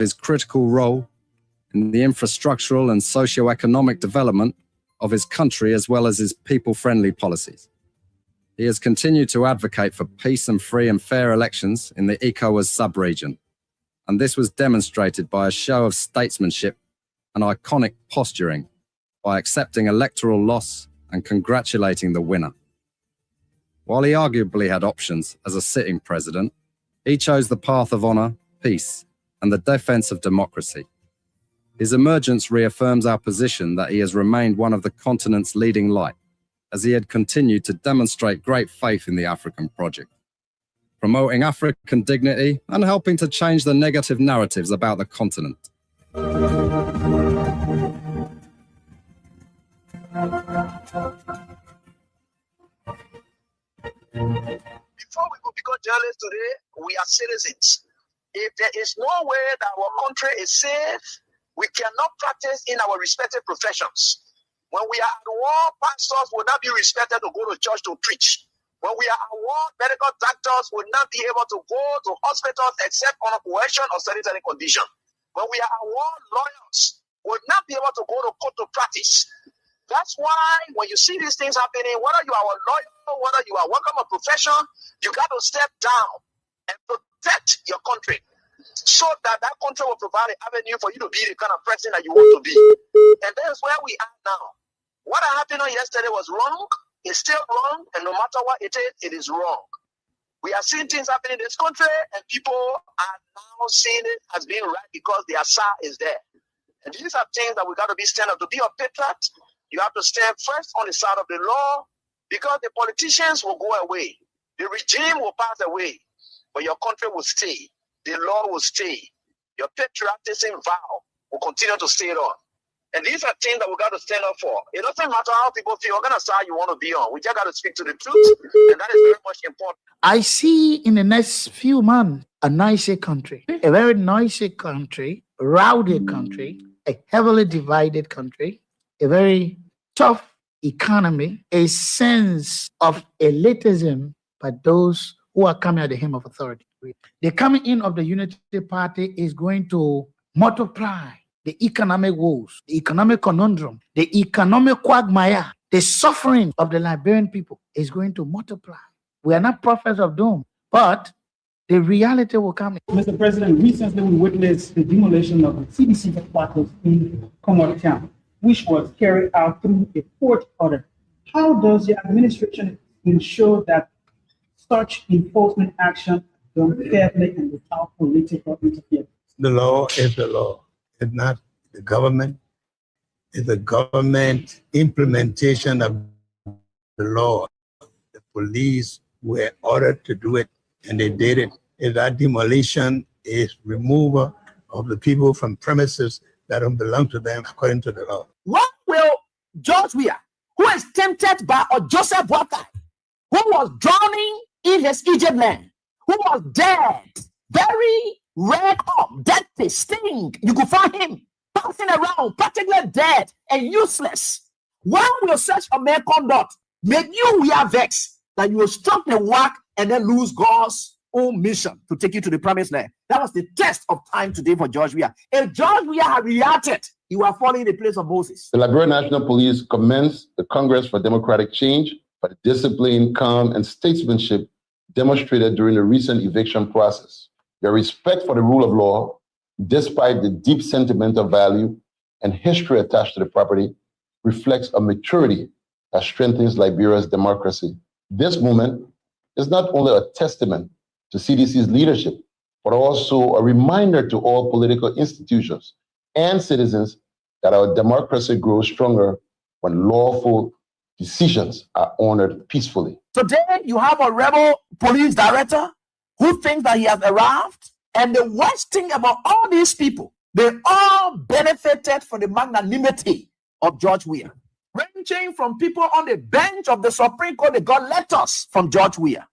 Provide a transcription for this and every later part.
his critical role in the infrastructural and socio-economic development of his country as well as his people-friendly policies. He has continued to advocate for peace and free and fair elections in the ECOWAS sub-region, and this was demonstrated by a show of statesmanship and iconic posturing by accepting electoral loss and congratulating the winner. While he arguably had options as a sitting president, he chose the path of honor, peace, and the defense of democracy. His emergence reaffirms our position that he has remained one of the continent's leading light, as he had continued to demonstrate great faith in the African project, promoting African dignity and helping to change the negative narratives about the continent. Before we could become journalists today, we are citizens. If there is no way that our country is safe, we cannot practice in our respective professions. When we are at war, pastors will not be respected to go to church to preach. When we are at war, medical doctors will not be able to go to hospitals except on a coercion or sanitary condition. When we are at war, lawyers will not be able to go to court to practice. That's why when you see these things happening, whether you are a lawyer, whether you are working a profession, you got to step down and protect your country so that that country will provide an avenue for you to be the kind of person that you want to be. And that's where we are now. What happened yesterday was wrong. It's still wrong. And no matter what it is wrong. We are seeing things happening in this country, and people are now seeing it as being right because the Asa is there. And these are things that we got to be stand up. To be a patriot, you have to stand first on the side of the law, because the politicians will go away. The regime will pass away, but your country will stay. The law will stay. Your patriotism vow will continue to stay on. And these are things that we got to stand up for. It doesn't matter how people feel, what kind of side you want to be on. We just got to speak to the truth, and that is very much important. I see in the next few months a nicer country, a very noisy country, rowdy country, a heavily divided country, a very tough economy, a sense of elitism by those who are coming at the hem of authority. The coming in of the Unity Party is going to multiply the economic woes, the economic conundrum, the economic quagmire, the suffering of the Liberian people is going to multiply. We are not prophets of doom, but the reality will come. Mr. President, recently we witnessed the demolition of the CDC headquarters in Komoro Town, which was carried out through a court order. How does the administration ensure that such enforcement action done fairly and without political interference? The law is the law. It's not the government. It's the government implementation of the law. The police were ordered to do it, and they did it. If that demolition is removal of the people from premises that don't belong to them according to the law. What will George Weah, who is tempted by Joseph Boakai, who was drowning in his Egypt land, who was dead, very red up, dirty, stink. You could find him passing around, practically dead and useless. When will such a man conduct make you Weah vex that you will stop the work and then lose God's own mission to take you to the promised land? That was the test of time today for George Weah. If George Weah had reacted, he would have fallen in the place of Moses. The Liberian National Police commends the Congress for Democratic Change for the discipline, calm, and statesmanship demonstrated during the recent eviction process. Your respect for the rule of law, despite the deep sentimental value and history attached to the property, reflects a maturity that strengthens Liberia's democracy. This movement is not only a testament to CDC's leadership, but also a reminder to all political institutions and citizens that our democracy grows stronger when lawful decisions are honored peacefully. Today, you have a rebel police director who thinks that he has arrived. And the worst thing about all these people, they all benefited from the magnanimity of George Weah. Ranging from people on the bench of the Supreme Court, they got letters from George Weah.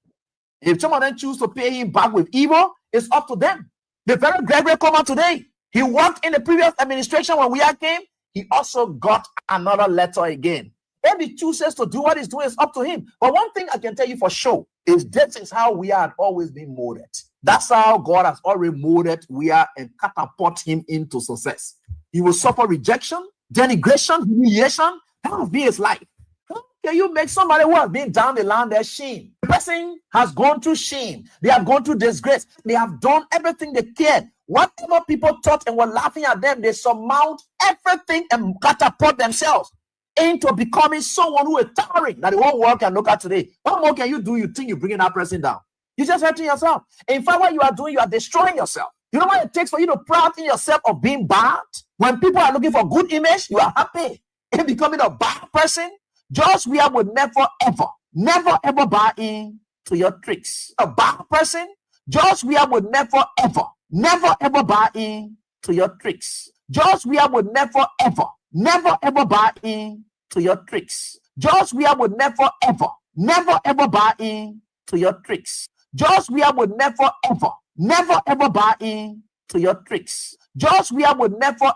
If some of them choose to pay him back with evil, it's up to them. The very Gregory Comer today, he worked in the previous administration when Weah came. He also got another letter again. If he chooses to do what he's doing, it's up to him. But one thing I can tell you for sure is this is how we had always been molded. That's how God has already molded Weah and catapult him into success. He will suffer rejection, denigration, humiliation. That will be his life. How can you make somebody who has been down the line their shame? The person has gone through shame. They have gone through disgrace. They have done everything they can. Whatever people thought and were laughing at them, they surmount everything and catapult themselves into becoming someone who is towering that the whole world can look at today. What more can you do? You think you're bringing that person down? You're just hurting yourself. In fact, what you are doing, you are destroying yourself. You know what it takes for you to pride in yourself of being bad? When people are looking for good image, you are happy in becoming a bad person. George Weah would never, ever buy in to your tricks. A bad person, George Weah would never, ever buy in to your tricks. George Weah would never, ever buy in to your tricks. George Weah would never, ever buy in to your tricks. George Weah would never, ever buy in to your tricks. George Weah would never,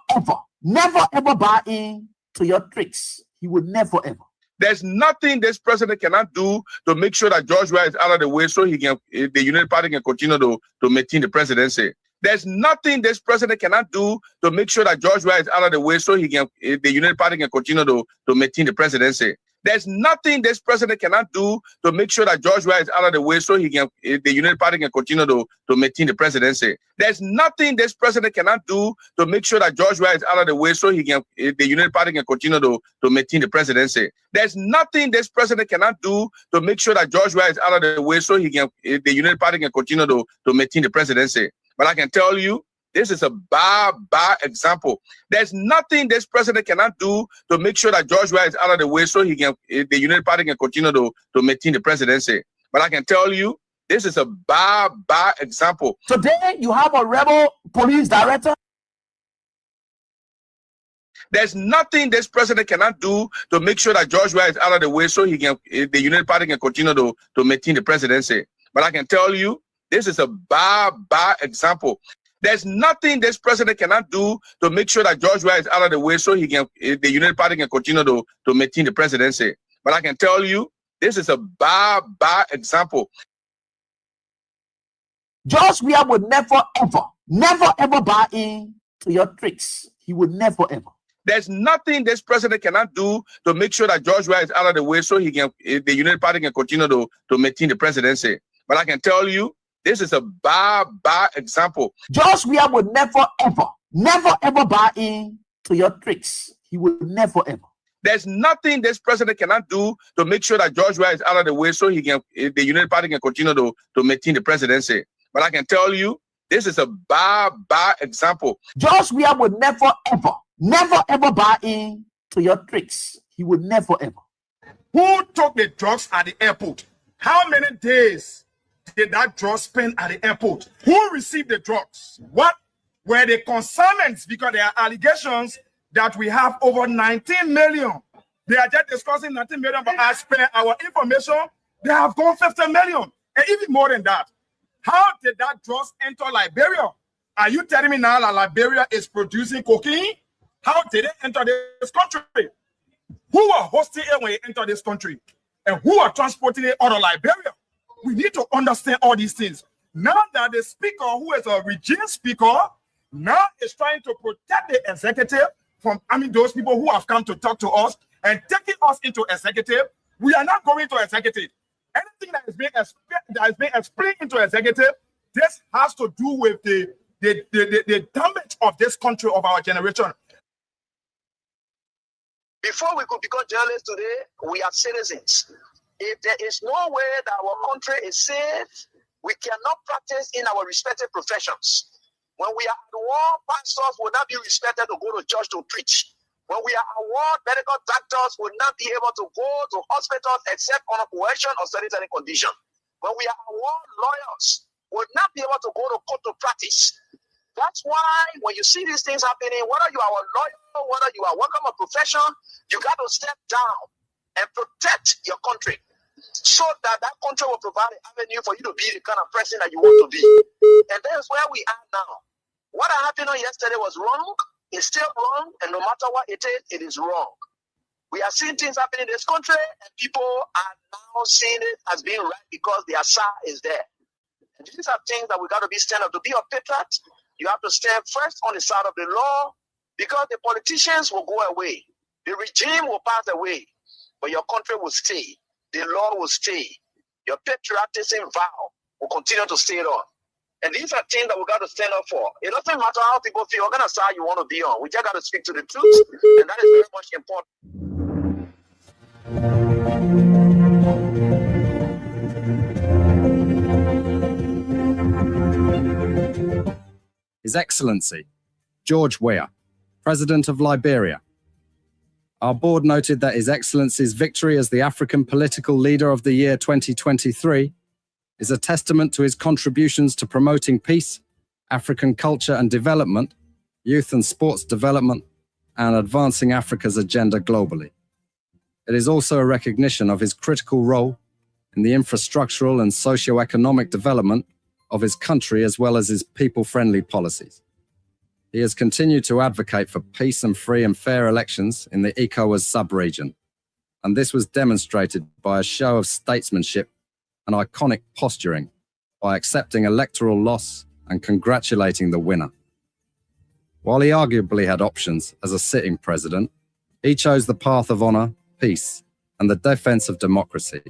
ever buy in to your tricks. He would never, ever. There's nothing this president cannot do to make sure that George Weah is out of the way so the United Party can continue to maintain the presidency. There's nothing this president cannot do to make sure that George Weah is out of the way so the United Party can continue to maintain the presidency. There's nothing this president cannot do to make sure that George Weah is out of the way so the United Party can continue to maintain the presidency. There's nothing this president cannot do to make sure that George Weah is out of the way so the United Party can continue to maintain the presidency. There's nothing this president cannot do to make sure that George Weah is out of the way so the United Party can continue to maintain the presidency. But I can tell you, this is a bad example. There's nothing this president cannot do to make sure that George Weah is out of the way so the United Party can continue to maintain the presidency. But I can tell you, this is a bad example. Today, you have a rebel police director. There's nothing this president cannot do to make sure that George Weah is out of the way so the United Party can continue to maintain the presidency. But I can tell you, this is a bad example. There's nothing this president cannot do to make sure that George Weah is out of the way so the United Party can continue to maintain the presidency. But I can tell you, this is a bad example. George Weah would never, ever buy in to your tricks. He would never, ever. There's nothing this president cannot do to make sure that George Weah is out of the way so the United Party can continue to maintain the presidency. But I can tell you, this is a bad example. George Weah would never, ever buy in to your tricks. He would never, ever. There's nothing this president cannot do to make sure that George Weah is out of the way so the United Party can continue to maintain the presidency. But I can tell you, this is a bad example. George Weah would never, ever buy in to your tricks. He would never, ever. Who took the drugs at the airport? How many days did that drug spend at the airport? Who received the drugs? What were the consignments? Because there are allegations that we have over 19 million. They are just discussing 19 million, but as per our information, they have gone 50 million and even more than that. How did that drugs enter Liberia? Are you telling me now that Liberia is producing cocaine? How did it enter this country? Who are hosting it when it entered this country? And who are transporting it out of Liberia? We need to understand all these things. Now that the speaker, who is a regime speaker, now is trying to protect the executive from, those people who have come to talk to us and taking us into executive. We are not going to executive. Anything that is being explained into executive, this has to do with the damage of this country, of our generation. Before we could become journalists today, we are citizens. If there is no way that our country is safe, we cannot practice in our respective professions. When we are at war, pastors will not be respected to go to church to preach. When we are at war, medical doctors will not be able to go to hospitals except on a coercion or certain condition. When we are at war, lawyers will not be able to go to court to practice. That's why when you see these things happening, whether you are a lawyer, whether you are working a profession, you got to step down and protect your country, so that country will provide an avenue for you to be the kind of person that you want to be. And that's where we are now. What happened yesterday was wrong. It's still wrong. And no matter what it is wrong. We are seeing things happening in this country, and people are now seeing it as being right because their side is there. These are things that we got to be stand up. To be a patriot, you have to stand first on the side of the law, because the politicians will go away. The regime will pass away, but your country will stay. The law will stay. Your patriotism vow will continue to stay on. And these are things that we got to stand up for. It doesn't matter how people feel, what kind of side you want to be on. We just got to speak to the truth, and that is very much important. His Excellency, George Weah, President of Liberia. Our board noted that His Excellency's victory as the African Political Leader of the Year 2023 is a testament to his contributions to promoting peace, African culture and development, youth and sports development, and advancing Africa's agenda globally. It is also a recognition of his critical role in the infrastructural and socio-economic development of his country as well as his people-friendly policies. He has continued to advocate for peace and free and fair elections in the ECOWAS sub-region, and this was demonstrated by a show of statesmanship and iconic posturing by accepting electoral loss and congratulating the winner. While he arguably had options as a sitting president, he chose the path of honor, peace, and the defense of democracy.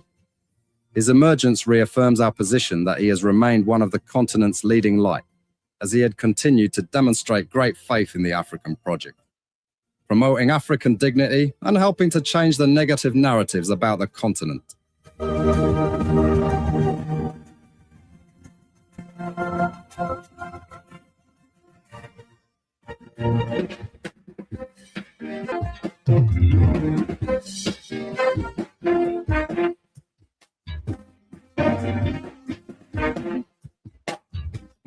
His emergence reaffirms our position that he has remained one of the continent's leading light, as he had continued to demonstrate great faith in the African project, promoting African dignity and helping to change the negative narratives about the continent.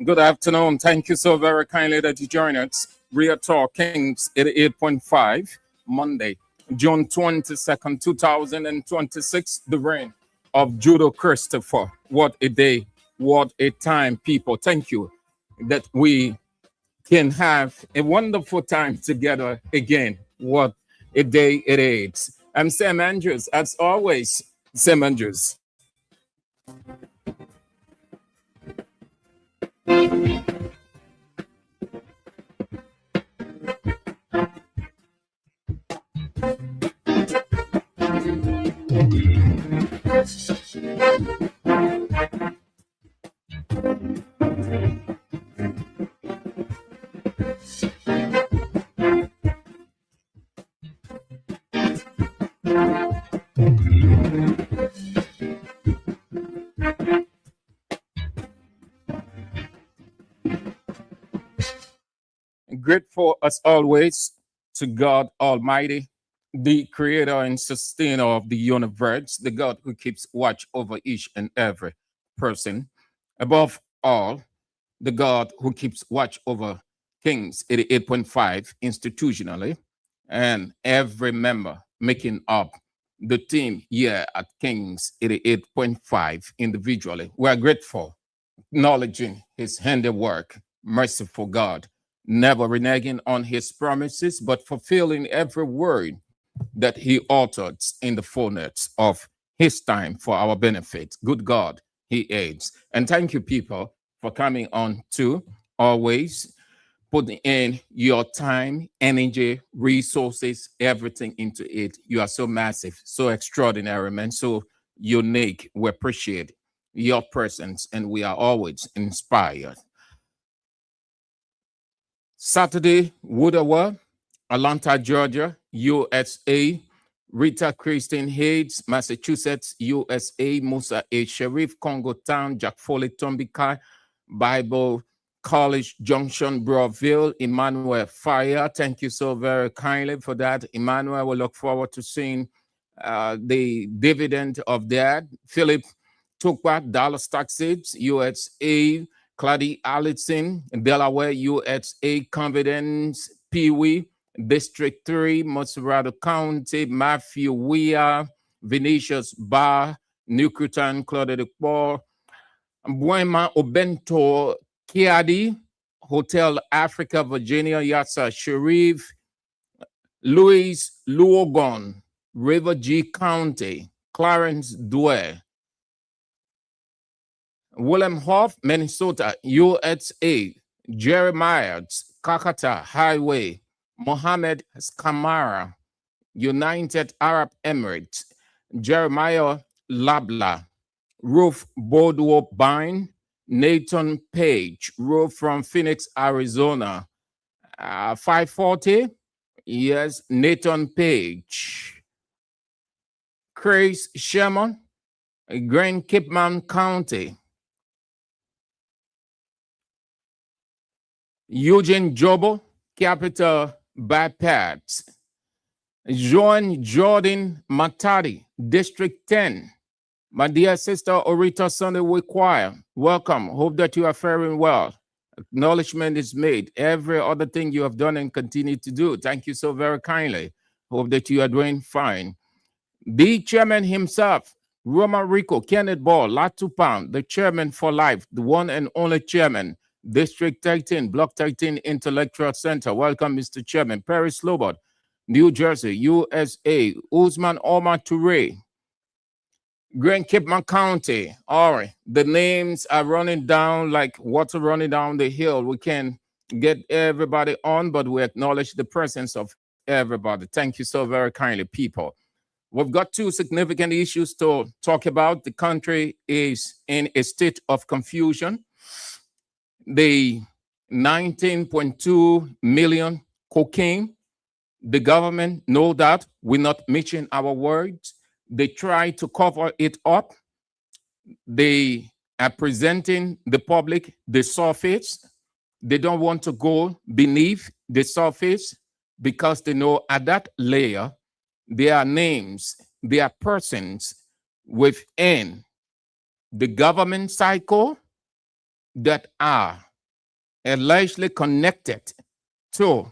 Good afternoon. Thank you so very kindly that you join us. Real Talk Kings 88.5, Monday, June 22nd, 2026, the reign of Judah Christopher. What a day, what a time, people. Thank you that we can have a wonderful time together again. What a day it is. I'm Sam Andrews, as always, Sam Andrews. Grateful as always to God Almighty, the creator and sustainer of the universe, the God who keeps watch over each and every person. Above all, the God who keeps watch over Kings 88.5 institutionally, and every member making up the team here at Kings 88.5 individually. We are grateful, acknowledging his handiwork, merciful God, never reneging on his promises, but fulfilling every word that he uttered in the fullness of his time for our benefit. Good God, he aids. And thank you, people, for coming on to always putting in your time, energy, resources, everything into it. You are so massive, so extraordinary, man, so unique. We appreciate your presence, and we are always inspired. Saturday, Woodaward, Atlanta, Georgia, USA. Rita Christine Hayes, Massachusetts, USA. Musa A. Sharif, Congo Town, Jack Foley, Tombika, Bible College Junction, Broadville. Emmanuel Fire, thank you so very kindly for that. Emmanuel, we look forward to seeing the dividend of that. Philip Tukwa, Dallas, Texas, USA. Clady Allison, Delaware, USA. Confidence, Pee-wee, District 3, Montserrat County. Matthew Weah, Vinicius Bar, New Cruton, Claude de Port. Buema Obento, Kiadi, Hotel Africa, Virginia, Yassa Sharif. Louis Luogon, River G County. Clarence Dwyer, William Hoff, Minnesota, USA. Jeremiah Kakata Highway. Mohammed Skamara, United Arab Emirates. Jeremiah Labla, Ruth Bodwobine. Nathan Page, Ruth from Phoenix, Arizona. 540, yes, Nathan Page. Chris Sherman, Grand Kipman County. Eugene Jobo, Capital Bypass. Joan Jordan Matadi, District 10. My dear sister Orita Sunday Choir, welcome. Hope that you are faring well. Acknowledgement is made. Every other thing you have done and continue to do. Thank you so very kindly. Hope that you are doing fine. The chairman himself, Roma Rico, Kenneth Ball, Latu Pound, the chairman for life, the one and only chairman, District 13, Block 13 Intellectual Center. Welcome, Mr. Chairman. Perry Slobod, New Jersey, USA. Usman Omar Toure, Grand Kipman County. All right, the names are running down like water running down the hill. We can get everybody on, but we acknowledge the presence of everybody. Thank you so very kindly, people. We've got two significant issues to talk about. The country is in a state of confusion. The 19.2 million cocaine, the government know that we're not matching our words. They try to cover it up. They are presenting the public the surface. They don't want to go beneath the surface because they know at that layer, there are names, there are persons within the government cycle that are allegedly connected to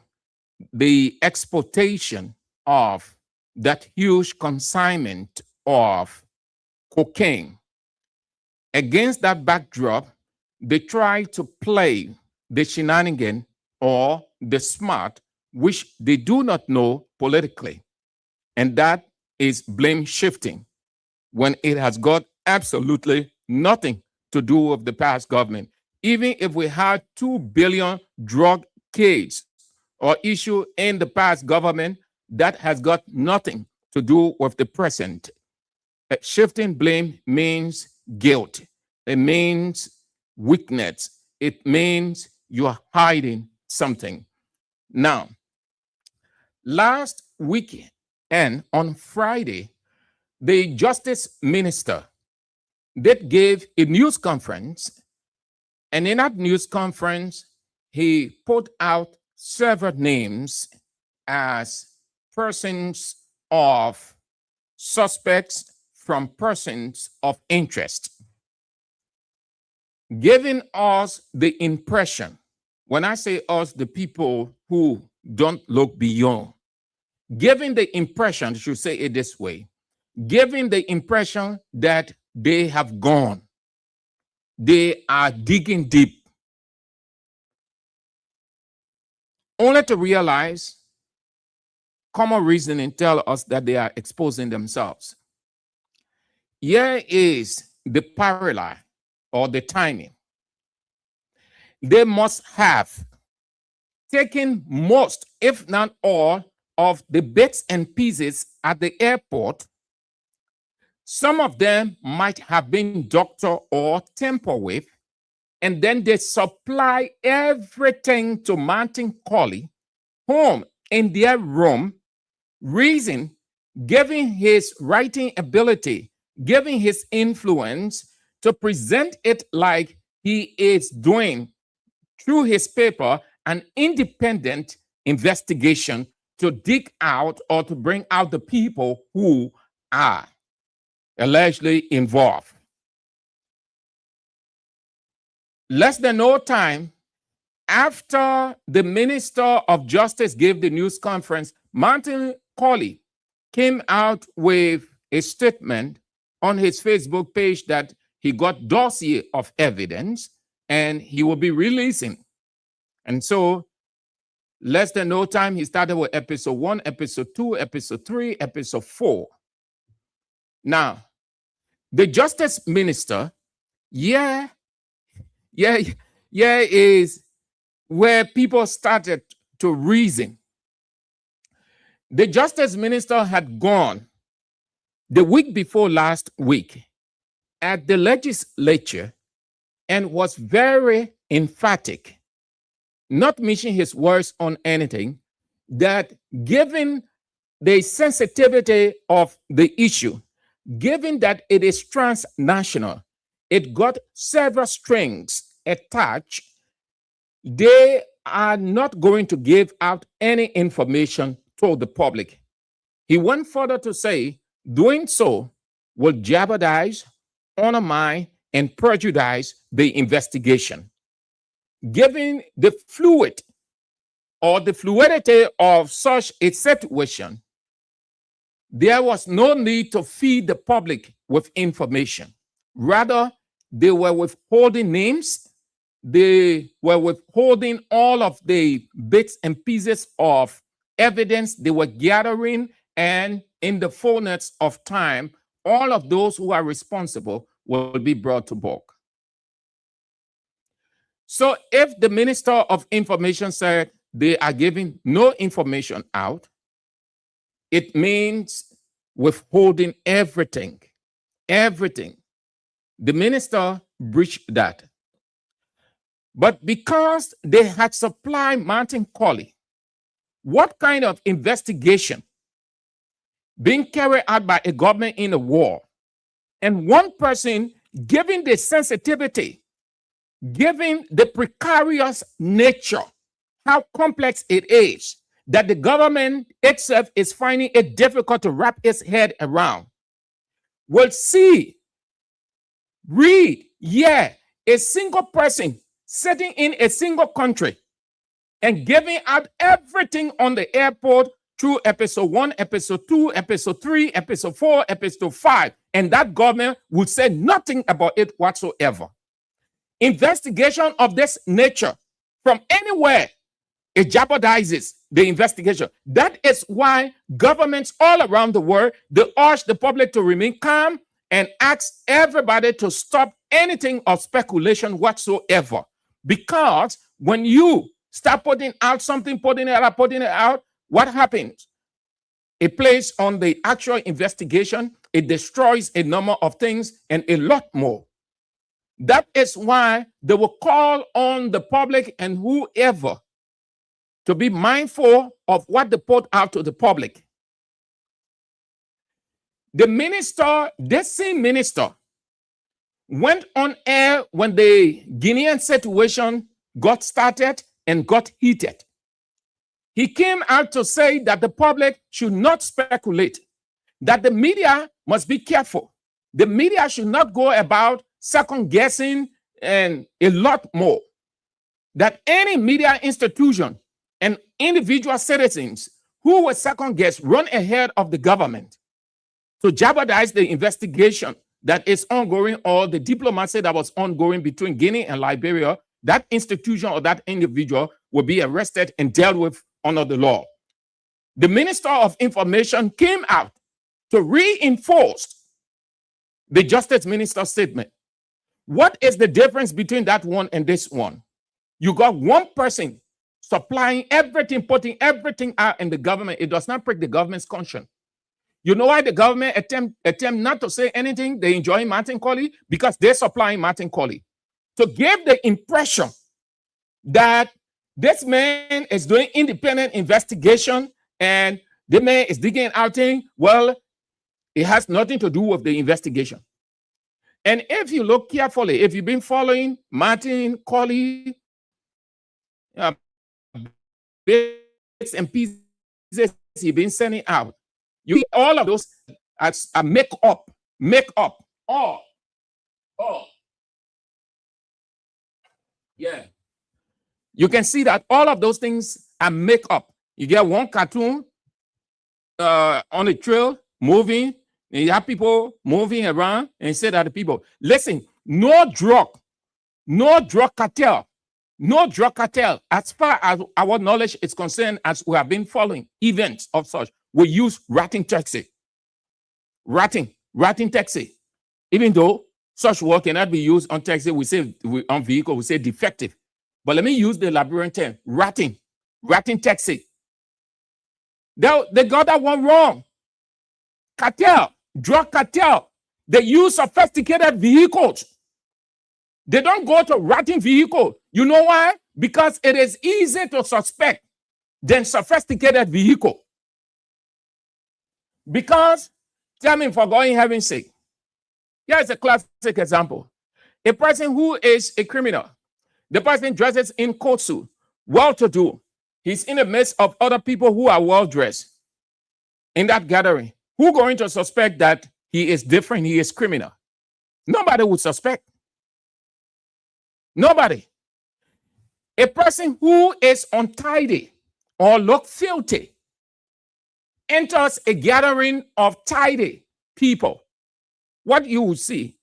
the exportation of that huge consignment of cocaine. Against that backdrop, they try to play the shenanigan or the smart, which they do not know politically. And that is blame shifting when it has got absolutely nothing to do with the past government. Even if we had 2 billion drug case or issue in the past government, that has got nothing to do with the present. Shifting blame means guilt. It means weakness. It means you are hiding something. Now, last week and on Friday, the Justice Minister that gave a news conference, and in that news conference, he put out several names as persons of suspects from persons of interest, giving us the impression, when I say us, the people who don't look beyond, giving the impression, I should say it this way, giving the impression that they have gone. They are digging deep. Only to realize common reasoning tell us that they are exposing themselves. Here is the parallel or the timing. They must have taken most, if not all, of the bits and pieces at the airport. Some of them might have been doctored or tampered with, and then they supply everything to Martin Colley home in their room, reason, giving his writing ability, giving his influence to present it like he is doing through his paper an independent investigation to dig out or to bring out the people who are allegedly involved. Less than no time after the Minister of Justice gave the news conference, Martin Colley came out with a statement on his Facebook page that he got dossier of evidence and he will be releasing. And so, less than no time, he started with episode 1, episode 2, episode 3, episode 4. Now, the Justice Minister, yeah, is where people started to reason. The justice minister had gone the week before last week at the legislature and was very emphatic, not mixing his words on anything, that given the sensitivity of the issue, given that it is transnational, it got several strings attached, they are not going to give out any information to the public. He went further to say, doing so will jeopardize, undermine, and prejudice the investigation. Given the fluidity of such a situation, there was no need to feed the public with information. Rather, they were withholding names, they were withholding all of the bits and pieces of evidence they were gathering, and in the fullness of time, all of those who are responsible will be brought to book. So if the Minister of Information said they are giving no information out, it means withholding everything. The minister breached that. But because they had supplied Martin Colley, what kind of investigation being carried out by a government in a war, and one person, given the sensitivity, given the precarious nature, how complex it is, that the government itself is finding it difficult to wrap its head around, will read, a single person sitting in a single country and giving out everything on the airport through episode 1, episode 2, episode 3, episode 4, episode 5, and that government would say nothing about it whatsoever. Investigation of this nature from anywhere, it jeopardizes the investigation. That is why governments all around the world, they urge the public to remain calm and ask everybody to stop anything of speculation whatsoever. Because when you start putting out something, putting it out, what happens? It plays on the actual investigation, it destroys a number of things and a lot more. That is why they will call on the public and whoever to be mindful of what they put out to the public. The minister, this same minister, went on air when the Guinean situation got started and got heated. He came out to say that the public should not speculate, that the media must be careful. The media should not go about second guessing and a lot more. That any media institution and individual citizens who were second guess run ahead of the government to jeopardize the investigation that is ongoing or the diplomacy that was ongoing between Guinea and Liberia, that institution or that individual will be arrested and dealt with under the law. The Minister of Information came out to reinforce the Justice Minister's statement. What is the difference between that one and this one? You got one person supplying everything, putting everything out in the government. It does not prick the government's conscience. You know why the government attempt not to say anything? They enjoy Martin Colley because they're supplying Martin Colley. To give the impression that this man is doing independent investigation and the man is digging out things, well, it has nothing to do with the investigation. And if you look carefully, if you've been following Martin Colley, bits and pieces he's been sending out, you see all of those as a make up. Yeah. You can see that all of those things are make up. You get one cartoon on the trail moving, and you have people moving around and say that the people, listen, no drug cartel, as far as our knowledge is concerned, as we have been following events of such, we use ratting taxi, even though Such word cannot be used on taxi. On vehicle, we say defective. But let me use the Liberian term, ratting taxi. They got that one wrong. Cartel, drug cartel. They use sophisticated vehicles. They don't go to ratting vehicle. You know why? Because it is easy to suspect than sophisticated vehicle. Because, tell me for going heaven's sake, here is a classic example. A person who is a criminal, the person dresses in coat suit, well-to-do. He's in the midst of other people who are well-dressed in that gathering. Who going to suspect that he is different, he is criminal? Nobody would suspect. Nobody. A person who is untidy or look filthy enters a gathering of tidy people. What you will see,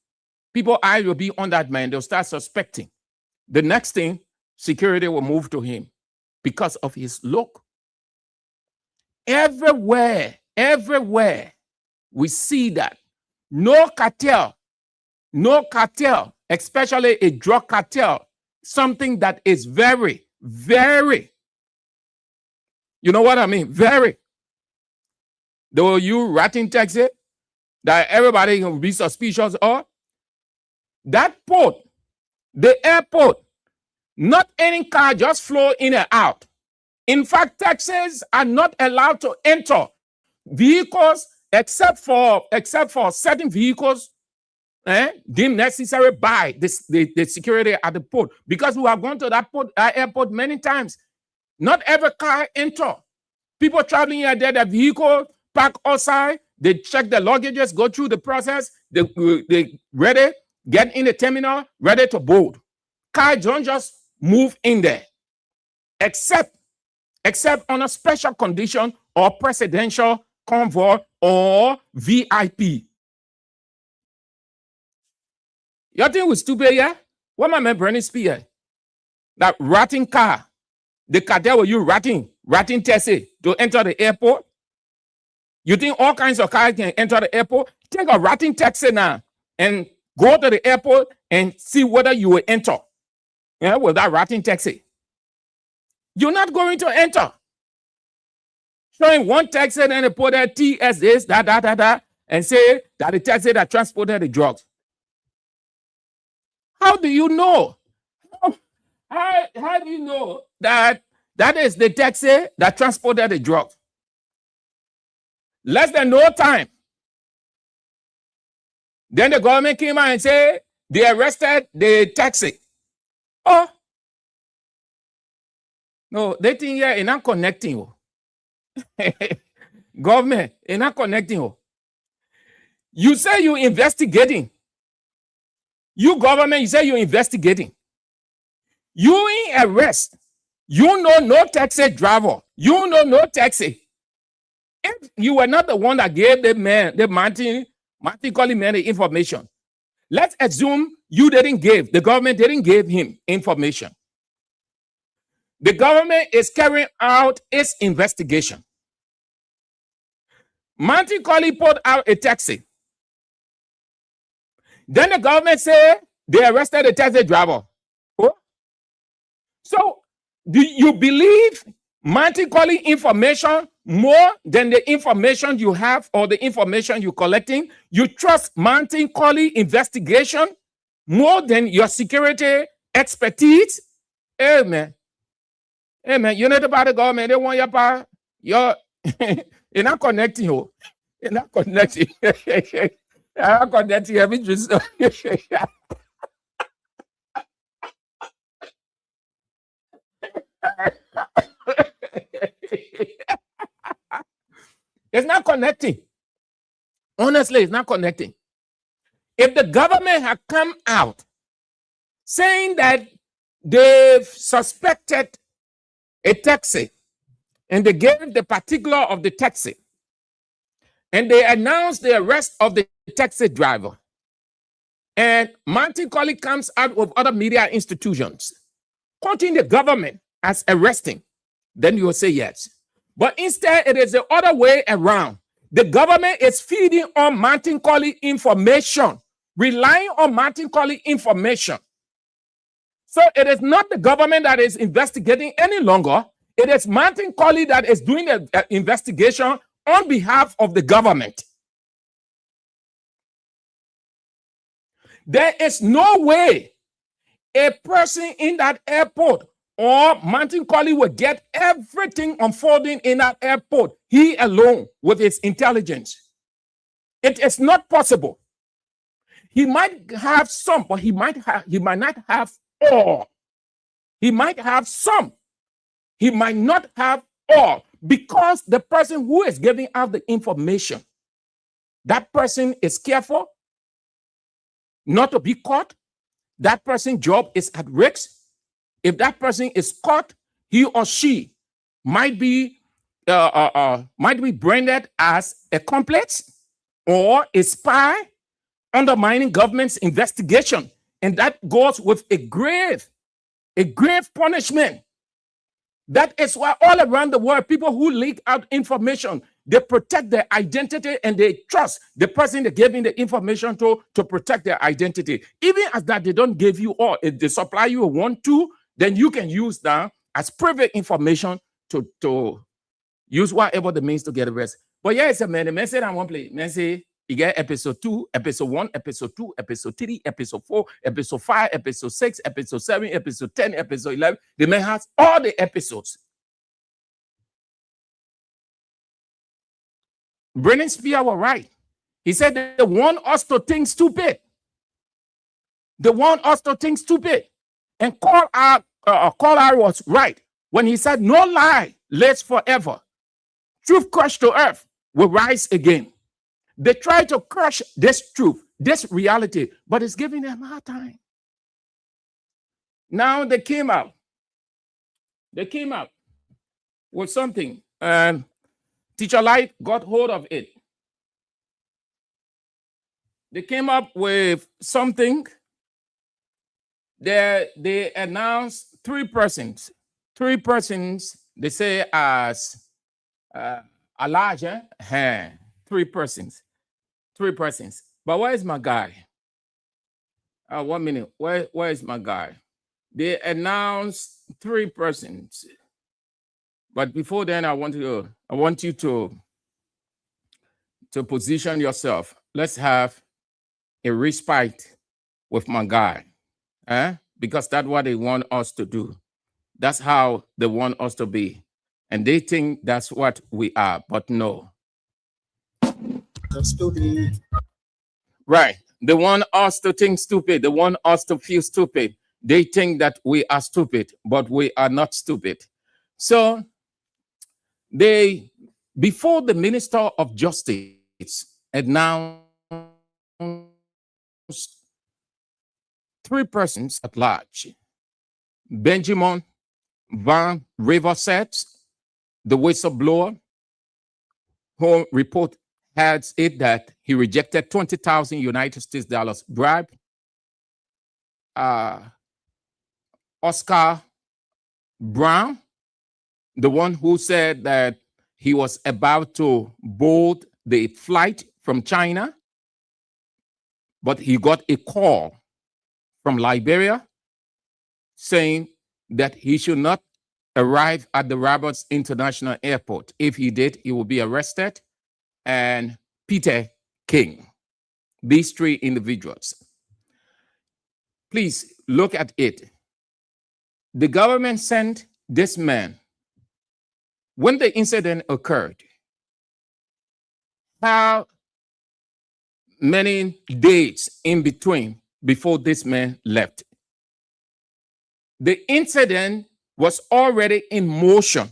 people eyes will be on that man. They'll start suspecting. The next thing, security will move to him because of his look. Everywhere we see that. No cartel, especially a drug cartel, something that is very, very, you know what I mean? Very. Though you ratting taxi that everybody will be suspicious of, that port, the airport, not any car just flow in and out. In fact, taxis are not allowed to enter vehicles except for certain vehicles deemed necessary by the security at the port. Because we have gone to that airport many times. Not every car enter. People traveling here, the vehicle park outside, they check the luggages, go through the process, they ready, get in the terminal, ready to board. Cars don't just move in there, except on a special condition or presidential convoy or VIP. You think we're stupid, yeah? What my man Bernie Spear? That ratting car, the cartel were you ratting taxi to enter the airport? You think all kinds of cars can enter the airport? Take a ratting taxi now and go to the airport and see whether you will enter. Yeah, with that ratting taxi. You're not going to enter. Showing one taxi and they put that TS this, that, and say that the taxi that transported the drugs. How do you know? How do you know that that is the taxi that transported the drugs? Less than no time. Then the government came out and said they arrested the taxi. Oh. No, they think here is not connecting you. Government is not connecting you. You say you're investigating. You government, you say you're investigating. You in arrest. You know no taxi driver. You know no taxi. If you were not the one that gave the man, the Martin calling man the information, let's assume you didn't give, the government didn't give him information. The government is carrying out its investigation. Martin Colley put out a taxi. Then the government said they arrested the taxi driver. Oh? So, do you believe Martin Colley information more than the information you have or the information you're collecting? You trust Martin Colley investigation more than your security expertise? Amen. Amen. You know about the government, they want your power. You're not connecting you. You're not connecting. I'm connecting everything. It's not connecting. Honestly, it's not connecting. If the government had come out saying that they've suspected a taxi and they gave the particular of the taxi and they announced the arrest of the taxi driver, and Martin Colley comes out with other media institutions quoting the government as arresting, then you will say yes. But instead, it is the other way around. The government is feeding on Martin Colley information relying on Martin Colley information. So it is not the government that is investigating any longer. It is Martin Colley that is doing the investigation on behalf of the government. There is no way a person in that airport or Martin Colley will get everything unfolding in that airport, he alone with his intelligence. It is not possible. He might have some, but he might not have all. He might have some. He might not have all, because the person who is giving out the information, that person is careful not to be caught. That person's job is at risk. If that person is caught, he or she might be branded as a complice or a spy, undermining government's investigation, and that goes with a grave punishment. That is why all around the world, people who leak out information, they protect their identity and they trust the person they gave the information to protect their identity. Even as that they don't give you all. If they supply you 1, 2, then you can use that as private information to use whatever the means to get arrested. But yeah, it's a man. The man said I won't play. Man say you get episode 2, episode 1, episode 2, episode 3, episode 4, episode 5, episode 6, episode 7, episode 10, episode 11. The man has all the episodes. Brennan Spear was right. He said they want us to think stupid. They want us to think stupid. And Carl was right when he said, no lie lives forever. Truth crushed to earth will rise again. They try to crush this truth, this reality, but it's giving them a hard time. Now they came out. They came out with something, and Teacher Light got hold of it. They came up with something that they announced 3 persons. 3 persons, they say as a larger, 3 persons. 3 persons. But where is my guy? 1 minute. Where is my guy? They announced 3 persons. But before then, I want you to position yourself. Let's have a respite with my guy. Because that's what they want us to do. That's how they want us to be. And they think that's what we are, but no. Right. They want us to think stupid. They want us to feel stupid. They think that we are stupid, but we are not stupid. So before the Minister of Justice announced 3 persons at large. Benjamin Van Riverset, the whistleblower, who report has it that he rejected 20,000 United States dollars bribe. Oscar Brown, the one who said that he was about to board the flight from China, but he got a call from Liberia saying that he should not arrive at the Roberts International Airport. If he did, he will be arrested. And Peter King, these 3 individuals. Please look at it. The government sent this man. When the incident occurred, how many days in between before this man left? The incident was already in motion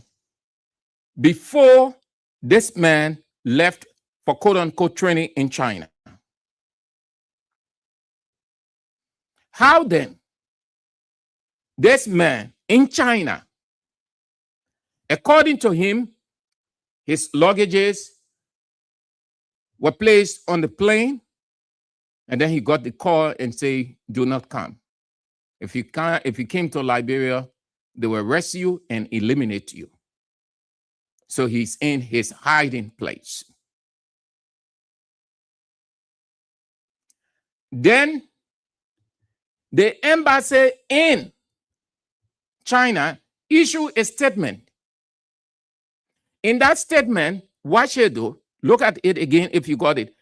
before this man left for quote-unquote training in China. How then this man in China, according to him, his luggages were placed on the plane, and then he got the call and say, do not come. If you came to Liberia, they will arrest you and eliminate you. So he's in his hiding place. Then the embassy in China issued a statement. In that statement, watch it though, look at it again if you got it.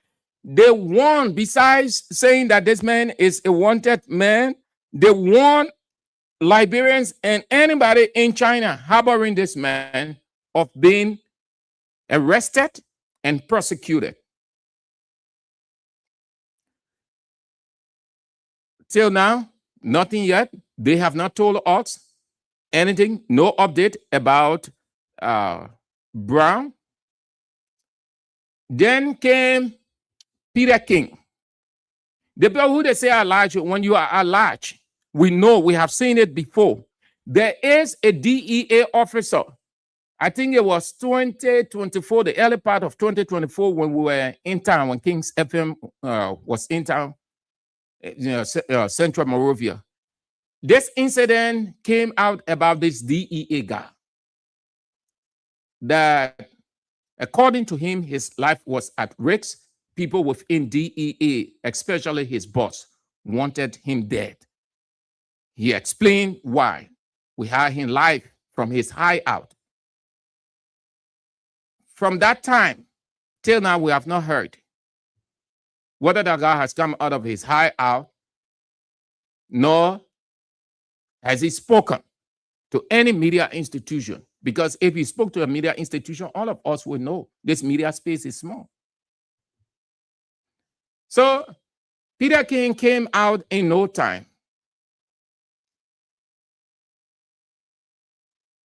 They warned, besides saying that this man is a wanted man, they warned Liberians and anybody in China harboring this man of being arrested and prosecuted. Till now, nothing yet. They have not told us anything, no update about Brown. Then came Peter King. The people who they say are large, when you are large, we know, we have seen it before. There is a DEA officer, I think it was 2024, the early part of 2024, when we were in town, when King's FM was in town, Central Monrovia. This incident came out about this DEA guy, that according to him, his life was at risk. People within DEA, especially his boss, wanted him dead. He explained why. We had him live from his hideout. From that time till now, we have not heard whether that guy has come out of his hideout, nor has he spoken to any media institution. Because if he spoke to a media institution, all of us would know this media space is small. So Peter King came out in no time.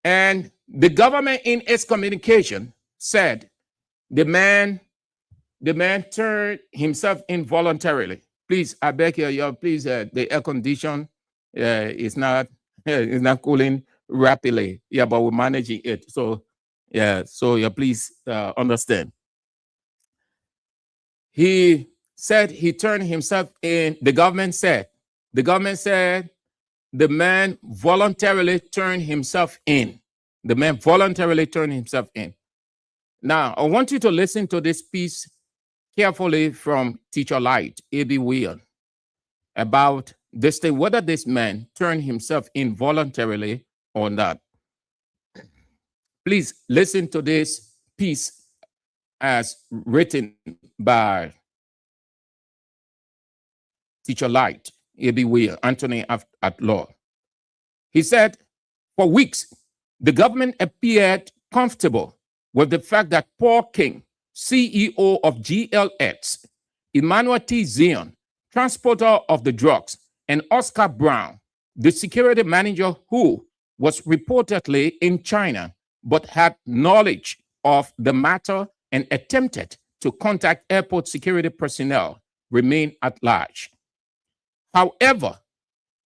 And the government in its communication said the man turned himself in voluntarily. Please, I beg you, please, the air condition is not cooling rapidly. Yeah, but we're managing it. So, yeah, please understand. He said he turned himself in. The government said the man voluntarily turned himself in. The man voluntarily turned himself in. Now, I want you to listen to this piece carefully from Teacher Light, A.B. Williams, about this thing, whether this man turned himself in voluntarily or not. Please listen to this piece as written by Teacher Light, A.B. Williams, Anthony at Law. He said, for weeks, the government appeared comfortable with the fact that Paul King, CEO of GLX, Emmanuel T. Zion, transporter of the drugs, and Oscar Brown, the security manager who was reportedly in China but had knowledge of the matter and attempted to contact airport security personnel, remain at large. However,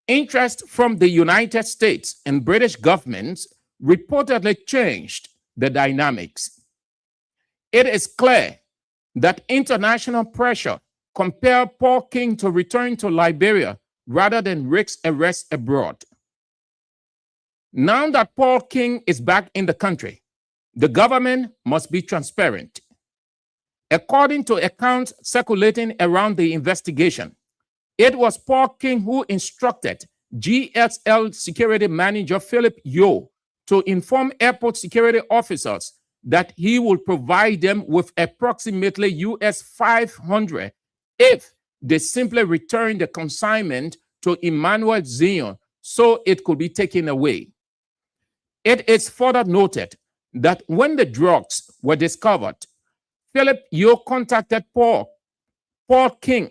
interest from the United States and British governments reportedly changed the dynamics. It is clear that international pressure compelled Paul King to return to Liberia rather than risk arrest abroad. Now that Paul King is back in the country, the government must be transparent. According to accounts circulating around the investigation, it was Paul King who instructed GSL security manager Philip Yo to inform airport security officers that he will provide them with approximately US $500 if they simply return the consignment to Emmanuel Zion so it could be taken away. It is further noted that when the drugs were discovered, Philip Yo contacted Paul King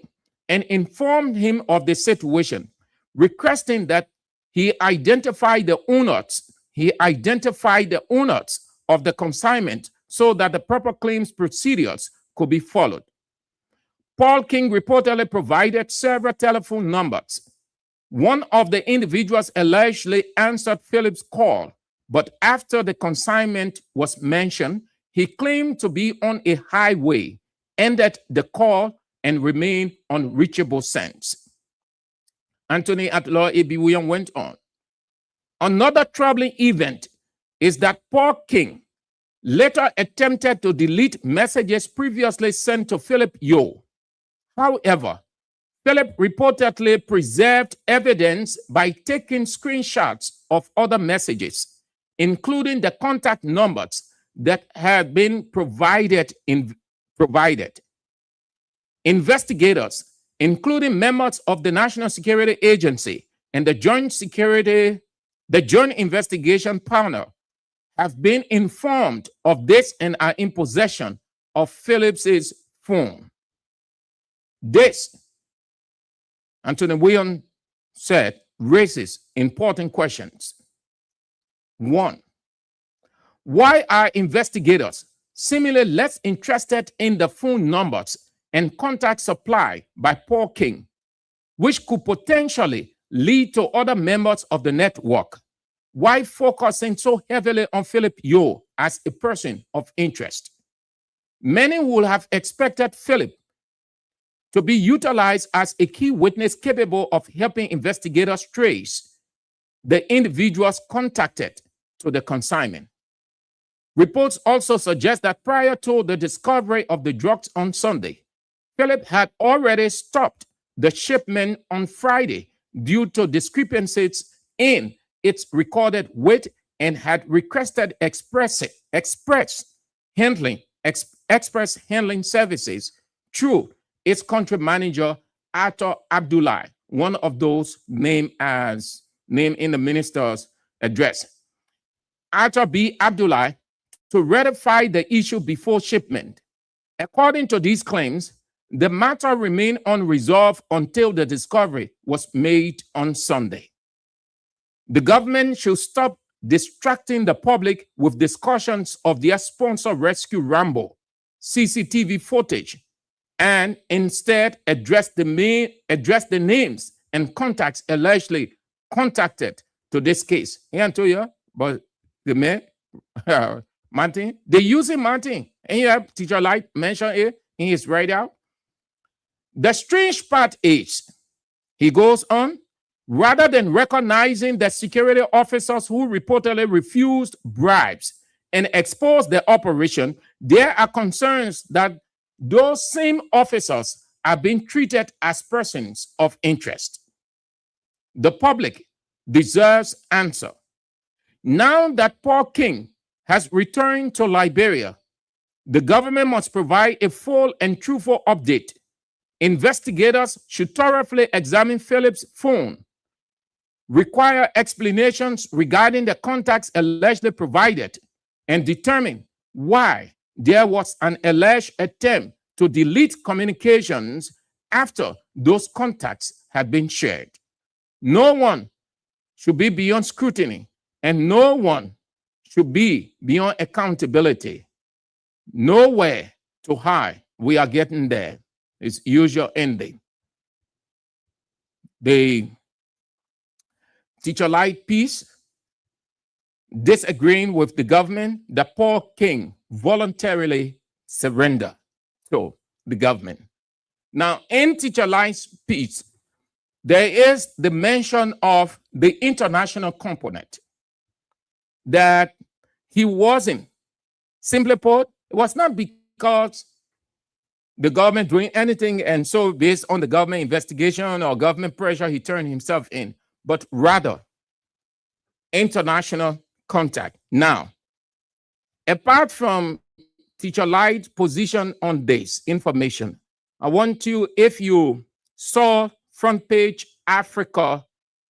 and informed him of the situation, requesting that he identify the owners of the consignment so that the proper claims procedures could be followed. Paul King reportedly provided several telephone numbers. One of the individuals allegedly answered Philip's call, but after the consignment was mentioned, he claimed to be on a highway, ended the call, and remained unreachable since. Anthony at Law, A.B. Williams went on. Another troubling event is that Paul King later attempted to delete messages previously sent to Philip Yo. However, Philip reportedly preserved evidence by taking screenshots of other messages, including the contact numbers that had been provided. Investigators, including members of the National Security Agency and the Joint Investigation Panel, have been informed of this and are in possession of Phillips's phone. This, Anthony Williams said, raises important questions. One, why are investigators seemingly less interested in the phone numbers and contact supply by Paul King, which could potentially lead to other members of the network? Why focusing so heavily on Philip Yo as a person of interest? Many would have expected Philip to be utilized as a key witness capable of helping investigators trace the individuals contacted to the consignment. Reports also suggest that prior to the discovery of the drugs on Sunday, Philip had already stopped the shipment on Friday due to discrepancies in its recorded weight and had requested express handling services through its country manager, Arthur Abdullahi, one of those named in the minister's address. Arthur B. Abdullahi, to ratify the issue before shipment. According to these claims, the matter remained unresolved until the discovery was made on Sunday. The government should stop distracting the public with discussions of their sponsor Rescue Rambo CCTV footage and instead address the names and contacts allegedly contacted to this case. But the man, Martin, they using Martin. And you have Teacher Light mentioned it in his write-out. The strange part is, he goes on, rather than recognizing the security officers who reportedly refused bribes and exposed the operation, there are concerns that those same officers are being treated as persons of interest. The public deserves answer. Now that Paul King has returned to Liberia, the government must provide a full and truthful update. Investigators should thoroughly examine Philip's phone, require explanations regarding the contacts allegedly provided, and determine why there was an alleged attempt to delete communications after those contacts had been shared. No one should be beyond scrutiny, and no one should be beyond accountability. Nowhere to hide. We are getting there. It's usual ending. The Teacher Light piece, disagreeing with the government, that Paul King voluntarily surrendered to the government. Now, in Teacher Light's piece, there is the mention of the international component, that he wasn't, simply put, it was not because the government doing anything, and so based on the government investigation or government pressure, he turned himself in, but rather international contact. Now, apart from Teacher Light's position on this information, I want you, if you saw Front Page Africa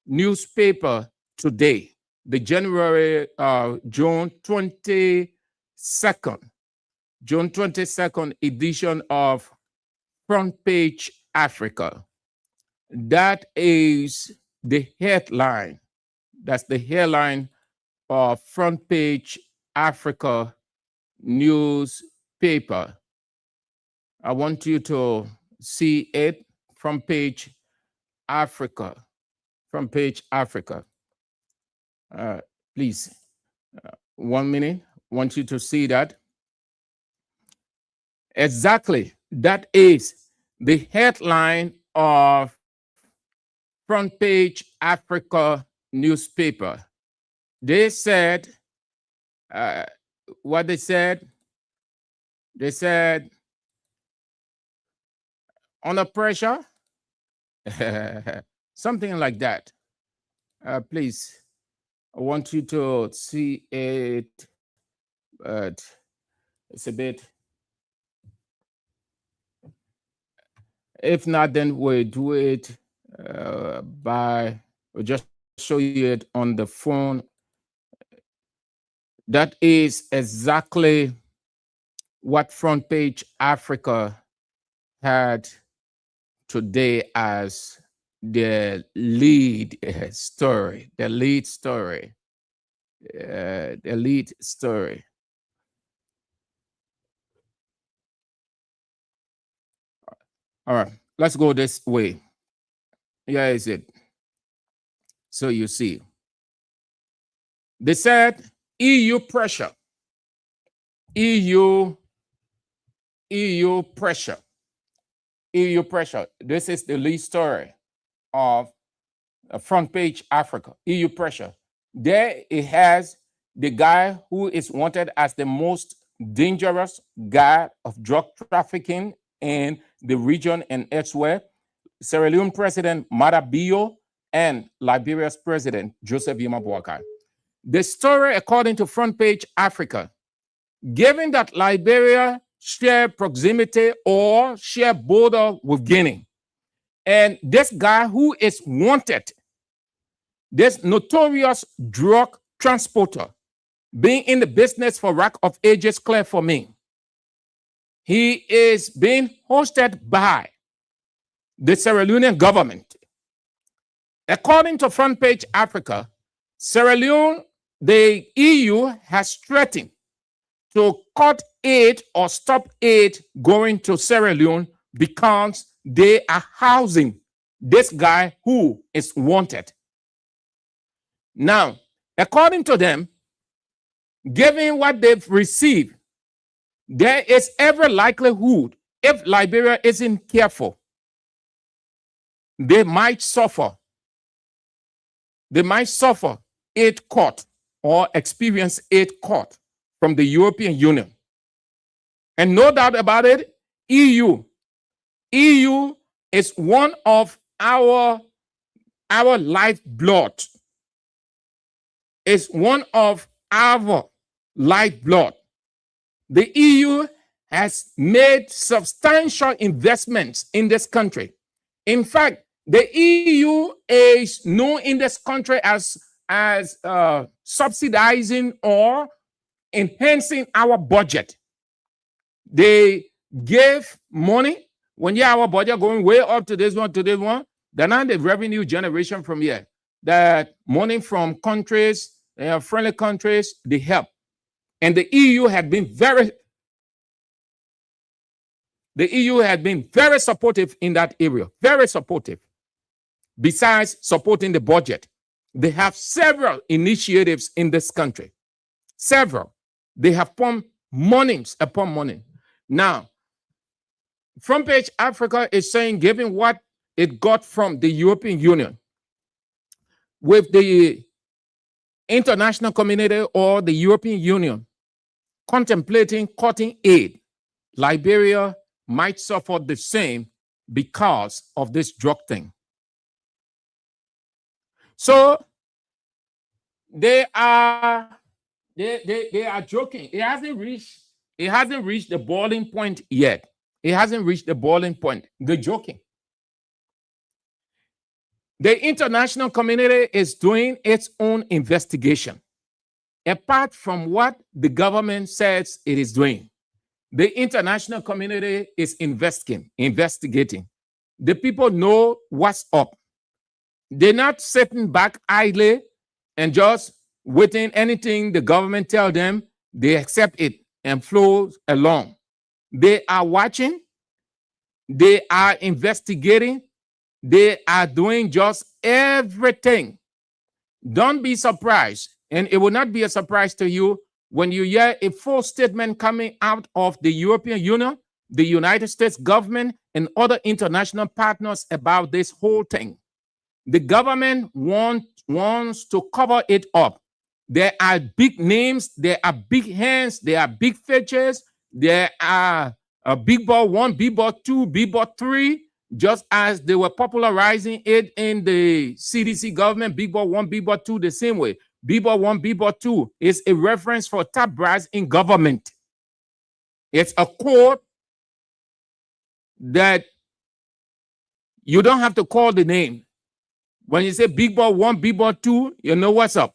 newspaper today, the June 22nd edition of Front Page Africa. That is the headline. That's the headline of Front Page Africa newspaper. I want you to see it. Front Page Africa. Front Page Africa. Please, 1 minute. I want you to see that. Exactly. That is the headline of Front Page Africa newspaper. They said, what they said? They said, under pressure, Something like that. Please, I want you to see it, but it's a bit. If not, then we'll do it we'll just show you it on the phone. That is exactly what Front Page Africa had today as the lead story. The lead story. All right, let's go this way. Here is it. So you see, they said EU pressure. EU pressure. EU pressure. This is the lead story of Front Page Africa. EU pressure. There it has the guy who is wanted as the most dangerous guy of drug trafficking in the region and elsewhere. Sierra Leone President Mada Bio and Liberia's President Joseph Yuma Boakai. The story, according to Front Page Africa, given that Liberia share proximity or share border with Guinea, and this guy who is wanted, this notorious drug transporter, being in the business for rack of ages, clear for me. He is being hosted by the Sierra Leonean government. According to Front Page Africa, Sierra Leone, the EU has threatened to cut aid or stop aid going to Sierra Leone because they are housing this guy who is wanted. Now, according to them, given what they've received, there is every likelihood, if Liberia isn't careful, they might suffer. They might suffer aid cut or experience aid cut from the European Union. And no doubt about it, EU is one of our lifeblood. It's one of our lifeblood. The EU has made substantial investments in this country. In fact, the EU is known in this country as subsidizing or enhancing our budget. They give money when you have our budget going way up to this one, then on the revenue generation from here, that money from countries, friendly countries, they help. And the EU had been very supportive in that area, very supportive. Besides supporting the budget, they have several initiatives in this country. Several. They have pumped monies upon money. Now, Front Page Africa is saying, given what it got from the European Union, with the international community or the European Union contemplating cutting aid, Liberia might suffer the same because of this drug thing. So they are joking. It hasn't reached the boiling point yet. It hasn't reached the boiling point. They're joking. The international community is doing its own investigation. Apart from what the government says it is doing, the international community is investigating. The people know what's up. They're not sitting back idly and just waiting anything the government tell them. They accept it and flow along. They are watching. They are investigating. They are doing just everything. Don't be surprised, and it will not be a surprise to you when you hear a full statement coming out of the European Union, the United States government, and other international partners about this whole thing. The government wants to cover it up. There are big names, there are big hands, there are big features, there are Big Ball 1, Big Ball 2, Big Ball 3, just as they were popularizing it in the CDC government, BBOR 1, BBOR 2, the same way. BBOR 1, BBOR 2 is a reference for top brass in government. It's a code that you don't have to call the name. When you say BBOR 1, BBOR 2, you know what's up.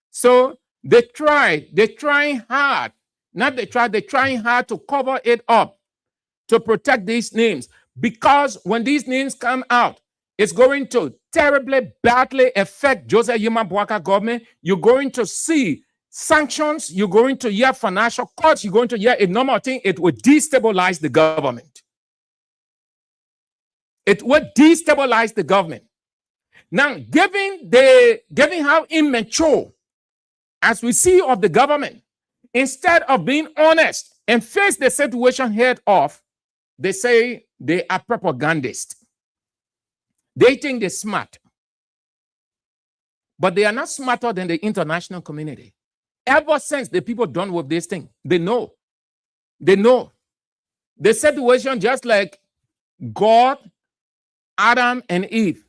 So they're trying hard to cover it up, to protect these names, because when these names come out, it's going to terribly, badly affect Joseph Yuma Boakai government. You're going to see sanctions, you're going to hear financial cuts, you're going to hear a number of things. It will destabilize the government. It will destabilize the government. Now, given how immature, as we see of the government, instead of being honest and face the situation head off, they say they are propagandists. They think they're smart. But they are not smarter than the international community. Ever since the people done with this thing, they know. They know. The situation just like God, Adam, and Eve.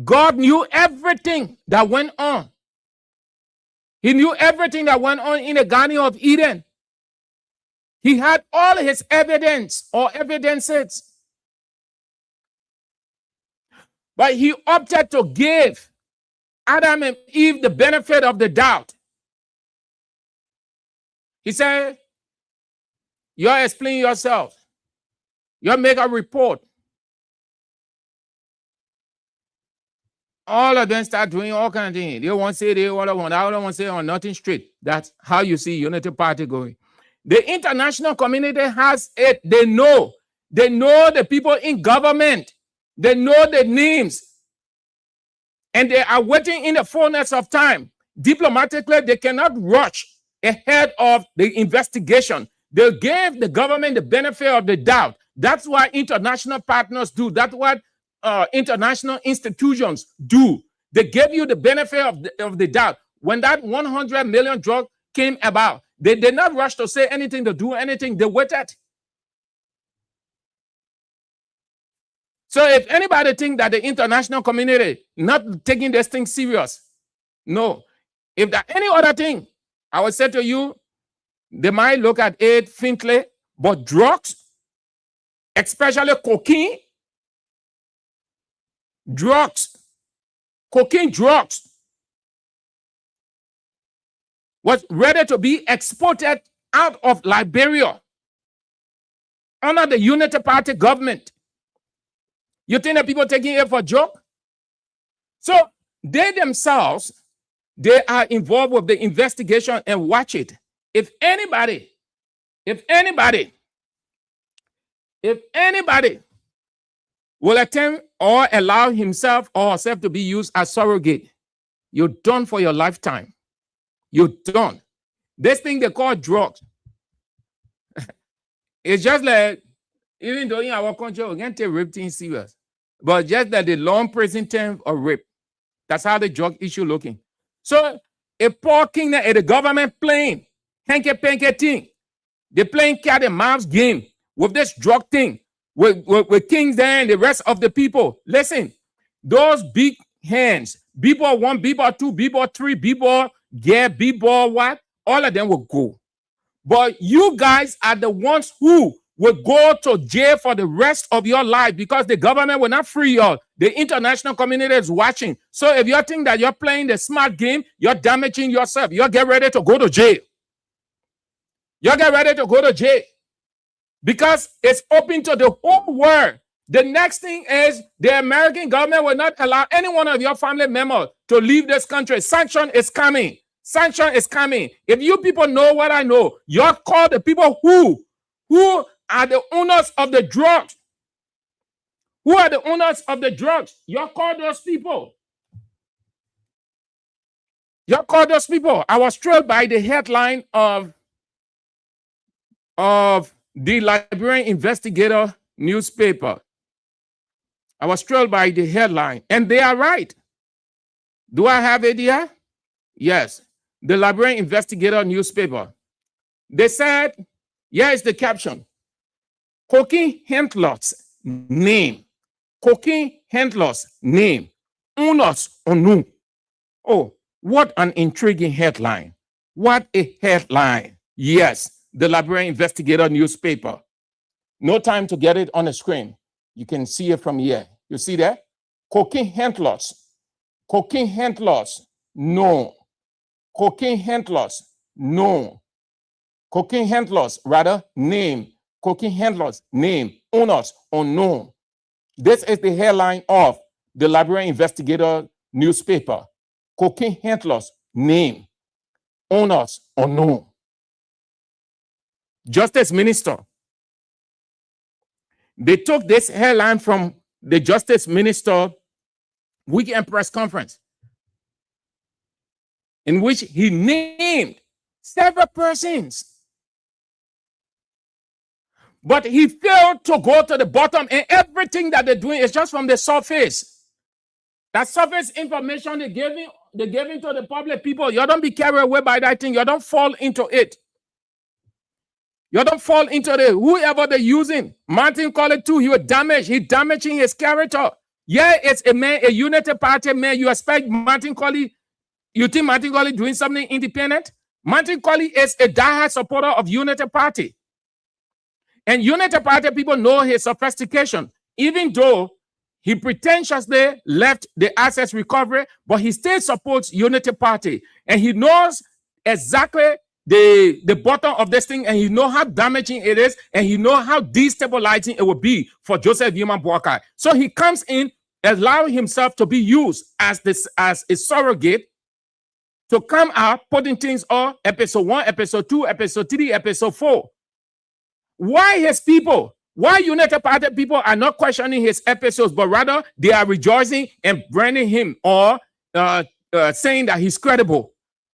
God knew everything that went on. He knew everything that went on in the Garden of Eden. He had all his evidence or evidences. But he opted to give Adam and Eve the benefit of the doubt. He said, you explain yourself. You make a report. All of them start doing all kinds of things. They want to say they want to, I don't want to say on nothing straight. That's how you see Unity Party going. The international community has it. They know. They know the people in government. They know the names. And they are waiting in the fullness of time. Diplomatically, they cannot rush ahead of the investigation. They gave the government the benefit of the doubt. That's what international partners do. That's what international institutions do. They gave you the benefit of the doubt. When that 100 million drug came about, they did not rush to say anything, to do anything. They waited. So if anybody think that the international community not taking this thing serious, no. If there any other thing, I would say to you, they might look at it faintly, but drugs, especially cocaine, cocaine drugs, was ready to be exported out of Liberia under the Unity Party government. You think that people taking it for a joke? So they themselves, they are involved with the investigation and watch it. If anybody will attempt or allow himself or herself to be used as surrogate, you're done for your lifetime. You're done. This thing they call drugs. It's just like, even though in our country, we can't take rape things serious. But just that the long prison term of rape. That's how the drug issue looking. So a poor king at the government playing hanky-panky thing. They're playing cat and mouse game with this drug thing. With kings there and the rest of the people. Listen, those big hands, BBOR 1, BBOR 2, BBOR 3, BBOR, yeah, BBOR what? All of them will go. But you guys are the ones who will go to jail for the rest of your life because the government will not free you. The international community is watching. So if you think that you're playing the smart game, you're damaging yourself. You're getting ready to go to jail. You're getting ready to go to jail because it's open to the whole world. The next thing is the American government will not allow any one of your family members to leave this country. Sanction is coming. Sanction is coming. If you people know what I know, you're called the people who are the owners of the drugs. Who are the owners of the drugs? You're called those people. You're called those people. I was thrilled by the headline of the Liberian Investigator newspaper. I was thrilled by the headline, and they are right. Do I have it here? Yes. The Liberian Investigator newspaper. They said, here is the caption. Cocaine hemp lots name. Cocaine handlers, name. Owners, onu. Oh, what an intriguing headline. What a headline. Yes, the Liberian Investigator newspaper. No time to get it on the screen. You can see it from here. You see that? Cocaine handlers. Cocaine handlers, no. Cocaine handlers, no. Cocaine handlers, rather, name. Cocaine handlers, name. Owners, unknown. This is the headline of the Liberian Investigator newspaper. Cocaine handlers, name. Owners, unknown. Justice Minister. They took this headline from the Justice Minister weekend press conference, in which he named several persons. But he failed to go to the bottom, and everything that they're doing is just from the surface. That surface information they're giving to the public people, you don't be carried away by that thing. You don't fall into it. You don't fall into it. Whoever they're using, Martin Colley too, he was damaged. He's damaging his character. Yeah, it's a man, a Unity Party man. You expect Martin Colley, you think Martin Colley doing something independent? Martin Colley is a diehard supporter of Unity Party. And Unity Party people know his sophistication, even though he pretentiously left the assets recovery, but he still supports Unity Party. And he knows exactly the bottom of this thing, and he knows how damaging it is, and he knows how destabilizing it will be for Joseph Yuma Boakai. So he comes in, allowing himself to be used as a surrogate to come out, putting things on episode 1, episode 2, episode 3, episode 4. Why his people? Why United Party people are not questioning his episodes, but rather they are rejoicing and branding him or saying that he's credible?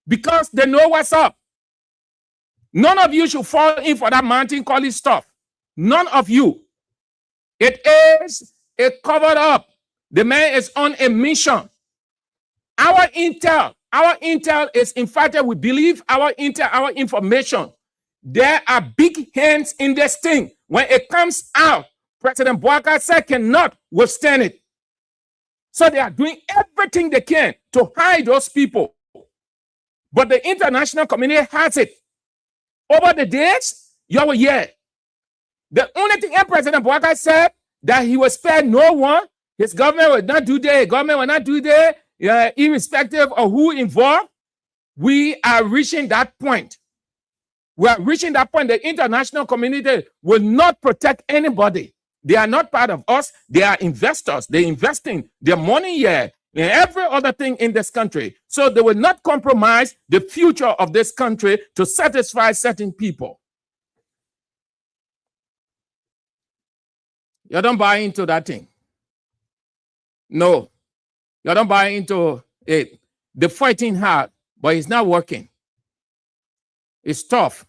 Because they know what's up. None of you should fall in for that Martin Colley stuff. None of you. It is a covered up. The man is on a mission. Our intel is, in fact, we believe our intel, our information. There are big hands in this thing. When it comes out, President Boakai said cannot withstand it. So they are doing everything they can to hide those people. But the international community has it. Over the days, you were here. The only thing President Boakai said that he will spare no one. His government will not do that. Government will not do that, irrespective of who involved. We are reaching that point. We are reaching that point. The international community will not protect anybody. They are not part of us. They are investors. They're investing their money here and every other thing in this country. So they will not compromise the future of this country to satisfy certain people. You don't buy into that thing. No, you don't buy into it. They're fighting hard, but it's not working. It's tough.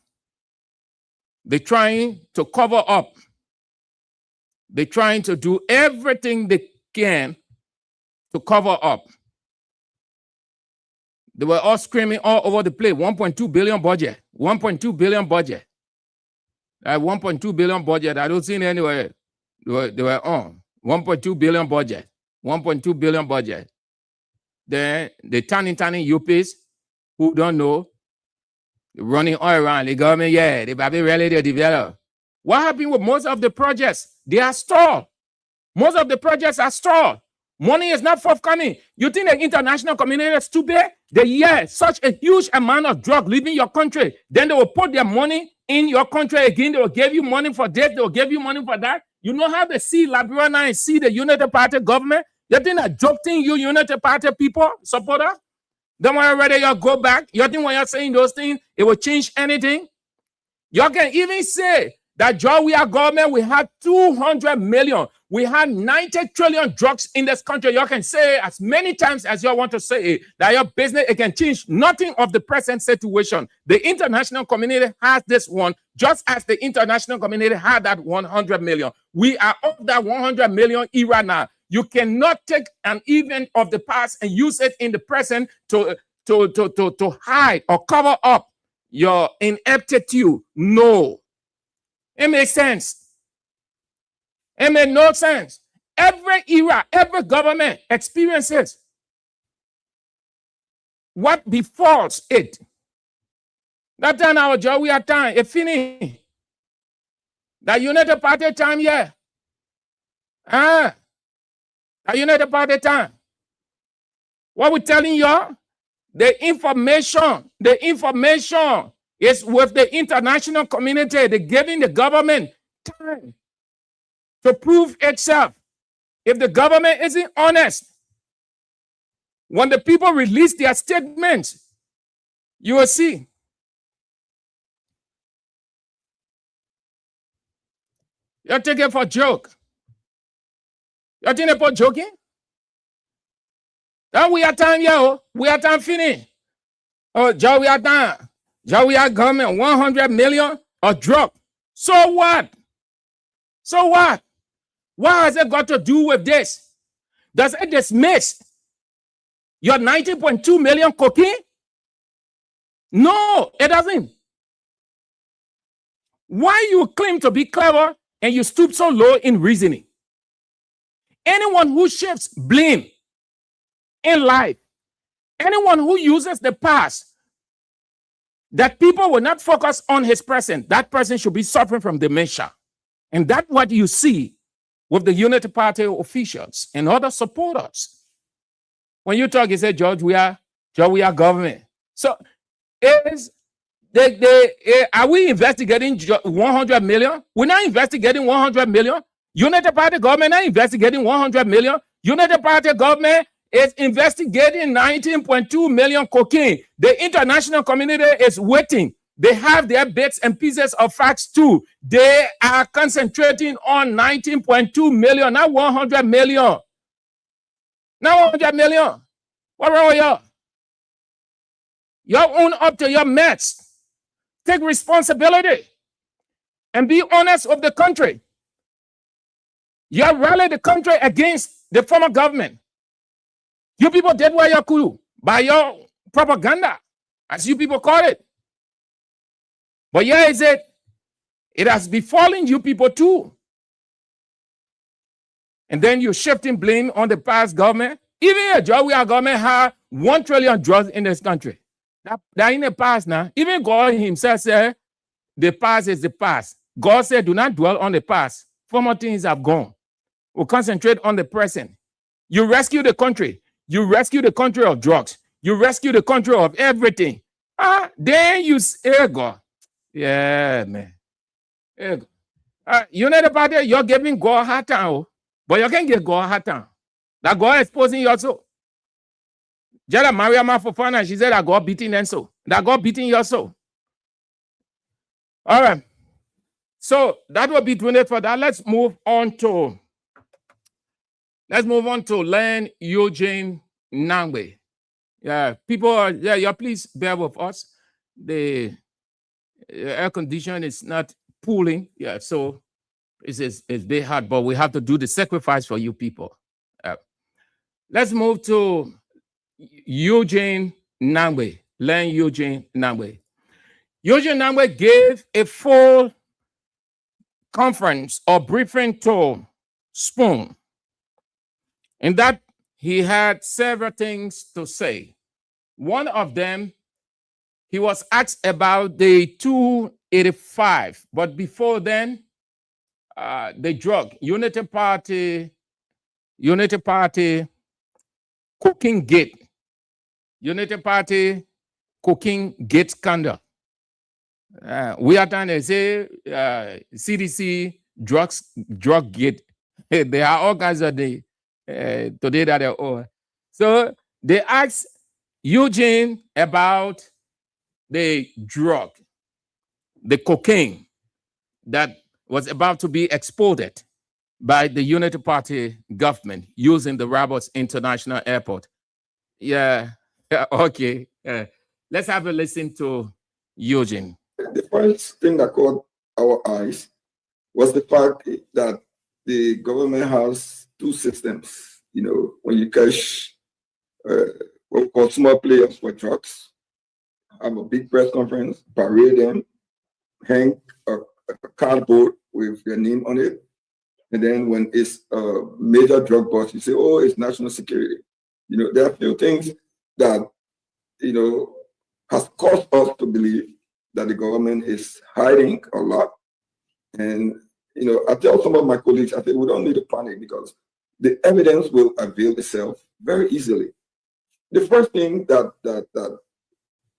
They're trying to cover up. They're trying to do everything they can to cover up. They were all screaming all over the place. 1.2 billion budget. 1.2 billion budget. That 1.2 billion budget, I don't see it anywhere. They were on 1.2 billion budget. 1.2 billion budget. Then the tiny UPs who don't know, running all around the government, yeah, they probably really they develop. What happened with most of the projects? They are stalled. Most of the projects are stalled. Money is not forthcoming. You think the international community is too big? They such a huge amount of drug leaving your country. Then they will put their money in your country again. They will give you money for this. They will give you money for that. You know how they see Liberia now and see the United Party government? You think that joking you United Party people, supporters? Don't worry whether you go back. You think when you're saying those things, it will change anything? You can even say that Georgia government, we had 200 million. We had 90 trillion drugs in this country. You can say as many times as you want to say it, that your business, it can change nothing of the present situation. The international community has this one, just as the international community had that 100 million. We are of that 100 million era now. You cannot take an event of the past and use it in the present to hide or cover up your ineptitude. No. It makes sense. It made no sense. Every era, every government experiences what befalls it. That time our job, we are time, it finished. That United Party time, yeah. That United Party time. What we're telling y'all, the information is with the international community. They're giving the government time to prove itself. If the government isn't honest, when the people release their statements, you will see. You're taking it for a joke. You're taking it for joking? Now we are time, yo. We are time finish. Oh, Joe, we are done. Joe, we are government 100 million or drop. So what? So what? What has it got to do with this? Does it dismiss your 19.2 million cocaine? No, it doesn't. Why you claim to be clever and you stoop so low in reasoning? Anyone who shifts blame in life, anyone who uses the past, that people will not focus on his present, that person should be suffering from dementia. And that's what you see with the Unity Party officials and other supporters. When you talk, you say, George, we are government. So are we investigating 100 million? We're not investigating 100 million. Unity Party government not investigating 100 million. Unity Party government is investigating 19.2 million cocaine. The international community is waiting. They have their bits and pieces of facts too. They are concentrating on 19.2 million, not 100 million. Not 100 million. What wrong with y'all? Y'all own up to your mess. Take responsibility and be honest with the country. You rallied the country against the former government. You people did what you could by your propaganda, as you people call it. But here is it. It has befallen you people too. And then you're shifting blame on the past government. Even a we are government have 1 trillion drugs in this country. That in the past now. Even God himself said, the past is the past. God said, do not dwell on the past. Former things have gone. We'll concentrate on the present. You rescue the country. You rescue the country of drugs. You rescue the country of everything. Then you say, God. Yeah, man. United Party, you're giving God a hard time, but you can't give God a hard time. That God exposing you also. Jada Maria Mafofana, she said that God beating them so. That God beating you also. All right. So that will be doing it for that. Let's move on to Len Eugene Nangbe. Yeah, people, please bear with us. The air condition is not cooling. Yeah, so it's very hard, but we have to do the sacrifice for you people. Let's move to Eugene Nangbe. Len Eugene Nangbe. Eugene Nangbe gave a full conference or briefing to Spoon. In that, he had several things to say. One of them, he was asked about the 285, but before then, the drug, Unity Party Cocaine Gate, Unity Party Cocaine Gate scandal. We are trying to say CDC drug gate. There are all kinds of the today that they're all. So they asked Eugene about the drug, the cocaine that was about to be exported by the Unity Party government using the Roberts International Airport. Yeah, okay. Let's have a listen to Eugene. The first thing that caught our eyes was the fact that the government has two systems. You know, when you catch what we call small players for drugs, have a big press conference, parade them, hang a cardboard with their name on it, And then when it's a major drug bust, you say, oh, it's national security. You know, there are a few things that, you know, has caused us to believe that the government is hiding a lot. And, you know, I tell some of my colleagues, I say, we don't need to panic because the evidence will avail itself very easily. The first thing that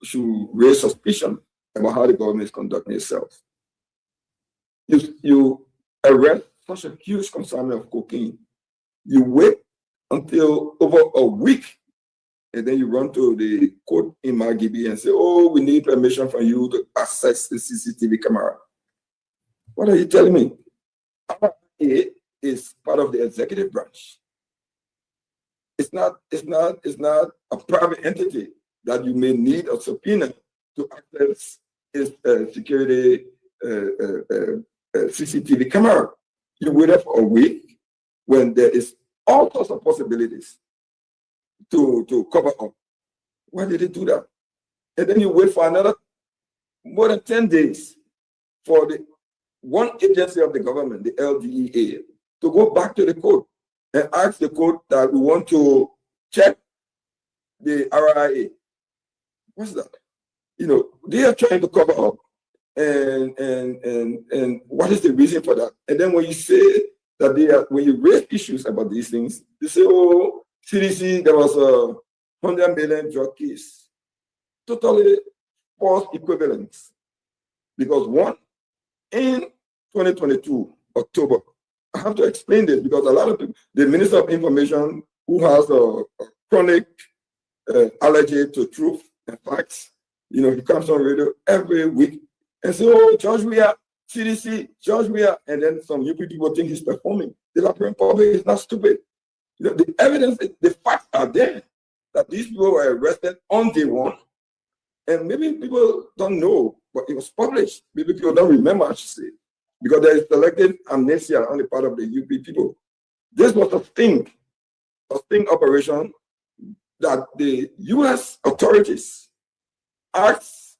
should raise suspicion about how the government is conducting itself. You arrest such a huge consignment of cocaine. You wait until over a week, and then you run to the court in Margibi and say, oh, we need permission from you to access the CCTV camera. What are you telling me? RIA is part of the executive branch. It's not a private entity that you may need a subpoena to access its security CCTV camera. You wait for a week when there is all sorts of possibilities to cover up. Why did they do that? And then you wait for another more than 10 days for the one agency of the government, the LDEA, to go back to the court and ask the court that we want to check the RIA. What's that? You know, they are trying to cover up. And what is the reason for that? And then when you say that they are, when you raise issues about these things, they say, oh, CDC, there was a 100 million drug case. Totally false equivalence. Because one, in 2022, October, I have to explain this because a lot of people, the Minister of Information, who has a chronic allergy to truth and facts, you know, he comes on radio every week and say, oh, George Weah, CDC, George Weah, and then some UP people think he's performing. The Liberian public is not stupid. You know, the evidence, the facts are there that these people were arrested on day one. And maybe people don't know, but it was published. Maybe people don't remember, I should say, because there is selective amnesia on the part of the UP people. This was a sting operation that the US authorities asked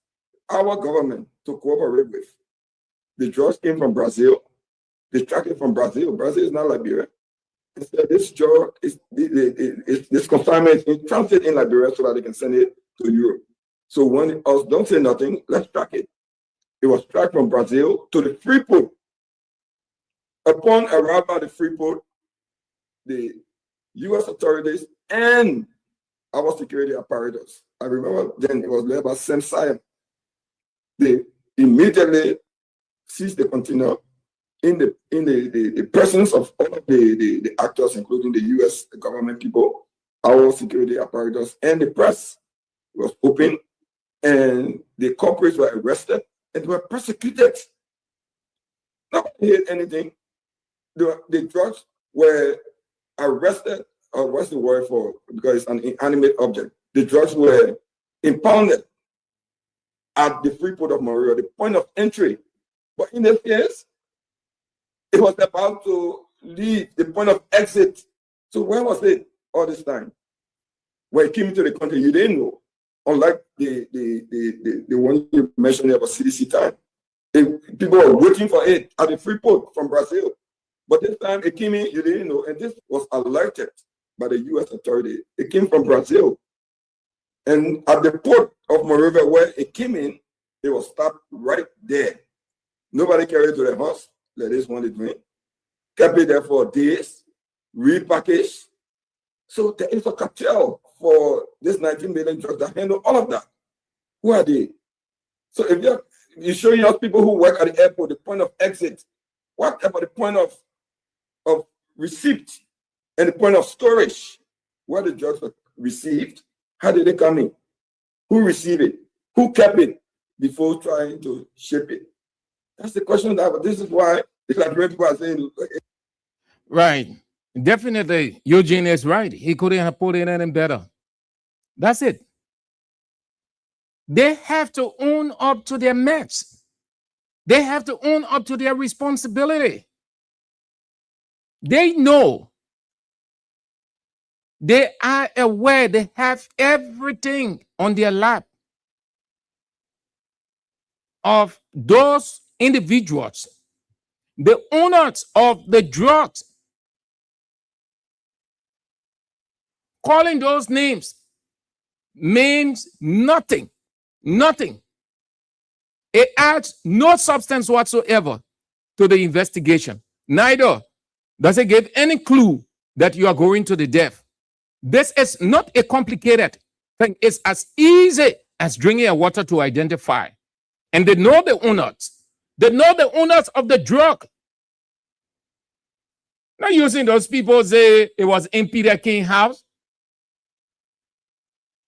our government to cooperate with. The drugs came from Brazil. They tracked it from Brazil. Brazil is not Liberia. Instead, this drug is this consignment is in transit in Liberia so that they can send it to Europe. So when us don't say nothing, let's track it. It was tracked from Brazil to the Freeport. Upon arrival at the Freeport, the US authorities and our security apparatus, I remember then it was led by Sam Sion. They immediately seized the container in the presence of all of the actors, including the US government people, our security apparatus, and the press. It was open, and the culprits were arrested and were persecuted. Nobody did anything. The drugs were arrested, or what's the word for, because it's an inanimate object. The drugs were impounded at the Freeport of Monrovia, the point of entry. But in this case, it was about to leave the point of exit. So where was it all this time? When it came into the country, you didn't know. Unlike the one you mentioned about CDC time. People were waiting for it at the Freeport from Brazil. But this time it came in, you didn't know, and this was alerted by the US authority. It came from Brazil. And at the port of Monrovia where it came in, it was stopped right there. Nobody carried it to the house, let this one drink. Kept it there for days, repackaged. So there is a cartel for this 19 million drugs that handle all of that. Who are they? So if you're showing us people who work at the airport, the point of exit, what about the point of receipt and the point of storage where the drugs were received? How did they come in? Who received it? Who kept it before trying to ship it? That's the question that, this is why the Liberian people are saying. Right. Definitely, Eugene is right. He couldn't have put it any better. That's it. They have to own up to their mess. They have to own up to their responsibility. They know. They are aware they have everything on their lap of those individuals the owners of the drugs. Calling those names means nothing. Nothing. It adds no substance whatsoever to the investigation. Neither does it give any clue that you are going to the death. This is not a complicated thing. It's as easy as drinking a water to identify. And they know the owners. They know the owners of the drug. Not using those people say it was in Peter King's house.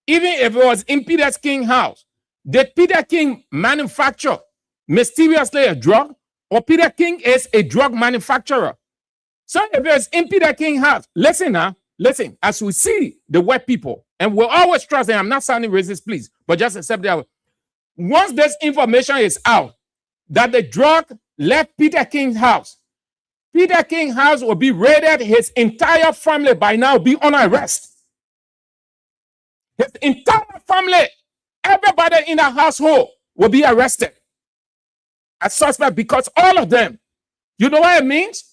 Even if it was in Peter King's house, did Peter King manufacture mysteriously a drug? Or Peter King is a drug manufacturer? So if it's in Peter King's house, listen now, listen, as we see the white people, and we'll always trust them, I'm not sounding racist, please, but just accept that. Once this information is out, that the drug left Peter King's house, Peter King's house will be raided, his entire family by now be on arrest. His entire family, everybody in the household will be arrested as suspect because all of them, you know what it means?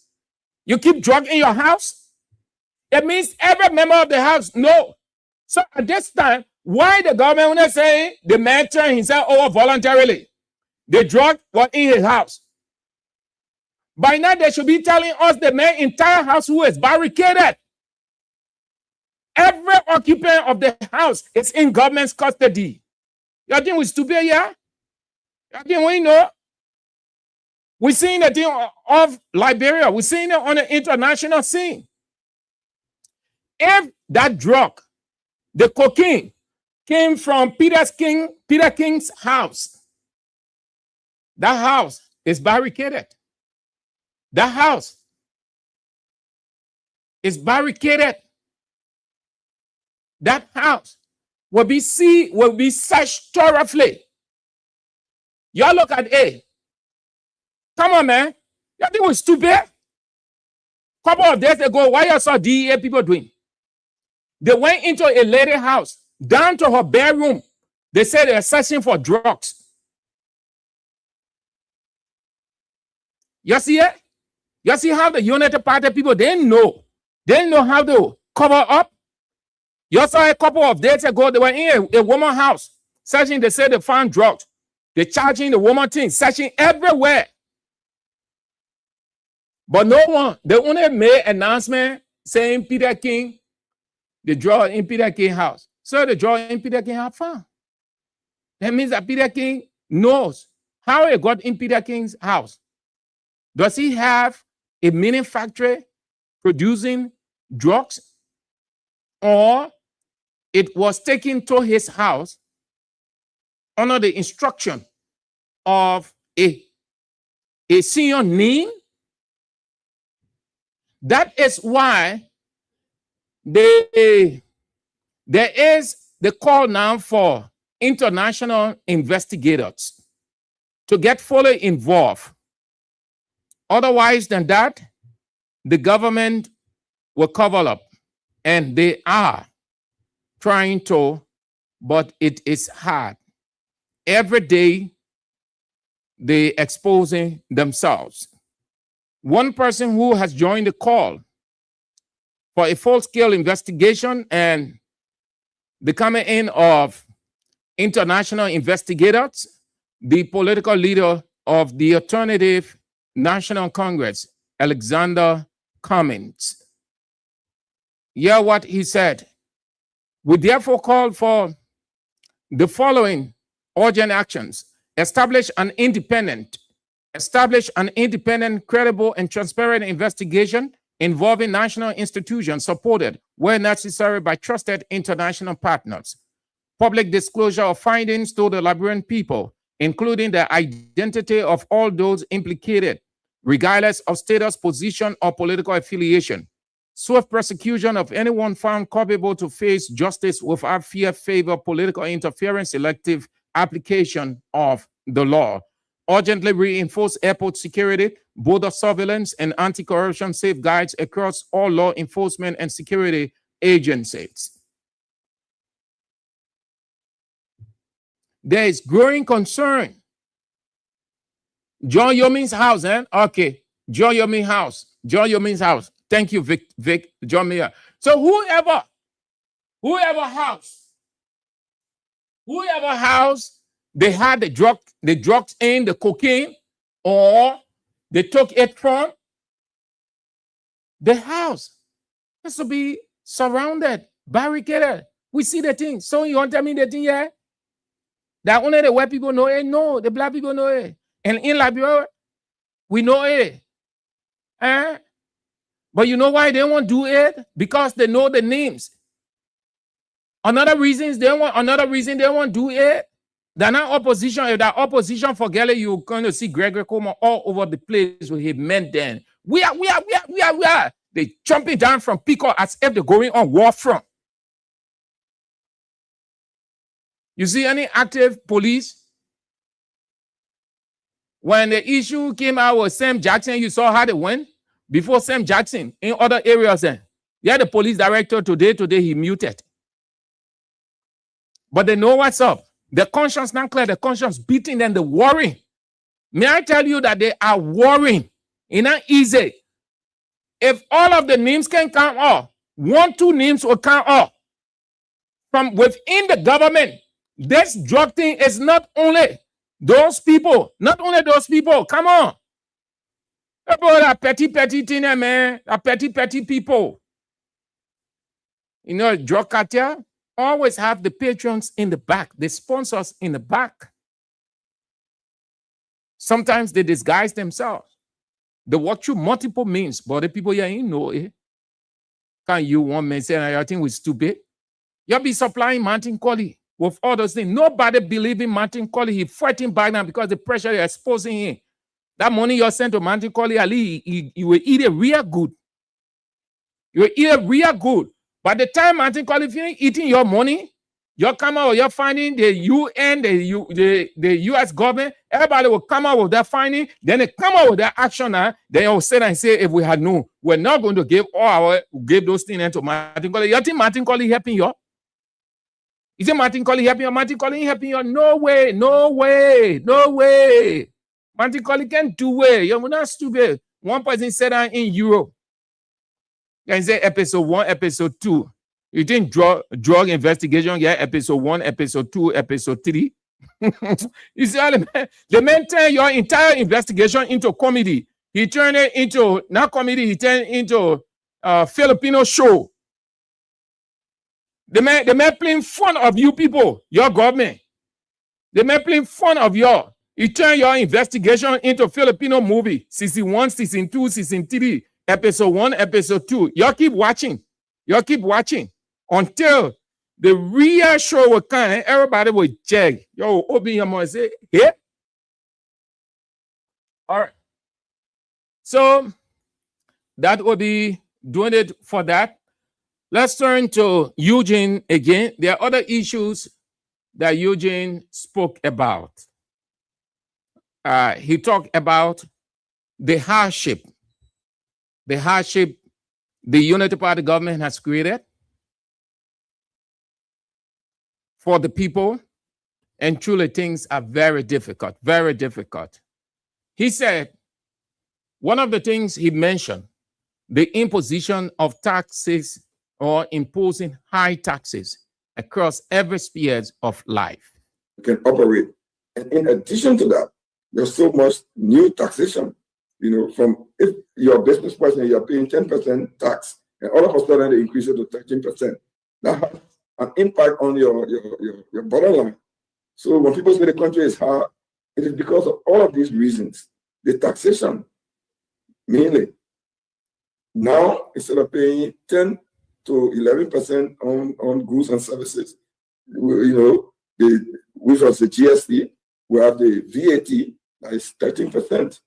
You keep drug in your house? It means every member of the house, no. So at this time, why the government when they say the man turned himself over voluntarily? The drug was in his house. By now, they should be telling us the man's entire house who is barricaded. Every occupant of the house is in government's custody. You think we stupid here? You think we know? We're seeing the thing of Liberia. We're seeing it on the international scene. If that drug, the cocaine, came from Peter King's house, that house is barricaded. That house is barricaded. That house will be searched thoroughly. Y'all look at A. Come on, man. You think we're stupid? Couple of days ago, what you saw DEA people doing? They went into a lady house, down to her bedroom. They said they're searching for drugs. You see it? You see how the United Party people, they know how to cover up. You saw a couple of days ago, they were in a woman's house, searching, they said they found drugs. They're charging the woman things, searching everywhere. But no one, they only made an announcement saying Peter King, the drug in Peter King's house. So the drug in Peter King's house found. That means that Peter King knows how it got in Peter King's house. Does he have a manufacturer producing drugs? Or it was taken to his house under the instruction of a senior name? That is why there is the call now for international investigators to get fully involved. Otherwise than that, the government will cover up, and they are trying to, but it is hard. Every day, they're exposing themselves. One person who has joined the call for a full-scale investigation and the coming in of international investigators, the political leader of the Alternative National Congress, Alexander Cummings. Hear what he said. We therefore call for the following urgent actions. Establish an independent, credible, and transparent investigation involving national institutions supported, where necessary, by trusted international partners. Public disclosure of findings to the Liberian people, including the identity of all those implicated, regardless of status, position, or political affiliation. Swift prosecution of anyone found culpable to face justice without fear, favor, political interference, selective application of the law. Urgently reinforce airport security, border surveillance, and anti-corruption safeguards across all law enforcement and security agencies. There is growing concern. John Yomin's house, Okay. John Yomi's house. John Yomi's house. Thank you, Vic, John Mayer. So whoever house they had the drugs in, the cocaine, or they took it from, the house has to be surrounded, barricaded. We see the thing. So you want to tell me the thing, yeah? That only the white people know it? No, the black people know it. And in Liberia, we know it. But you know why they won't do it? Because they know the names. Another reason they won't do it. They're not opposition. If they're opposition, forget it, you're going to see Gregory Coleman all over the place with his men then. We are. They jumping down from Pico as if they're going on war front. You see any active police? When the issue came out with Sam Jackson, you saw how they went. Before Sam Jackson, in other areas, yeah, the police director today he muted. But they know what's up. The conscience not clear, the conscience beating them, the worrying. May I tell you that they are worrying? It's not easy. If all of the names can come off, 1-2 names will come off. From within the government, this drug thing is not only those people, come on. About that petty thing, man, that petty people. You know, drug cartel always have the patrons in the back, the sponsors in the back. Sometimes they disguise themselves. They work through multiple means, but the people here ain't know it. Can you one man say, I think we're stupid? You'll be supplying Martin Colley with all those things. Nobody believe in Martin Colley. He's fighting back now because the pressure you're exposing him. That money you're sent to Martin Colley, Ali, you will eat it real good. You will eat it real good. By the time Martin Colley finish eating your money, you're coming out, you're finding the UN, the US government, everybody will come out with that finding, then they come out with that action, then you'll sit and say, if we had known, we're not going to give those things to Martin Colley. You think Martin Colley helping you? Is it Martin Colley helping you? Martin Colley ain't helping you? No way. Martin Colley can't do it. You're not stupid. One person said that in Europe. You say episode 1, episode 2. You think drug investigation, yeah, episode 1, episode 2, episode 3. You see, the man turned your entire investigation into comedy. He turned it into, not comedy, he turned it into a Filipino show. The man playing fun of you people, your government. The man playing fun of you. He turned your investigation into a Filipino movie. Season 1, season 2, season 3, episode 1, episode 2. Y'all keep watching. Until the real show will come and everybody will check. Yo, open your mouth and say, yeah. All right. So that will be doing it for that. Let's turn to Eugene again. There are other issues that Eugene spoke about. He talked about the hardship the Unity Party government has created for the people, and truly things are very difficult, very difficult. He said, one of the things he mentioned, the imposition of taxes or imposing high taxes across every sphere of life. You can operate. And in addition to that, there's so much new taxation, from if you're a business person, you're paying 10% tax, and all of a sudden they increase it to 13%. That has an impact on your bottom line. So when people say the country is hard, it is because of all of these reasons. The taxation, mainly. Now, instead of paying 10 to 11% on goods and services, which was the GST, we have the VAT, that is 13%.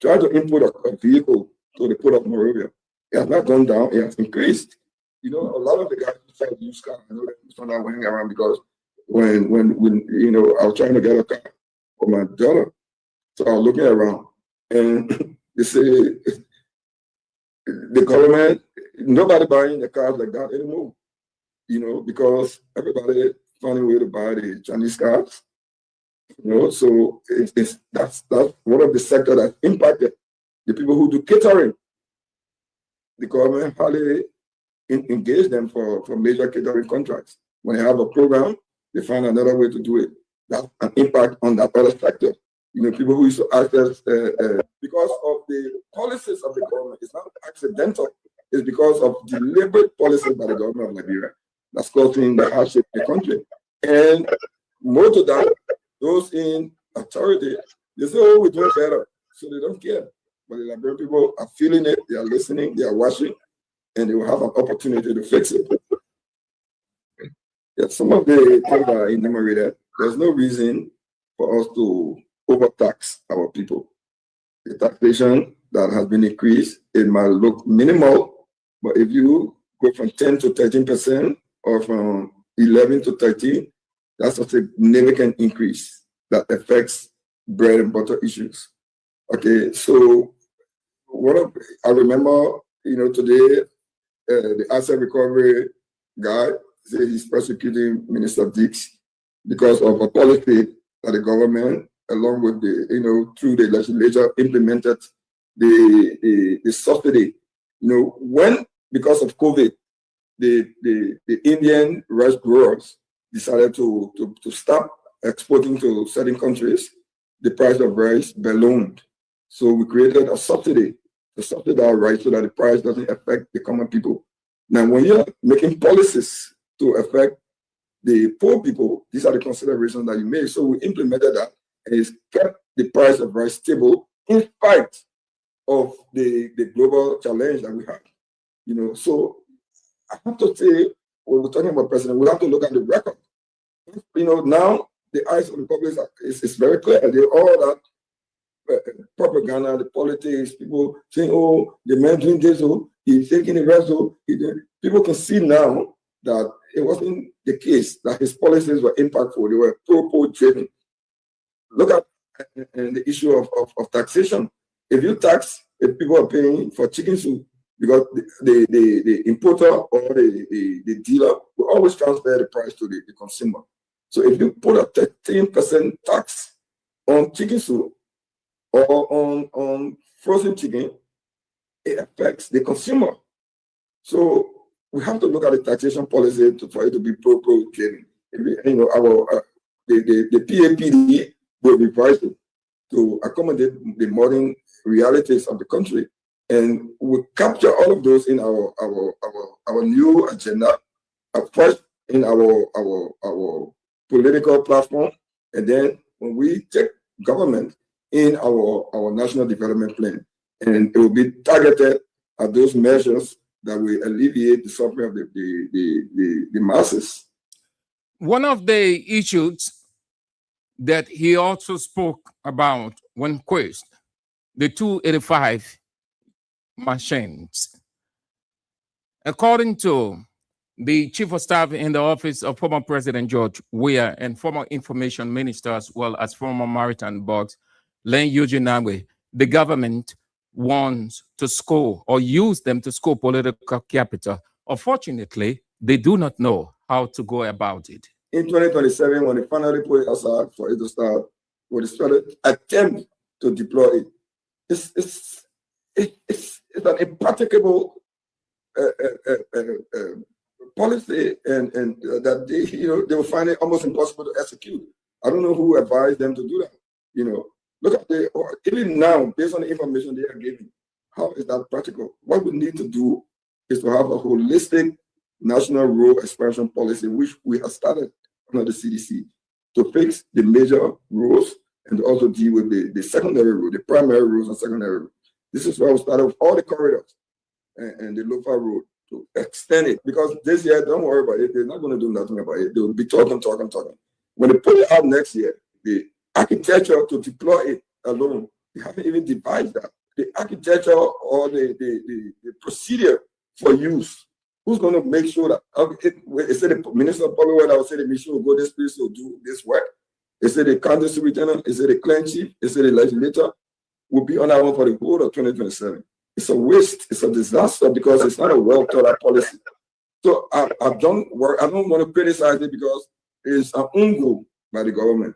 Try to import a vehicle to the port of Monrovia. It has not gone down, it has increased. A lot of the guys who sell used cars, I know that some are hanging around because when I was trying to get a car for my daughter, so I was looking around and they say the government, nobody buying the cars like that anymore, because everybody finding a way to buy the Chinese cars. So that's one of the sectors that impacted the people people who do catering. The government hardly engage them for major catering contracts. When they have a program, they find another way to do it. That's an impact on that other sector. You know, people who used to access, because of the policies of the government, it's not accidental. It's because of deliberate policies by the government of Liberia that's causing the hardship in the country. And more to that, those in authority, they say, oh, we're doing better. So they don't care. But the Liberian people are feeling it, they are listening, they are watching, and they will have an opportunity to fix it. Yeah, some of the things that are enumerated, there's no reason for us to overtax our people. The taxation that has been increased, it might look minimal, but if you go from 10 to 13% or from 11 to 13, that's a significant increase that affects bread and butter issues. Okay, so I remember, you know, today the asset recovery guy said he's prosecuting Minister Dix because of a policy that the government, along with the, you know, through the legislature, implemented the subsidy. You know, when because of COVID, the Indian rice growers decided to stop exporting to certain countries, the price of rice ballooned. So we created a subsidy to subsidize rice so that the price doesn't affect the common people. Now, when you're making policies to affect the poor people, these are the considerations that you make. So we implemented that, and it's kept the price of rice stable in spite of the global challenge that we have. You know, so I have to say, when we're talking about president, we have to look at the record. You know, now the eyes of the public is very clear. They all that propaganda, the politics, people saying, oh, the man doing this, oh, he's taking the rest, oh, people can see now that it wasn't the case, that his policies were impactful, they were pro-poor driven. Look at the issue of taxation. If you tax, if people are paying for chicken soup, because the importer or the dealer will always transfer the price to the consumer. So if you put a 13% tax on chicken soup or on frozen chicken, it affects the consumer. So we have to look at the taxation policy for it to be pro-driven. You know, the PAPD will be priced to accommodate the modern realities of the country, and we capture all of those in our new agenda. First in our political platform, and then when we take government in our national development plan, and it will be targeted at those measures that will alleviate the suffering of the masses. One of the issues that he also spoke about when quizzed, the 285 machines. According to the Chief of Staff in the office of former President George Weah and former Information Minister, as well as former Maritime Boss Len Ujinagwe, the government wants to score or use them to score political capital. Unfortunately, they do not know how to go about it. In 2027, when they finally put it aside for it to start, when they started attempt to deploy it, it's an impracticable policy, and that they will find it almost impossible to execute. I don't know who advised them to do that. You know, look at even now, based on the information they are giving, how is that practical? What we need to do is to have a holistic national rural expansion policy, which we have started under the CDC, to fix the major roads and also deal with the secondary road, the primary roads and secondary roads. This is why we started with all the corridors and the local road to extend it, because this year, don't worry about it, they're not going to do nothing about it. They will be talking. When they put it out next year, the architecture to deploy it alone, they haven't even devised that. The architecture or the procedure for use, who's going to make sure that, they said the Minister of Public Works, I would say the mission will go this place to do this work. They said the county superintendent, they said the clan chief, they said the legislator will be on our own for the whole of 2027. It's a waste, it's a disaster, because it's not a well-thought-out policy. So I don't want to criticize it because it's an own goal by the government.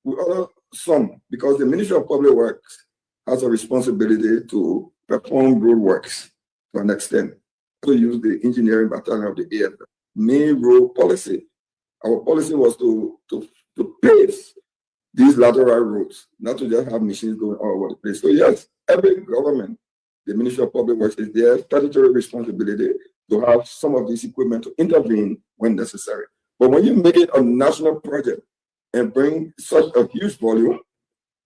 We order some, because the Ministry of Public Works has a responsibility to perform road works to an extent, to use the engineering battalion of the AFF. Main road policy. Our policy was to pave these lateral roads, not to just have machines going all over the place. So yes, every government, the Ministry of Public Works, is their statutory responsibility to have some of this equipment to intervene when necessary. But when you make it a national project and bring such a huge volume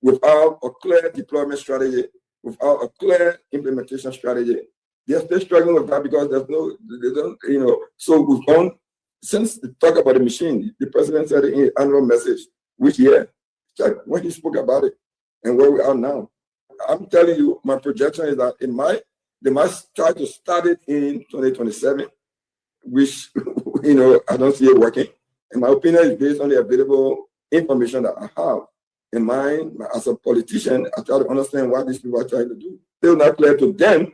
without a clear deployment strategy, without a clear implementation strategy, they're still struggling with that because there's no, they don't, you know. So we've gone, since the talk about the machine, the president said in his annual message, which year, when he spoke about it and where we are now. I'm telling you, my projection is that they might try to start it in 2027, which, you know, I don't see it working. In my opinion, is based on the available information that I have. In mind, as a politician, I try to understand what these people are trying to do. Still not clear to them,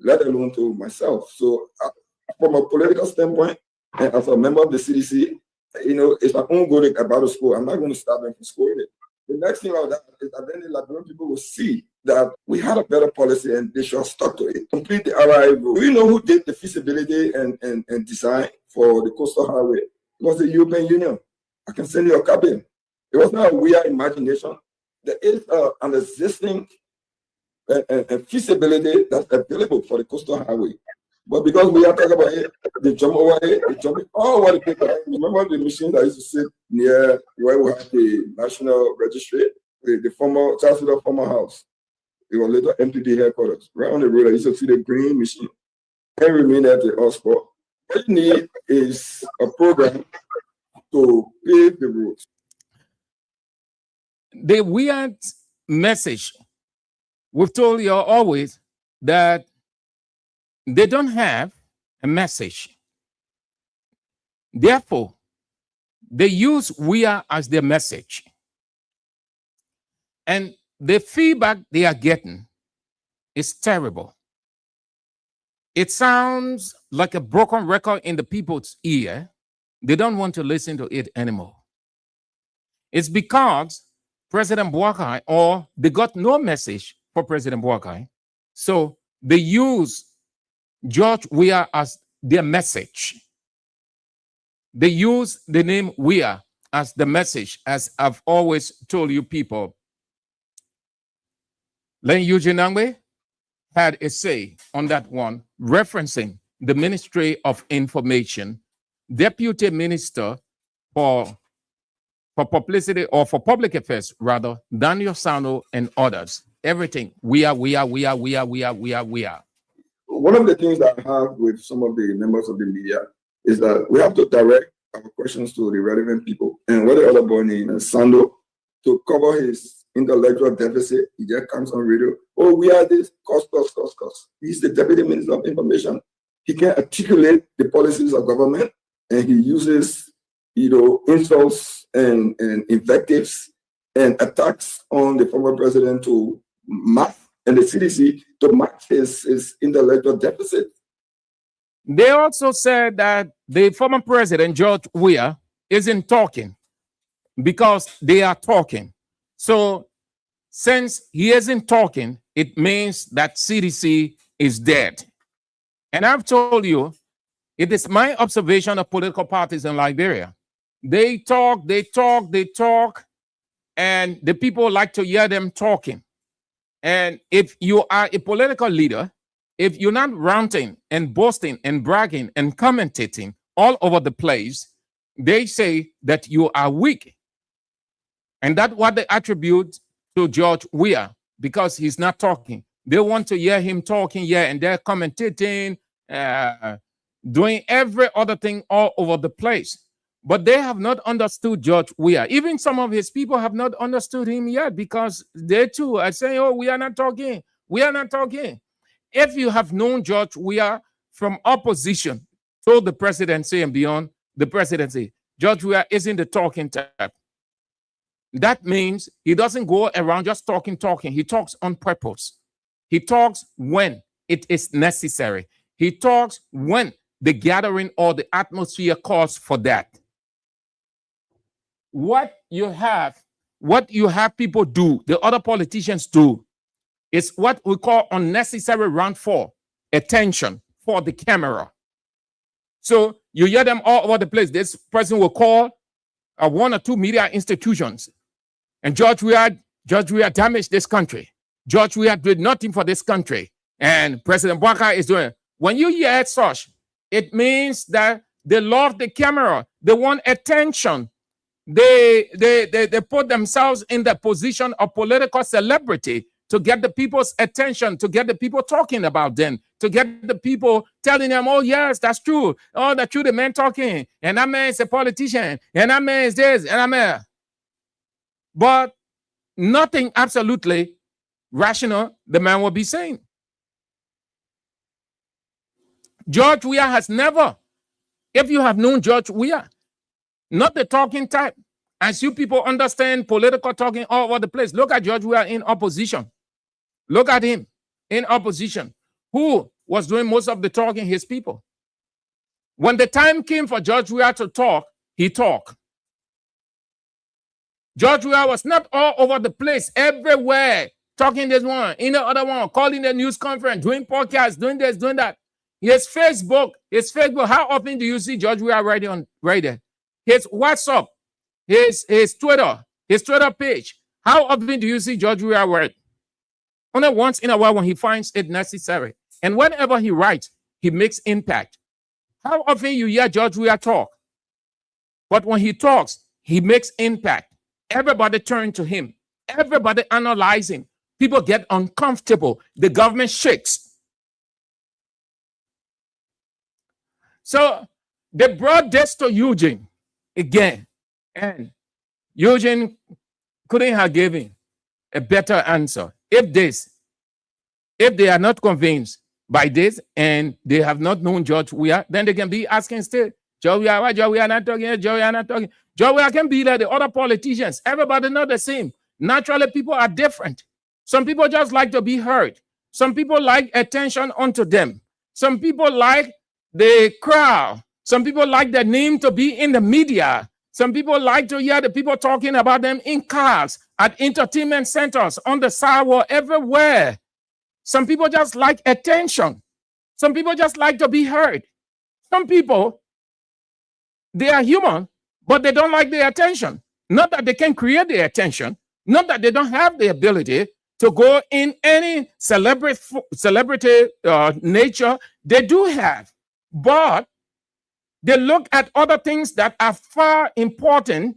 let alone to myself. So from a political standpoint, and as a member of the CDC, you know, it's my own goal about the school. I'm not going to stop them from scoring it. The next thing about that is that then the Liberian people will see that we had a better policy and they should have stuck to it. Complete the RI rule. Do you know who did the feasibility and design for the coastal highway? It was the European Union. I can send you a copy. It was not a weird imagination. There is an existing feasibility that's available for the coastal highway. But because we are talking about it, they jump over it, they jump it all over the paper. Remember the machine that used to sit near where we have the National Registry, the former Chancellor former house. It was later MPP headquarters. Right on the road, I used to see the green machine. Can remain at the hotspot. What you need is a program to pave the roads. The weird message, we've told you always that they don't have a message. Therefore, they use "we are" as their message. And the feedback they are getting is terrible. It sounds like a broken record in the people's ear. They don't want to listen to it anymore. It's because President Boakai, or they got no message for President Boakai, so they use George Weah as their message. They use the name Weah as the message, as I've always told you people. Len Ujinangwe had a say on that one, referencing the Ministry of Information, Deputy Minister for Publicity, or for Public Affairs, rather, Daniel Sano and others. Everything, we are. One of the things that I have with some of the members of the media is that we have to direct our questions to the relevant people. And what the other boy named Sando, to cover his intellectual deficit, he just comes on radio. Oh, we are this, cost. He's the Deputy Minister of Information. He can articulate the policies of government, and he uses, you know, insults and invectives and attacks on the former president to match, and the CDC to match his intellectual deficit. They also said that the former president, George Weah, isn't talking because they are talking. So since he isn't talking, it means that CDC is dead. And I've told you, it is my observation of political parties in Liberia. They talk, and the people like to hear them talking. And if you are a political leader, if you're not ranting and boasting and bragging and commentating all over the place, they say that you are weak. And that's what they attribute to George Weah, because he's not talking. They want to hear him talking, and they're commentating, doing every other thing all over the place. But they have not understood George Weah. Even some of his people have not understood him yet, because they too are saying, oh, we are not talking. We are not talking. If you have known George Weah from opposition to the presidency and beyond the presidency, George Weah isn't the talking type. That means he doesn't go around just talking. He talks on purpose. He talks when it is necessary. He talks when the gathering or the atmosphere calls for that. What you have people do, the other politicians do, It's what we call unnecessary round 4, attention for the camera. So you hear them all over the place. This person will call 1 or 2 media institutions, and George Weah damaged this country. George Weah did nothing for this country, and President Bouakai is doing it. When you hear such, it means that they love the camera. They want attention. They put themselves in the position of political celebrity to get the people's attention, to get the people talking about them, to get the people telling them, oh, yes, that's true. Oh, that's true, the man talking. And that man is a politician. And that man is this. And that man. But nothing absolutely rational the man will be saying. George Weah has never, if you have known George Weah, not the talking type, as you people understand political talking all over the place. Look at George Weah in opposition. Look at him in opposition. Who was doing most of the talking? His people. When the time came for George Weah to talk, he talked. George Weah was not all over the place, everywhere, talking this one, in the other one, calling the news conference, doing podcasts, doing this, doing that. His Facebook, how often do you see George Weah right there? His WhatsApp, his Twitter page. How often do you see George Weah write? Only once in a while when he finds it necessary. And whenever he writes, he makes impact. How often you hear George Weah talk? But when he talks, he makes impact. Everybody turn to him. Everybody analyzing. People get uncomfortable. The government shakes. So they brought this to Eugene again. And Eugene couldn't have given a better answer. If they are not convinced by this and they have not known George Weah, then they can be asking still, George Weah, why George Weah not talking? George Weah not talking. George Weah can be like the other politicians. Everybody not the same. Naturally, people are different. Some people just like to be heard. Some people like attention onto them. Some people like the crowd. Some people like their name to be in the media. Some people like to hear the people talking about them in cars, at entertainment centers, on the sidewalk, everywhere. Some people just like attention. Some people just like to be heard. Some people, they are human, but they don't like the attention. Not that they can create the attention, not that they don't have the ability to go in any celebrity nature. They do have, but they look at other things that are far important,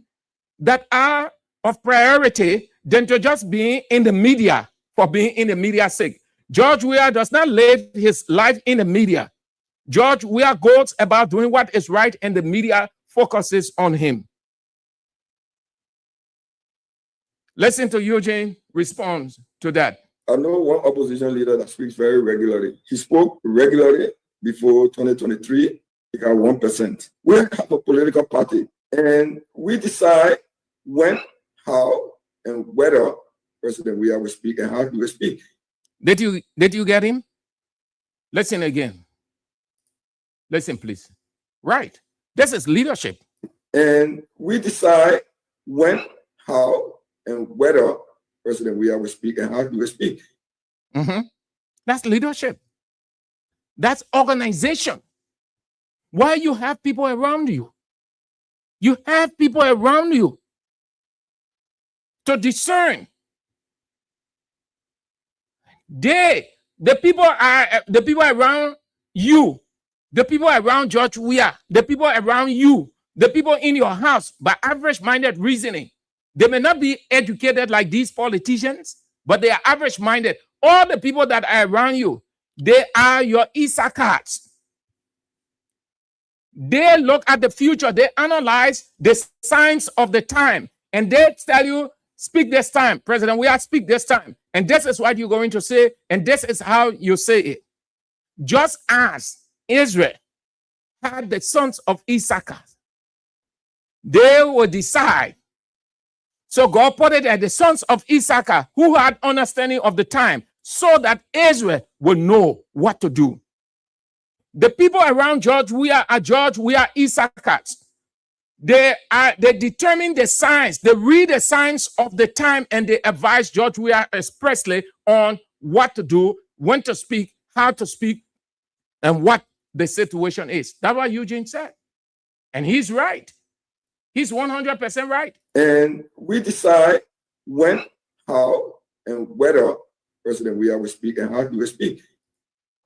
that are of priority, than to just being in the media for being in the media's sake. George Weah does not live his life in the media. George Weah goes about doing what is right, and the media focuses on him. Listen to Eugene respond to that. I know one opposition leader that speaks very regularly. He spoke regularly before 2023. He got 1%. We have a political party, and we decide when, how, and whether President Weah will speak and how he will speak. Did you get him? Listen again. Listen, please. Right. This is leadership. And we decide when, how, and whether President Weah will speak and how he will speak. That's leadership. That's organization. Why you have people around you? You have people around you to discern. The people around you, the people around George Weah, the people around you, the people in your house, by average-minded reasoning. They may not be educated like these politicians, but they are average-minded. All the people that are around you, they are your Issachars. They look at the future. They analyze the signs of the time. And they tell you, speak this time. President Weah, speak this time. And this is what you're going to say. And this is how you say it. Just as Israel had the sons of Issachar, they will decide. So God put it at the sons of Issachar who had understanding of the time, so that Israel will know what to do. The people around George Weah are George Weah Issachars. They determine the signs. They read the signs of the time, and they advise George Weah expressly on what to do, when to speak, how to speak, and what the situation is. That's what Eugene said. And he's right. He's 100% right. And we decide when, how, and whether President Weah will speak and how he will speak.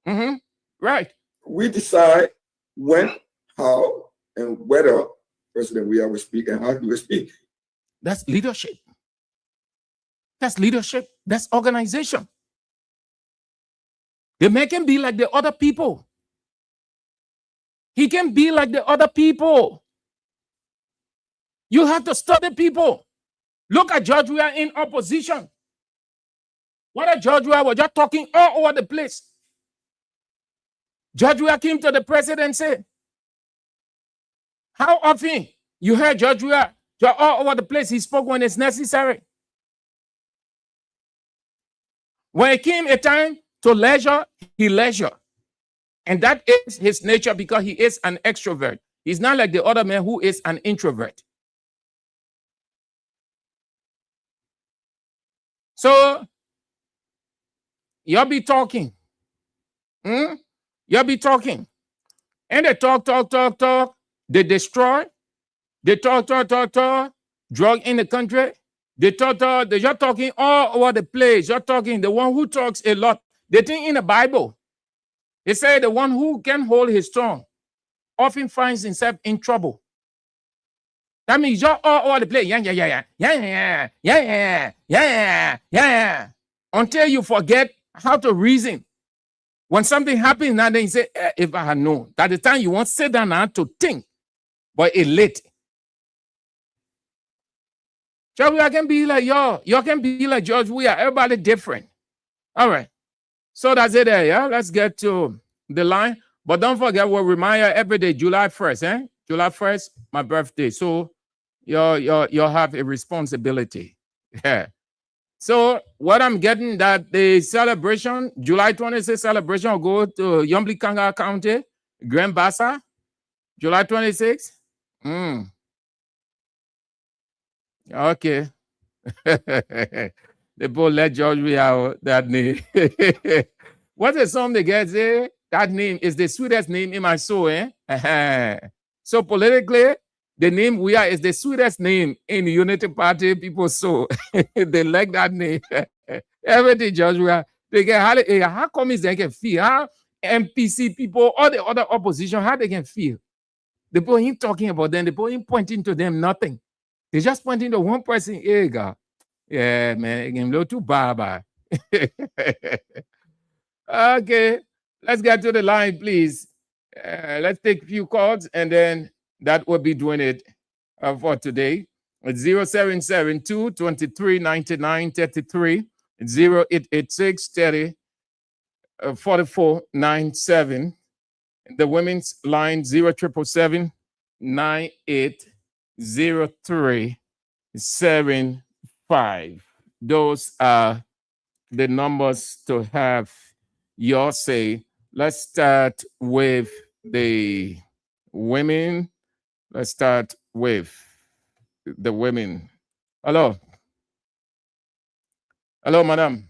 Mm-hmm. Right. We decide when, how, and whether President Weah will speak and how he will speak. That's leadership. That's leadership. That's organization. The man can be like the other people. He can be like the other people. You have to study people. Look at George Weah in opposition. What a George Weah was just talking all over the place. George Weah came to the presidency. How often you heard George Weah all over the place? He spoke when it's necessary. When it came a time to leisure, he leisure. And that is his nature because he is an extrovert. He's not like the other man who is an introvert. So, you'll be talking. You'll be talking. And they talk. They destroy. They talk. Drug in the country. They talk. They're just talking all over the place. You're talking. The one who talks a lot. They think in the Bible, it said the one who can hold his tongue often finds himself in trouble. That means you're all over the place. Yeah. Until you forget how to reason. When something happens, now then you say, if I had known. At the time you won't sit down now to think. But it's late. George Weah can be like y'all. Y'all can be like George Weah. Everybody different. All right. So that's it there, yeah? Let's get to the line. But don't forget, we'll remind you every day, July 1st, July 1st, my birthday. So you'll have a responsibility. Yeah. So what I'm getting that the celebration, July 26th celebration will go to Yomblikanga County, Grand Bassa, July 26th. Okay. They both let George Weah that name. What's the song they get there? That name is the sweetest name in my soul, So politically, the name Weah is the sweetest name in the Unity Party people's soul. They like that name. Everything George Weah. They get how come they can feel? How MPC people, all the other opposition, how they can feel? The people ain't talking about them, the people ain't pointing to them, nothing. They just pointing to one person, hey, God. Yeah, man, it look too bad. Okay, let's get to the line, please. Let's take a few calls, and then that will be doing it for today. It's 0772-2399-33, 0886-30-4497. The women's line 0777-980375. Those are the numbers to have your say. Let's start with the women. Let's start with the women. Hello. Hello, madam.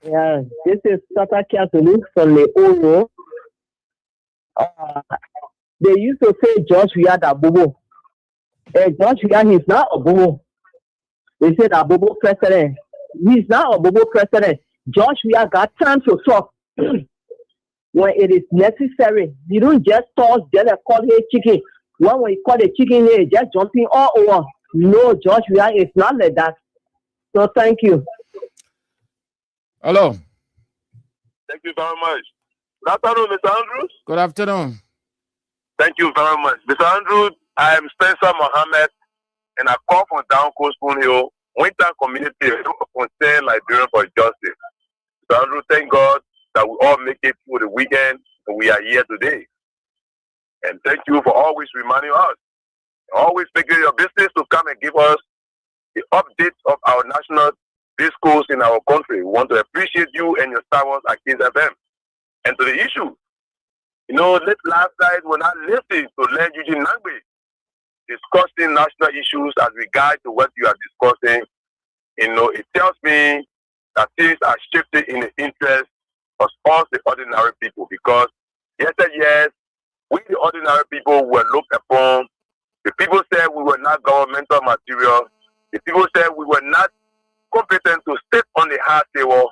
Yeah, this is Tata Kiatulu from the Oro. They used to say George Weah Abobo. George Weah, he's not a Bobo. They said Abobo president. He's not a Bobo president. George Weah got time to talk when it is necessary. You don't just talk, then call hey chicken. When we call the chicken here, just jumping all over. No, George Weah is not like that. So thank you. Hello. Thank you very much. Good afternoon, Mr. Andrews. Good afternoon. Thank you very much. Mr. Andrews, I am Spencer Mohammed, and I call from Down Coast Spoon Hill, Winter Community, concerned Liberian for Justice. Mr. Andrews, thank God that we all make it through the weekend, and we are here today. And thank you for always reminding us, always making your business to come and give us the updates of our national discourse in our country. We want to appreciate you and your staff at Kings FM. And to the issue, last night when I listened to Len Eugene Nangbe discussing national issues as regard to what you are discussing, it tells me that things are shifting in the interest of us, the ordinary people. Because yes, we the ordinary people were looked upon. The people said we were not governmental material. The people said we were not competent to sit on the high table.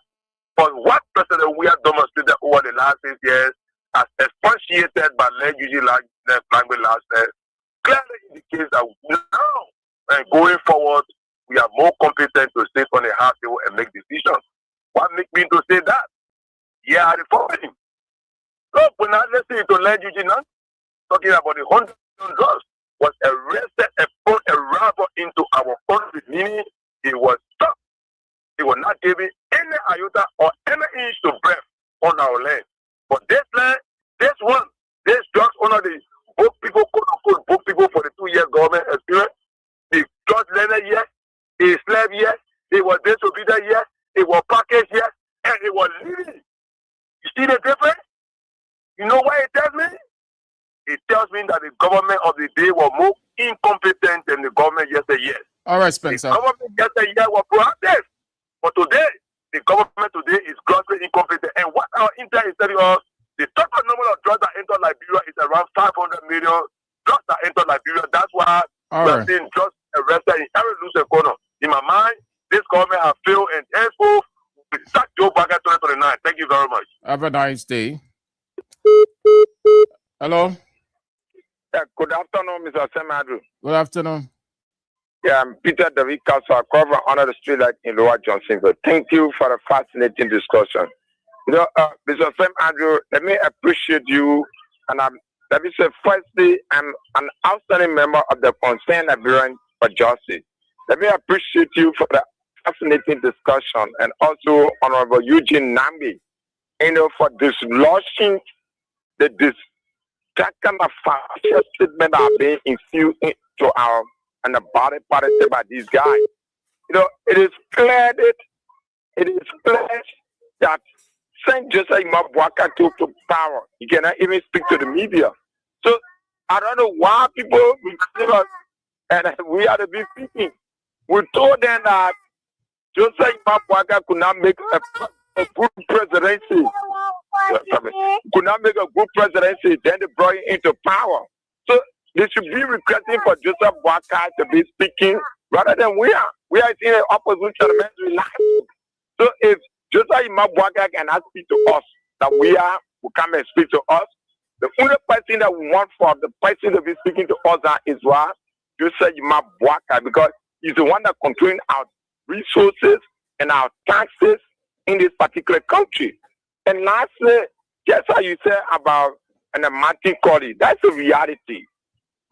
But what President we have demonstrated over the last 6 years, as expatiated by Len Eugene Langbeh last year, clearly indicates that now and going forward, we are more competent to sit on the high table and make decisions. What makes me to say that? Yeah, the following. Look, when I listened to Len Eugene talking about the 100 million drugs was arrested and put a robber into our country, meaning he was stopped. He was not given any iota or any inch to breath on our land. But this land, this drugs under the book people, quote unquote, book people for the 2 year government experience, the drug learner here, the slave here, he was disobedient here, he was packaged here, and he was leaving. You see the difference? You know what it tells me? It tells me that the government of the day was more incompetent than the government yesterday. All right, Spencer. The government yesterday was proactive. But today, the government today is grossly incompetent. And what our intel is telling us, the total number of drugs that enter Liberia is around 500 million drugs that enter Liberia. That's why we're seeing drugs arrested in every loose corner. In my mind, this government has failed and henceforth we start Joe Biden 2029. Thank you very much. Have a nice day. Hello. Yeah, good afternoon, Mr. Sam Andrew. Good afternoon. Yeah, I'm Peter David Castle. I cover under the street light in Lower Johnsonville. Thank you for a fascinating discussion. You know, Mr. Sam Andrew, let me appreciate you. And let me say, firstly, I'm an outstanding member of the Concerned Liberian for Justice. Let me appreciate you for the fascinating discussion, and also Honorable Eugene Langbeh, you know, for dislodging that kind of factual statement that are being infused into our and the body politic by these guys. You know, it is clear that Saint Joseph Mabwaka took to power. He cannot even speak to the media. So I don't know why people receive us, and we are to be speaking. We told them that Joseph Mabwaka could not make a good presidency. Could not make a good presidency, then they brought him into power. So they should be requesting for Joseph Boakai to be speaking rather than we are. We are in the opposition. So if Joseph Boakai cannot speak to us, that we will come and speak to us, the only person that we want for the person to be speaking to us is what? Joseph Boakai, because he's the one that controls our resources and our taxes in this particular country. And lastly, just how you said about Martin Colley, that's a reality.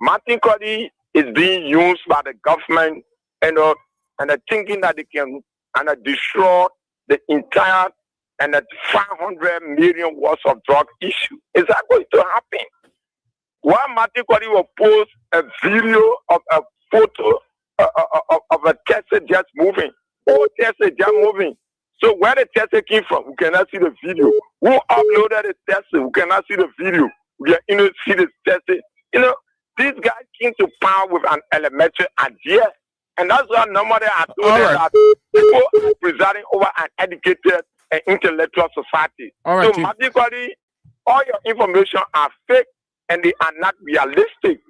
Martin Colley is being used by the government and they're thinking that they can destroy the entire and the 500 million worth of drug issue. Is that going to happen? Why Martin Colley will post a video of a photo of a Tesla just moving? Oh, Tesla just moving. So where the Tesla came from, we cannot see the video. Who uploaded the Tesla? We cannot see the video. We can see the Tesla. You know, these guys came to power with an elementary idea. And that's why normally I told them that people are presiding over an educated and intellectual society. So magically, all your information are fake and they are not realistic.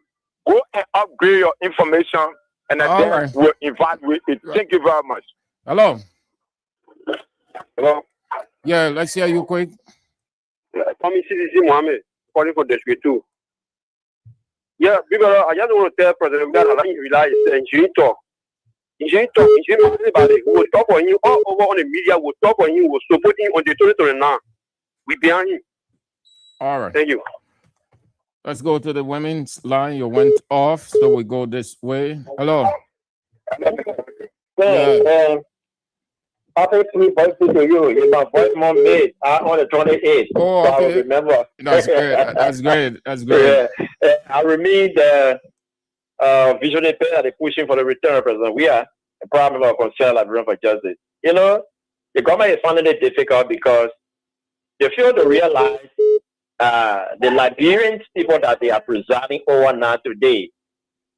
Go and upgrade your information and then we'll evaluate it. Thank you very much. Hello. Hello. Yeah, let's hear you quick. Call me CDC Mohammed, calling for District 2. Yeah, because I just want to tell President Ghana, he realize and she didn't talk. He shouldn't talk. He shouldn't anybody who will talk on him all over on the media, will talk on him, will support him on the 2029. We behind him. All right. Thank you. Let's go to the women's line. You went off, so we go this way. Hello. Happy birthday to you. You're my voice mom made on the 28th. Oh, okay. So I remember. That's great. That's great. That's great. Yeah. I remain the visionary that they're pushing for the return of President. We are a problem of concern Liberian for justice. You know, the government is finding it difficult because they fail to realize the Liberian people that they are presiding over now today,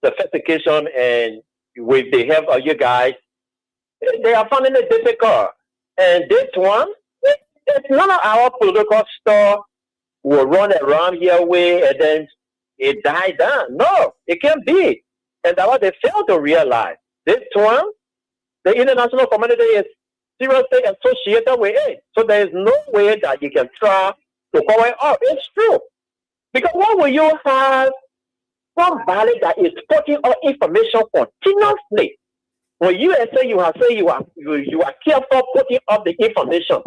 sophistication and with the help of you guys, they are finding it difficult. And this one, it's none of our political stuff will run around here way and then it died down. No, it can't be. And that's what they fail to realize. This one, the international community is seriously associated with it. So there is no way that you can try to cover it up. It's true. Because what will you have somebody that is putting out information continuously? When you say you are careful putting up the information,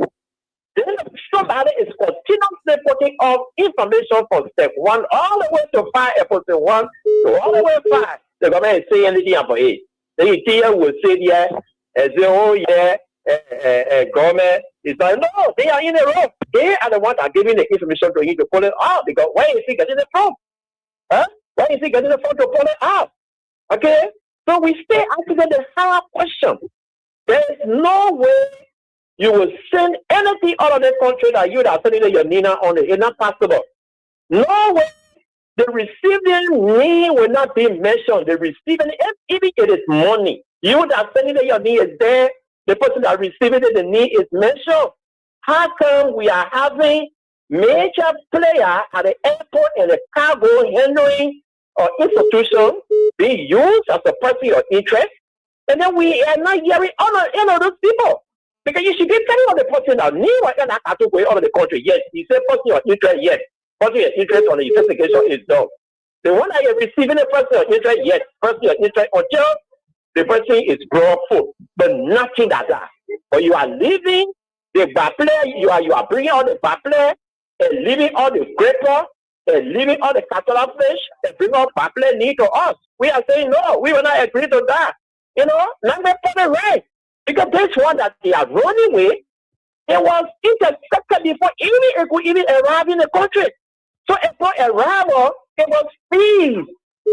then somebody is continuously putting up information from step 1 all the way to 5, episode 1 to all the way 5. The government is saying anything about it. Then you hear will say yeah, and say, oh yeah, government is like, no, they are in the wrong. They are the ones that are giving the information to you to pull it out. Because where is he getting it from? Huh? Where is he getting it from to pull it out? Okay? So we stay asking the hard question. There is no way you will send anything out of the country that you are sending your Nina on it. It's not possible. No way. The receiving need will not be mentioned. The receiving, even it is money. You that are sending your need is there. The person that receiving it, the need is mentioned. How come we are having major player at the airport and the cargo handling or institution being used as a person of interest, and then we are not hearing all of those people? Because you should be telling all the person that need not have to go all of the country. Yes, he said person of interest. Yes, person of interest on the investigation is done. The one that is receiving the person of interest, yes, person of interest until the person is brought forth, but nothing like that. But you are leaving the backplay, you are bringing all the backplay and leaving all the graper and leaving all the cattle fish and bring all backplay need to us. We are saying no, we will not agree to that. You know, not the right. Because this one that they are running with, it was intercepted before it could even arrive in the country. So upon arrival, it was seized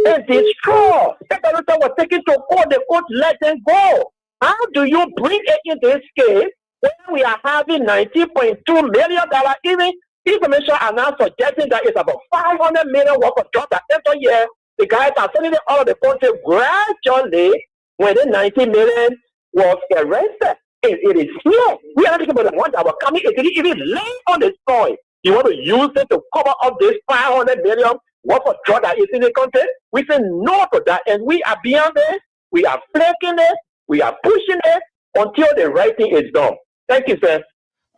and destroyed. The was taken to court, the court let them go. How do you bring it in this case when we are having $19.2 million even information are now suggesting that it's about $500 million worth of jobs that every year the guys are sending it all of the country gradually when the 90 million was arrested. It is here. We are not talking about the ones that were coming. It didn't even lay on the soil. You want to use it to cover up this $500 million worth of drug that is in the country? We say no to that, and we are beyond it. We are flanking it. We are pushing it until the right thing is done. Thank you, sir.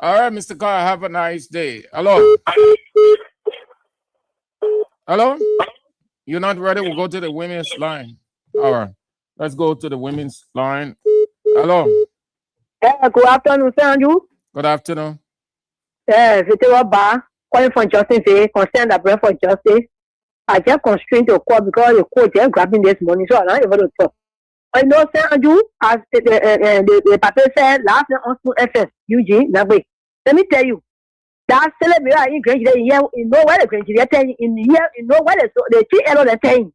All right, Mr. Carr, have a nice day. Hello. Hello? You're not ready? We'll go to the women's line. All right. Let's go to the women's line. Hello. Good afternoon, sir. You? Good afternoon. Victor Bar, calling from Justice Day, concerned that breath for justice. I just constrained the court because the court just grabbing this money, so I'm not able to talk. I know, sir, you, as the paper said last night on School FM, Eugene, that way. Let me tell you, that celebrity in Grange, you know where the Grange, in here, you know where the 3 euro the thing.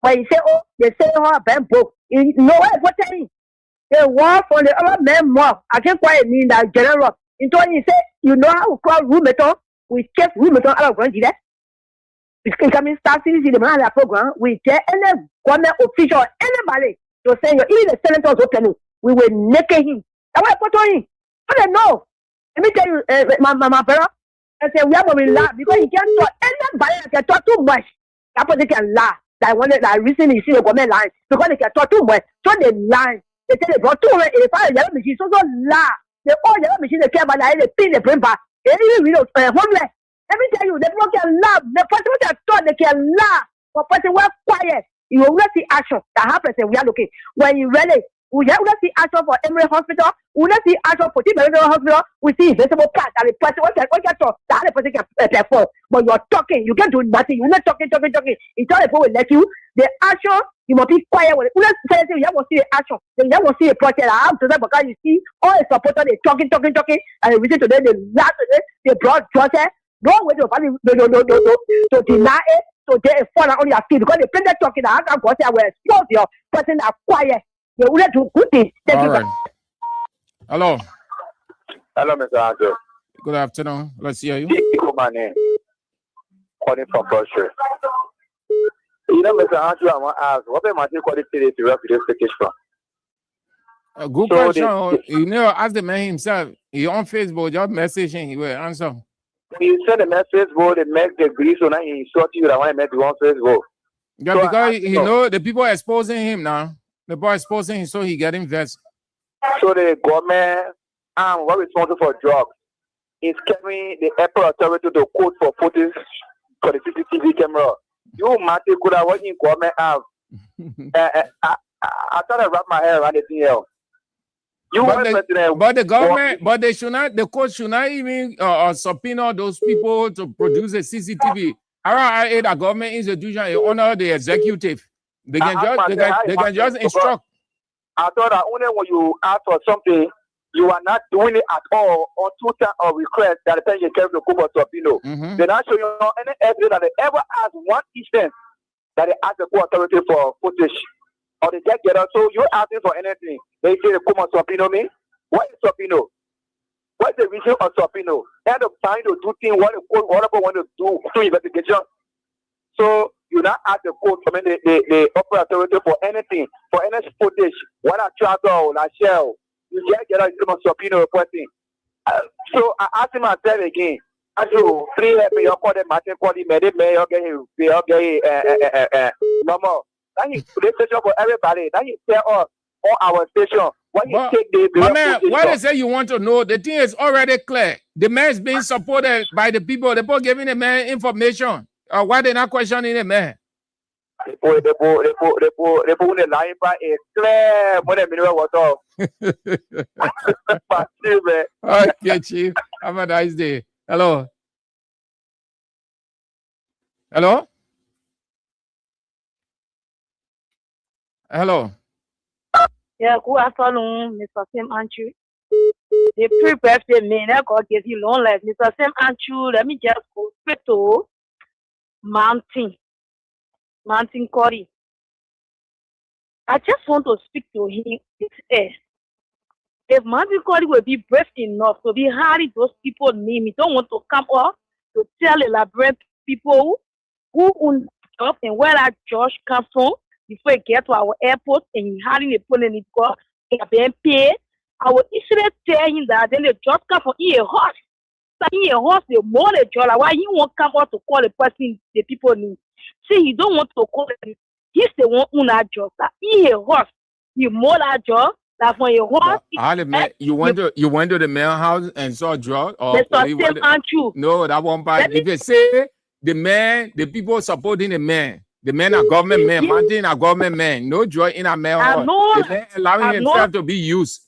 When you say, oh, they say, oh, Ben book, you know what saying? The war for the other men more. I can't quite mean that general. In turn, you say, you know how to call roommate, we kept roommate out of Grange. It's coming start series in the man program. We tell any government official, anybody to say, even the senators open, we will naked him. That's why I put on him. I don't know. Let me tell you, my brother, I said, we have to laugh because you can't talk. Anybody can talk too much. That person can laugh. That one that recently you see the government line because they can talk too much. So they lie. They say they brought 285 yellow machines. So laugh. They all yellow machines they care about that. They pin the brain back. They even read homeless. Let me tell you, the people can laugh. The person that thought they can laugh. But person were quiet. You will not see action that happens and we are looking. When you really we will not see action for Emory Hospital, we will not see action for Team Hospital, we see invisible part that the person what can talk, that the person can perform. But you're talking, you can't do nothing, you're not talking. Until the people will let you. The action, you must be quiet with it. We don't say you have to see the action, then you have to see a project. I have to say because you see all the supporters they talking, and you listen to them, they laugh to them, they brought process. Don't wait to deny it. So they fall on your feet because they play that talking. I can't go there. Will expose your person that quiet. They will not do good things. Thank you. Right. Hello. Hello, Mr. Andrew. Good afternoon. Let's hear you. My name. Calling from Brussels. You know, Mr. Andrew, I want to ask, what am I calling today to represent the case from? A good So question. You know, ask the man himself. He on Facebook, just message him, he will answer. When you send a message, they make the agree, so now he insult you that want to make you on Facebook. Yeah, So because he know the people are exposing him now. The boy exposing him, so he getting vexed. So the government what responsible for drugs is carrying the airport authority to court for footage for the CCTV camera. You might could have what in government have. I thought I wrap my head around anything else. But the government, but they should not, the court should not even subpoena those people to produce a CCTV. RIA, the government institution, they honor the executive. They can just instruct. I thought that only when you ask for something, you are not doing it at all on Twitter or request that the person can to come or subpoena. They're not showing you any evidence that they ever asked one instance that they ask the court authority for footage. Or they get together. So you're asking for anything. They say they come and subpoena me. What is subpoena? What's the reason of subpoena? End up trying to do things what the court want to do through investigation. So you not ask the court, I mean the upper authority for anything, for any footage, what a tractor or a shell. You get together, you come and subpoena a person. So I asked him myself again. I said, 3 you call them Martin Cody, maybe you get normal. Then you play station for everybody. Then you tell us on our station when you take the man, why they say you want to know? The thing is already clear. The man is being supported by the people. The people giving the man information. Why they not questioning the man? They put the line by a clear when the mineral was off. Okay, Chief. Have a nice day. Hello. Hello. Hello. Yeah, good afternoon, Mr. Sam Andrew. The pre-birthday man, God give you long life. Mr. Sam Andrew, let me just go straight to Mountain Cody. I just want to speak to him. If Mountain Cody will be brave enough to be hiding those people's name, he don't want to come up to tell the Liberian people who own job and where that Josh comes from. Before you get to our airport and you having a phone in it, they are being paid. I will easily tell him that then the just come from a horse. So in a horse, they more the job. Why he won't come out to call the person the people need? See, he don't want to call them. He's the one who that job. That in a horse, he more that job. That for a horse. You went to the mail house and saw a drug? No, that won't buy. If you say the man, the people supporting the man. The men are government men, Mountain are government men. No joy in a man. The man allowing himself to be used.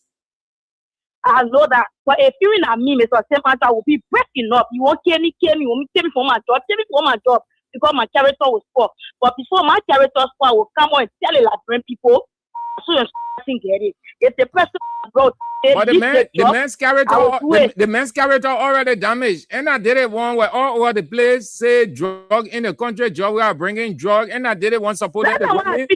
I know that. But if you're in a me, Mr. Sam Andrew, I will be brave enough. You won't kill me, won't kill me for my job, because my character was poor. But before my character was poor, I will come on and tell the Liberian people so you get it. If the person brought the man's character already damaged. And I did it one where all over the place say drug in the country, drug we are bringing drug, and I did it one supporting the government.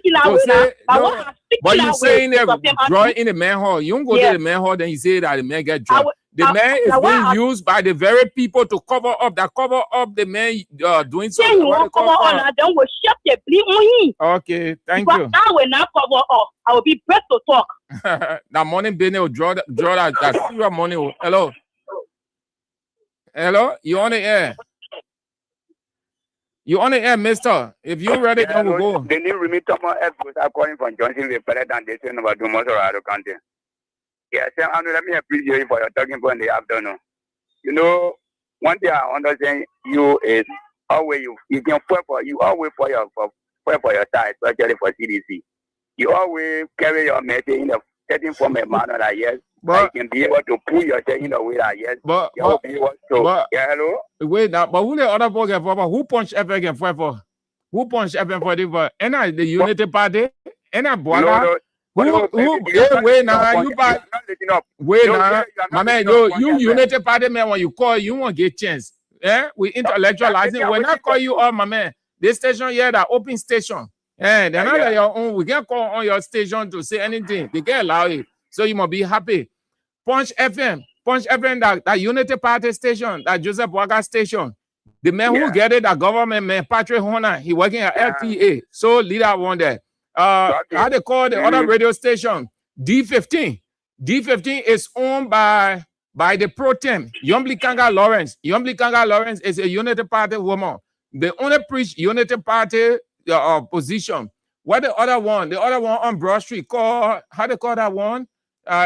But you saying that drug in the man hall. You don't go to the man hall, then you say that the man get drug. The man is being used by the very people to cover up the man doing something. Okay, thank you. I will not cover up. I will be brave to talk. That money business will draw that serious money. Hello. Hello, you on the air? You on the air, mister? If you ready, then we'll go. The new remit of my efforts are calling from Johnson, the better than they say about the most of our country. Yes, let me appreciate you for your talking point in the afternoon. You know, one thing I understand you is always you can fight for you always for your side, especially for CDC. You always carry your message in a certain form of manner that yes, you can be able to pull yourself in a way that yes, hello. Wait now, but who the other boy get for? Who punch FM get for? Who punch FM for the and I the Unity Party and I Bola. Wait now, you back. Wait now, my man, you Unity Party man, when you call, you won't get chance. Yeah, we intellectualizing. When I call you up, my man, this station here, that open station. Yeah, they're not your own. We can't call on your station to say anything. They can't allow it. So you must be happy. Punch FM, that Unity Party station, that Joseph Boaga station. The man who get it, that government man, Patrick Horner, he working at LTA. So leader one there. How they call the other radio station? D15. D15 is owned by the pro tem, Yombly Kanga Lawrence. Yombly Kanga Lawrence is a Unity Party woman. They only preach Unity Party position. What the other one? The other one on Broad Street called, how they call that one?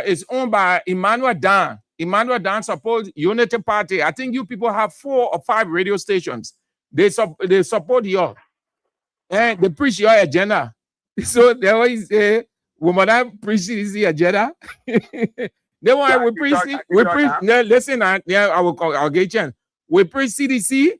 Is owned by Emmanuel Dan. Emmanuel Dan supports Unity Party. I think you people have 4 or 5 radio stations. They support you. And they preach your agenda. So they always say, woman, preach this agenda. They want we preach. No, listen, yeah, I'll get you. We preach CDC,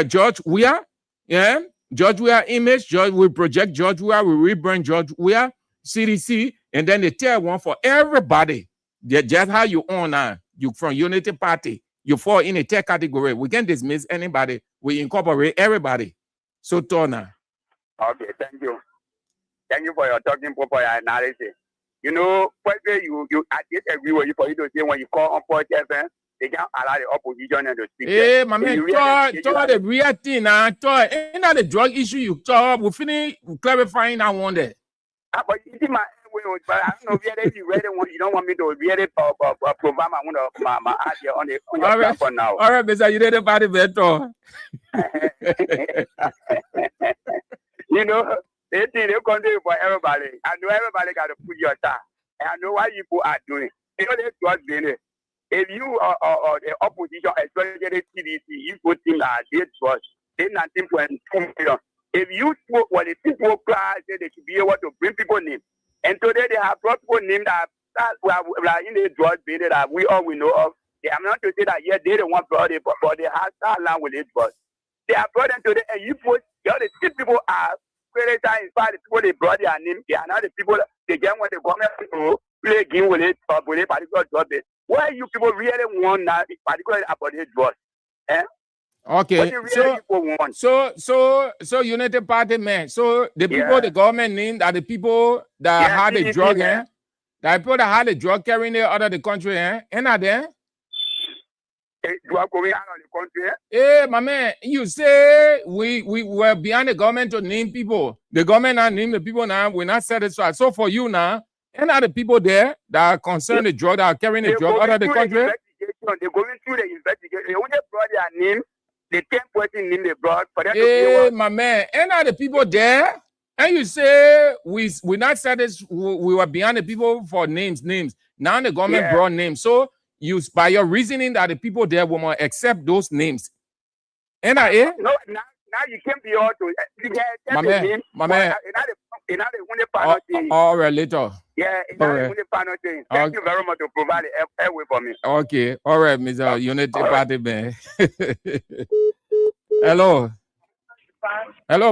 George Weah, yeah, George Weah image. We project George Weah. We rebrand George Weah, CDC, and then they tell one for everybody. Just how you own now. You from Unity Party. You fall in a tech category. We can't dismiss anybody. We incorporate everybody. So Tona. Okay, thank you. Thank you for your talking proper analysis. You know, I disagree with you for you to say when you call on podcast, they can't allow the opposition and to speak. Hey, my man, talk the real thing now. Talk, ain't that the drug issue you talk? We finish clarifying that one there. But you see my way, but I don't know if you really want, you don't want me to really provide my idea on your platform now. All right, Mr. You did about it better. You know, they think they're going to do it for everybody. I know everybody got to put your time. And I know why people are doing it. You know, they're just doing it. If you are the opposition, especially the CDC, you put in they trust, they 19.2 million. If you spoke what the people class say they should be able to bring people names. And today they have brought people names that in the drug business that we know of. They are not to say that, yeah, they don't want brought it, but they have that land with it. But they are brought them today, and you put the six people are created in fact the people they brought their name, they are not the people they get when the government to play game with it or with a particular job. Why you people really want that particularly about this drug? Eh? Okay, so Unity Party man. So the people the government name are the people that had the drug, eh? The people that had the drug carrying it out of the country, eh? Ain't that there? Drug going out of the country. Hey, my man, you say we were behind the government to name people. The government not name the people now. We're not satisfied. So for you now, and are the people there that are concerned the drug that are carrying the drug out of the country? They're going through the investigation. They only brought their name. The 10 person name they brought for them to hey, my man, and are the people there? And you say we're not satisfied. We were behind the people for names. Now the government brought names. So you, by your reasoning that the people there will accept those names. And no, now you can't be all to my man. All right, later. Yeah, thank you very much to provide the airway for me. Okay, all right, Mr. Unity Party man. Hello,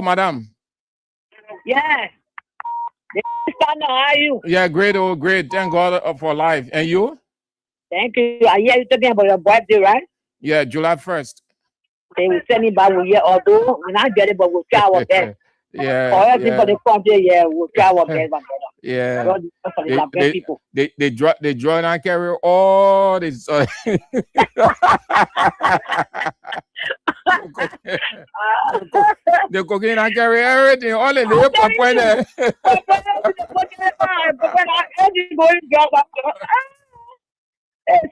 madam. Yeah. How are you? Yeah, great, great. Thank God for life. And you? Thank you. I hear you talking about your birthday, right? Yeah, July 1st. They will send me back with you, although we're not getting, but we'll try our best. Yeah. For everybody come there, yeah, we'll try our best, my brother. Yeah. They draw and carry all this. The cocaine and carry everything, all in the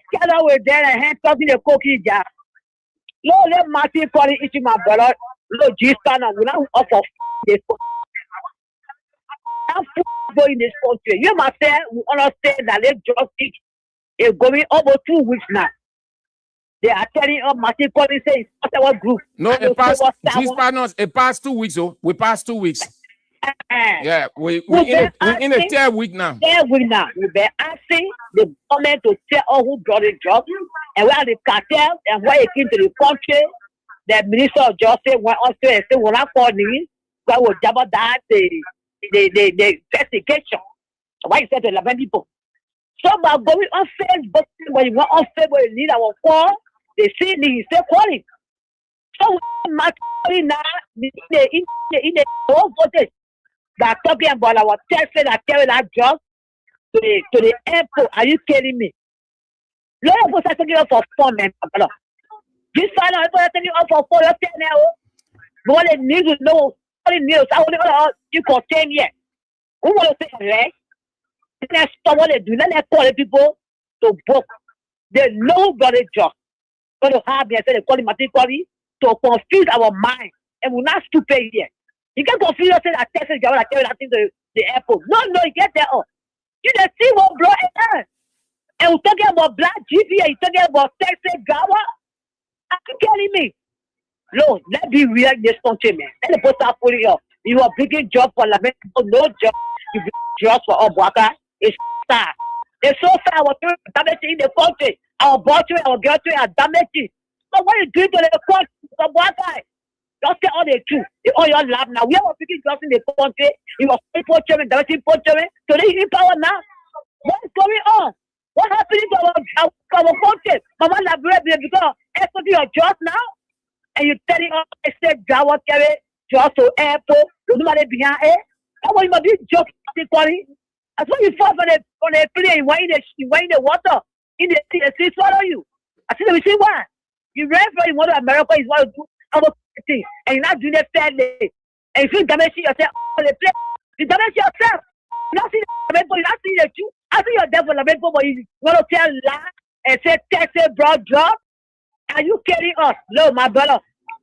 scatter with there and hand talking the cookie jar. No, let Martin call it issue, my brother. No, G-Stan, we not off of this. I'm in this country. You must say, we understand that they just is going over 2 weeks now. They are telling us Martin Collins say it's not our group. No, it passed 2 weeks, oh. We passed 2 weeks. Yeah, we in a third week now. Third week now. We've been asking the government to tell us who brought the job and where the cartel and where it came to the country. The Minister of Justice went on to and said, when I call me, I will double that the investigation. Why you said to 11 people? So by going on Facebook, when you went on Facebook, you need our call, they see me, still calling. So my now in the whole footage that talking about our taxes that carry that job to the airport. Are you kidding me? Lot of us are taking off for fun, man. This final people are taking off for fun. You're saying now, what they need to know, what the news, how you for 10 years. Who want to say, right? Let's stop what they do. Let's call the people to book. They know about the job. But to have me, I said they call it mathematically to confuse our mind. And we're not stupid here. You can confuse us that Texas government carry that thing to the airport. No, you get there. You just see what blow it. And we're talking about black GP, you're talking about Texas government. Are you kidding me? No, let's be real in this country, man. Let the post start putting up. You are bringing job for Lamento, no job. You bring jobs for Obwaka. It's sad. It's so sad. Our damaging in the country. Our butchery, our girlfriend are damaging. But what you doing to the country? Obwaka. Just get all the truth. It's all your lab now. We are picking jobs in the country. You are poaching, damaging poaching. So they in power now. What is going on? What happening to our country? Mama Labure, because everybody your jobs now. And you're telling us, I said, Jawa carry just to airport, nobody behind it. That's why you must be just quality. That's why you fall on the plane, you in the water, in the sea, swallow you. I said, we see why. You ready for you want to America is what to do our thing, and you're not doing it fairly. And if you damage yourself on the plane, you damage yourself. You're not seeing the you're not seeing the truth. I see you're there for the but you want to tell lie and say Texas broad job. Are you kidding us? No, my brother.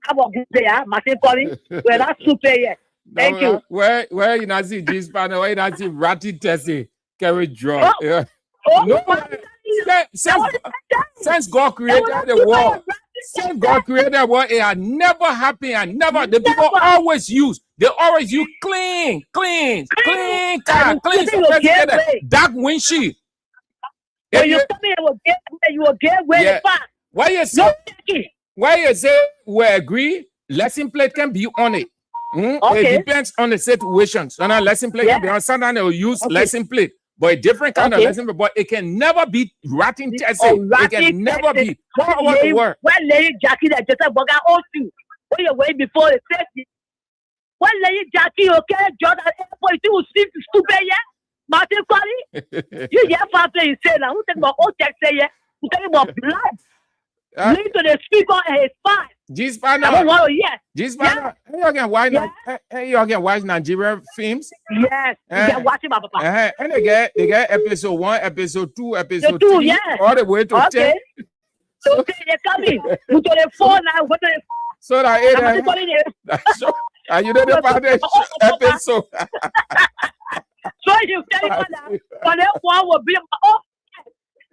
I'm a good player. Martin calling. We're not super yet. Thank you. Where you not see this panel? Where you not see Ratty Tessie carry drop? Yeah. No, since God created the world, since God created the world, it had never happened and never. The people always use. They always use clean car, clean. Dark windshield. When you tell me you will get where the fast. Why you say we agree, lesson plate can be on it. Okay. It depends on the situation. So now lesson plate can be on. Sometimes they will use lesson plate, but a different kind of lesson plate. But it can never be ratting testing. It can never be. When Lady Jackie that just said, "Boga owes you." When you wait before the safety. When Lady Jackie, okay, Jordan airport, you will see stupid yeah. Martin Kwali, you hear something you say now. Who talking about old text say yeah? Who talking about blood? Lead to the speaker and his fine. G-Spanner. I don't want to hear. G-Spanner. You can watch Nigerian films. Yes. You can watch it, my papa. And they get episode 1, episode 2, episode 2, 3, all the way to 10. So they come in. Go to the 4 now. Go to the so that you know the part episode. So you tell me that for the one will be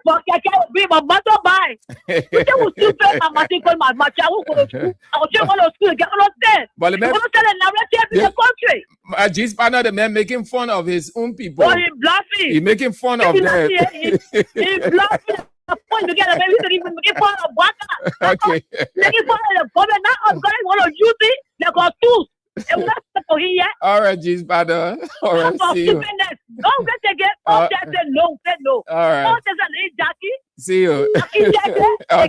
but I can't be my mother by. You will still pay my matricle, my child will go to school. I will check all the school, get all of them. But the man, in the country. G-Spanner, the man making fun of his own people. Oh, he's bluffing. He's making fun of them. He's bluffing. Point together, maybe he's making fun of Waka. Okay. Making fun of the government. Now I'm going to want to use it. They got tools. All right, G-Spanner. All right, see you. Don't get again. Say no. All right. Jackie. See you. They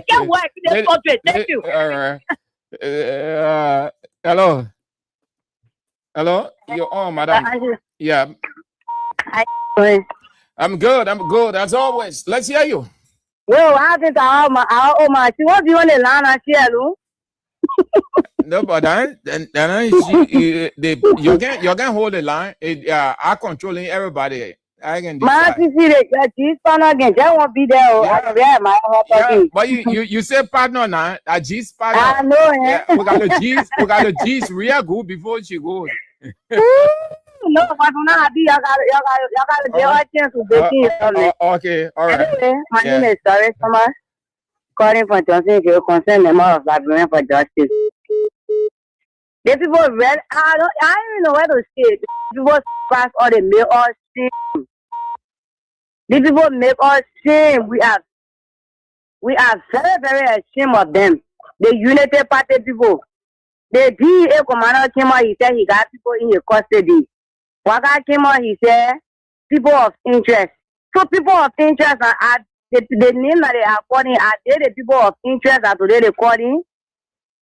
can't work in this country. Thank you. All right. Hello. You're on, madam. Yeah. I'm good. As always. Let's hear you. Well, I think our she wants you on the line and share. No, but you can hold the line. I'm controlling everybody. I can decide. Again. Just won't be there. Yeah, but you say partner now. A G's partner. I know. Yeah, we got the G's real good before she goes. No, but not be. Y'all got a chance to break in. Okay, all right. Anyway, my name is Doris Thomas. Calling for Johnson, if you concern member of Librarian for Justice. The people read, I don't even know where to say it. The people pass or they make us shame. The people make us shame. We are very, very ashamed of them. The United Party people. The DEA commander came out, he said he got people in his custody. Waka came out, he said, people of interest. So people of interest are the name that they are calling, are they the people of interest that today they're calling?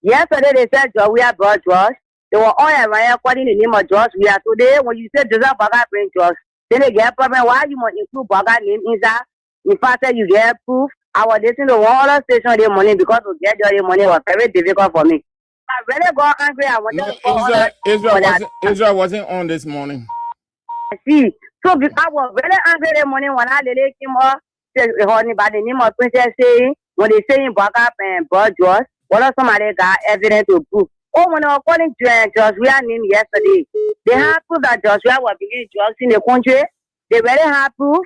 Yesterday they said Joshua brought Josh. They were all around calling the name of Josh. We are today, when you say Joseph Baga bring Josh, then they get a problem. Why you must include Baga name inside? In fact, you get proof. I was listening to one other station the money because to get your money was very difficult for me. I really got angry. I wanted to call Israel wasn't on this morning. See, So I was very angry the morning when I came up, honey, by the name of Princess saying, when they say in backup and broad jaws, what are somebody got evidence to prove? Oh, when according to Joshua name yesterday, they have proof that Joshua was beginning drugs in the country. They very have proof.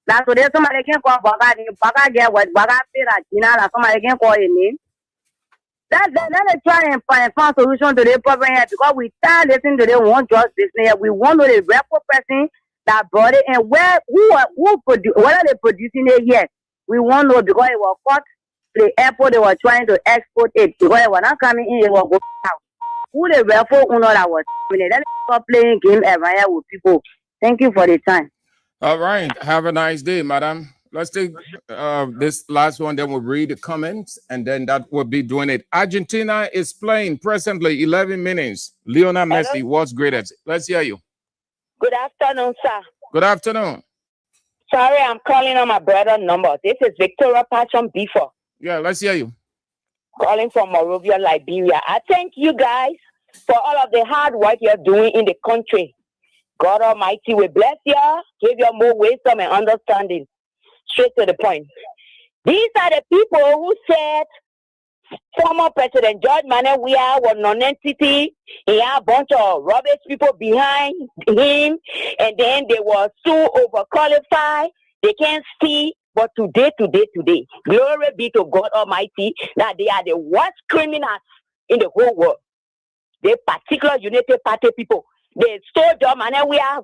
That's what somebody can call Baka get what Baka say that Gina, somebody can call a name. That's try and find solution to the problem here because we start listening to the one drugs business. We want to know the real person that brought it and who produce, whether they're producing it yet. We want to know because it was caught to the airport, they were trying to export it because it was not coming in, it was going out. Who the real owner that was doing it? Then stop playing game around here with people. Thank you for the time. All right. Have a nice day, madam. Let's take this last one, then we'll read the comments, and then that will be doing it. Argentina is playing presently 11 minutes. Lionel Messi was greatest. Let's hear you. Good afternoon, sir. Good afternoon. Sorry, I'm calling on my brother's number. This is Victoria Patron Before. Yeah, let's hear you. Calling from Monrovia, Liberia. I thank you guys for all of the hard work you're doing in the country. God Almighty will bless you, give you more wisdom and understanding. Straight to the point. These are the people who said former President George Manuel Weah was non-entity. He had a bunch of rubbish people behind him, and then they were so overqualified. They can't see. But today, glory be to God Almighty that they are the worst criminals in the whole world. They particular United Party people. They stole George Manuel Weah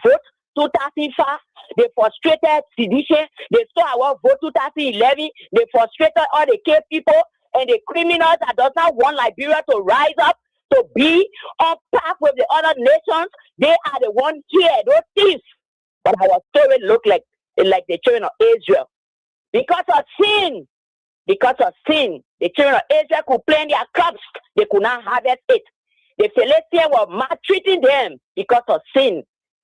vote 2005. They frustrated sedition. They stole our vote 2011. They frustrated all the K people and the criminals that does not want Liberia to rise up to be on par with the other nations. They are the ones here, those thieves. But our story look like the children of Israel. Because of sin, the children of Israel could plant their crops. They could not harvest it. The Philistines were maltreating them because of sin.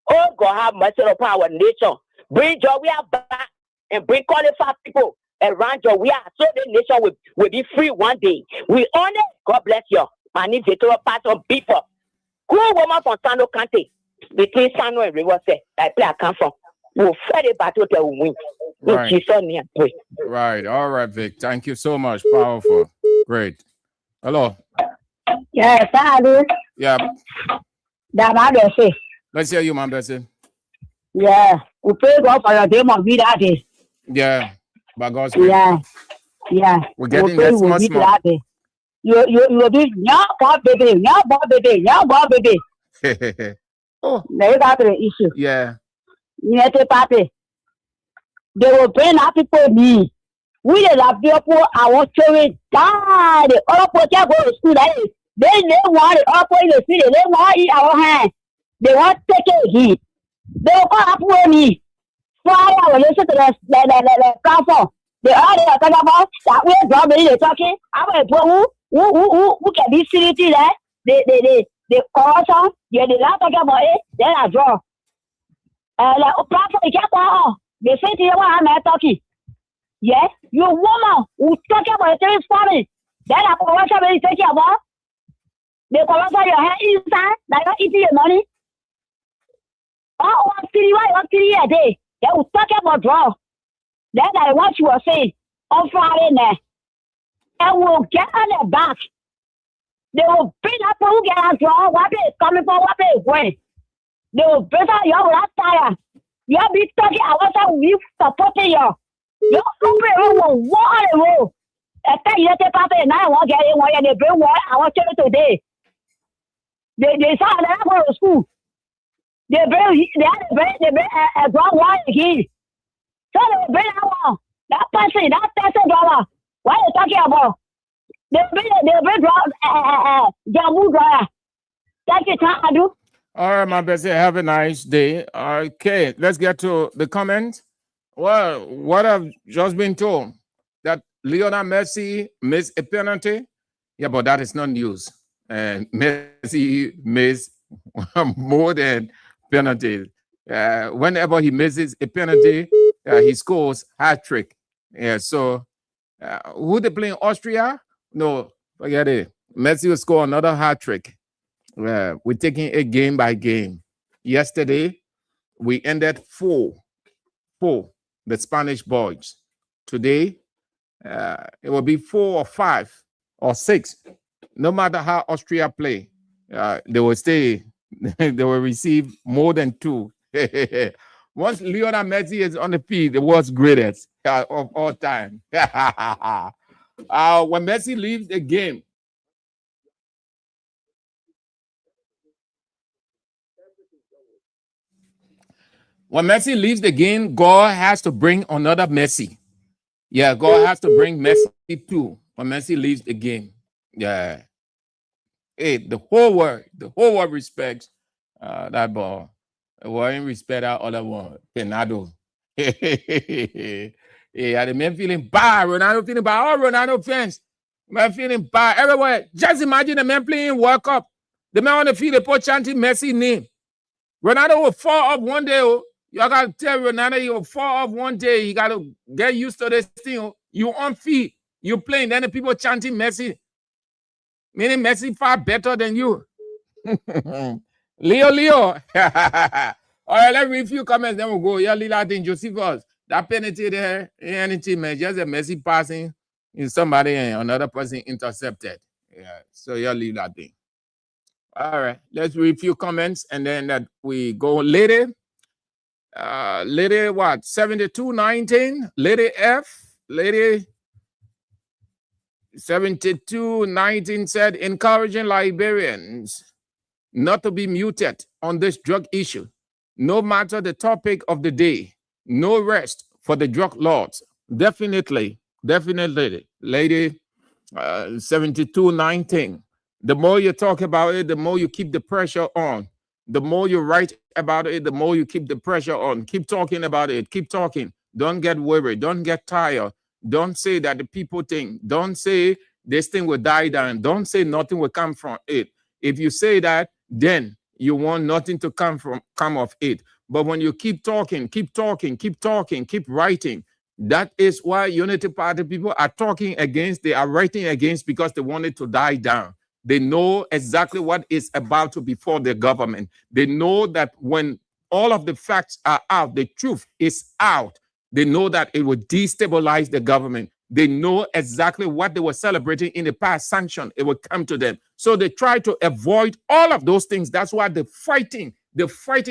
Oh, God have mercy upon our nation. Bring Jowiah back and bring qualified people around Jowiah so the nation will be free one day. We honor. God bless you. My name is Victoria Patron Before. Cool woman from Sano County. Between Sano and River State. I play I come from. We'll fight a battle till we win. Right. Right. All right, Vic. Thank you so much. Powerful. Great. Hello. Yes, I do. Yeah. That Let's hear you, Mom Bessie. Yeah. We pray God for your demon be that day. Yeah. By God's grace. Yeah. We're getting that small. You will be young baby. Oh. There you got the issue. Yeah. United Party. They will bring up people me. We have people our children die. All people go to school. They want it all in the city. They want it our hand. They want to take it heat. They will come up with me. Friday, I will listen to the platform. They are talking about that we are dropping the talking. I will who can be seriously there. The corruption. Yeah, they are talking about it. Then I draw. Platform is not they say to you what I'm talking. Yes, you woman who talking about the family. Then I corruption will take you about. They corruption your hand inside. They not eating your money. Oh, 1 3 a day. They will talk about draw. Then I what you were saying on Friday night. And we'll get on their back. They will bring up who get a draw. What is coming for? What is going? They will bring up your last tire. You'll be talking. I was we supporting you. Your company will war the road. After you take part in now, I want to get in one and they bring one. I want you today. They saw that I go to school. They bring a draw one again. So they bring that one. That person drawer. What are you talking about? They bring draw Jammu drawer. That's it, I do. All right, my best. Have a nice day. Okay, let's get to the comment. Well, what I've just been told that Lionel Messi missed a penalty. Yeah, but that is not news. And Messi missed more than penalties. Whenever he misses a penalty, he scores hat-trick. Yeah, so who they playing? Austria? No, forget it. Messi will score another hat-trick. We're taking it game by game. Yesterday, We ended 4, the Spanish boys. Today, it will be 4 or 5 or 6. No matter how Austria play, they will stay. They will receive more than 2. Once Lionel Messi is on the field, the world's greatest of all time. When Messi leaves the game, God has to bring another Messi. Yeah, God has to bring Messi too when Messi leaves the game. Yeah. Hey, the whole world respects that ball. The world ain't respect that other one. Ronaldo. Yeah, the men feeling bad. Ronaldo feeling bad. All Ronaldo fans, man feeling bad everywhere. Just imagine the man playing World Cup. The man on the field, they put chanting Messi name. Ronaldo will fall off one day. Oh. Y'all gotta tell Ronaldo he will fall off one day. You gotta get used to this thing. Oh. You on feet, you playing, then the people chanting Messi. Meaning Messi far better than you. Leo. All right, let's read a few comments, then we'll go. Yeah, Lila thing, Josephus. That penalty there, anything, man. Just a Messi passing in somebody and another person intercepted. Yeah, so yeah, leave that thing. All right, let's read a few comments and then that we go later. Lady what? 7219. Lady F. Lady 7219 said, encouraging Liberians not to be muted on this drug issue. No matter the topic of the day, no rest for the drug lords. Definitely, Lady 7219. The more you talk about it, the more you keep the pressure on. The more you write about it, the more you keep the pressure on. Keep talking about it. Keep talking. Don't get worried. Don't get tired. Don't say that the people think. Don't say this thing will die down. Don't say nothing will come from it. If you say that, then you want nothing to come of it. But when you keep talking, keep writing, that is why Unity Party people are talking against, they are writing against, because they want it to die down. They know exactly what is about to befall the government. They know that when all of the facts are out, the truth is out, they know that it will destabilize the government. They know exactly what they were celebrating in the past sanction. It will come to them. So they try to avoid all of those things. That's why they're fighting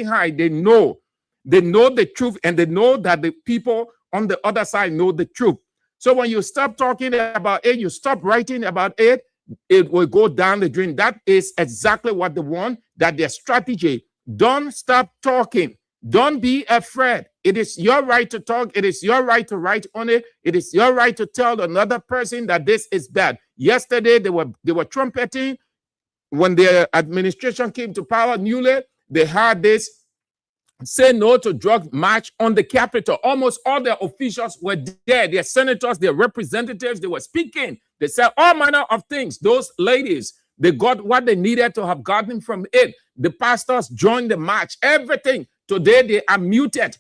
hard. They know the truth, and they know that the people on the other side know the truth. So when you stop talking about it, you stop writing about it, it will go down the drain. That is exactly what they want, that their strategy. Don't stop talking. Don't be afraid. It is your right to talk. It is your right to write on it. It is your right to tell another person that this is bad. Yesterday, they were trumpeting when their administration came to power newly. They had this say no to drug march on the Capitol. Almost all their officials were there. Their senators, their representatives, they were speaking. They said all manner of things. Those ladies, they got what they needed to have gotten from it. The pastors joined the march, everything. Today, they are muted.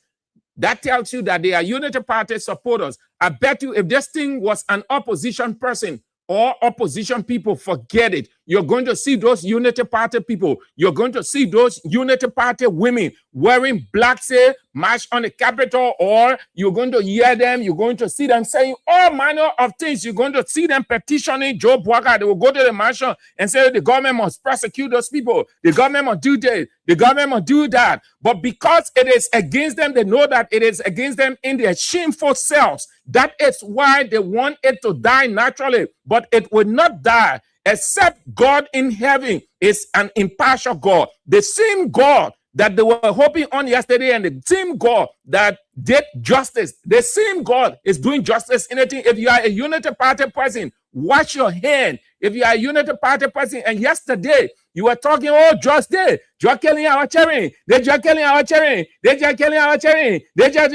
That tells you that they are Unity Party supporters. I bet you if this thing was an opposition person or opposition people, forget it. You're going to see those Unity Party people. You're going to see those Unity Party women wearing black, say, march on the Capitol, or you're going to hear them. You're going to see them saying all manner of things. You're going to see them petitioning Joe Boakai. They will go to the mansion and say the government must prosecute those people. The government must do this. The government must do that. But because it is against them, they know that it is against them in their shameful selves. That is why they want it to die naturally. But it will not die, except God in heaven is an impartial God. The same God that they were hoping on yesterday, and the same God that did justice, the same God is doing justice in anything. If you are a Unity Party person, wash your hand. If you are a Unity Party person, and yesterday you were talking, oh, just there, drug killing our cherry, they drug killing our cherry, they drug killing our cherry, they drug,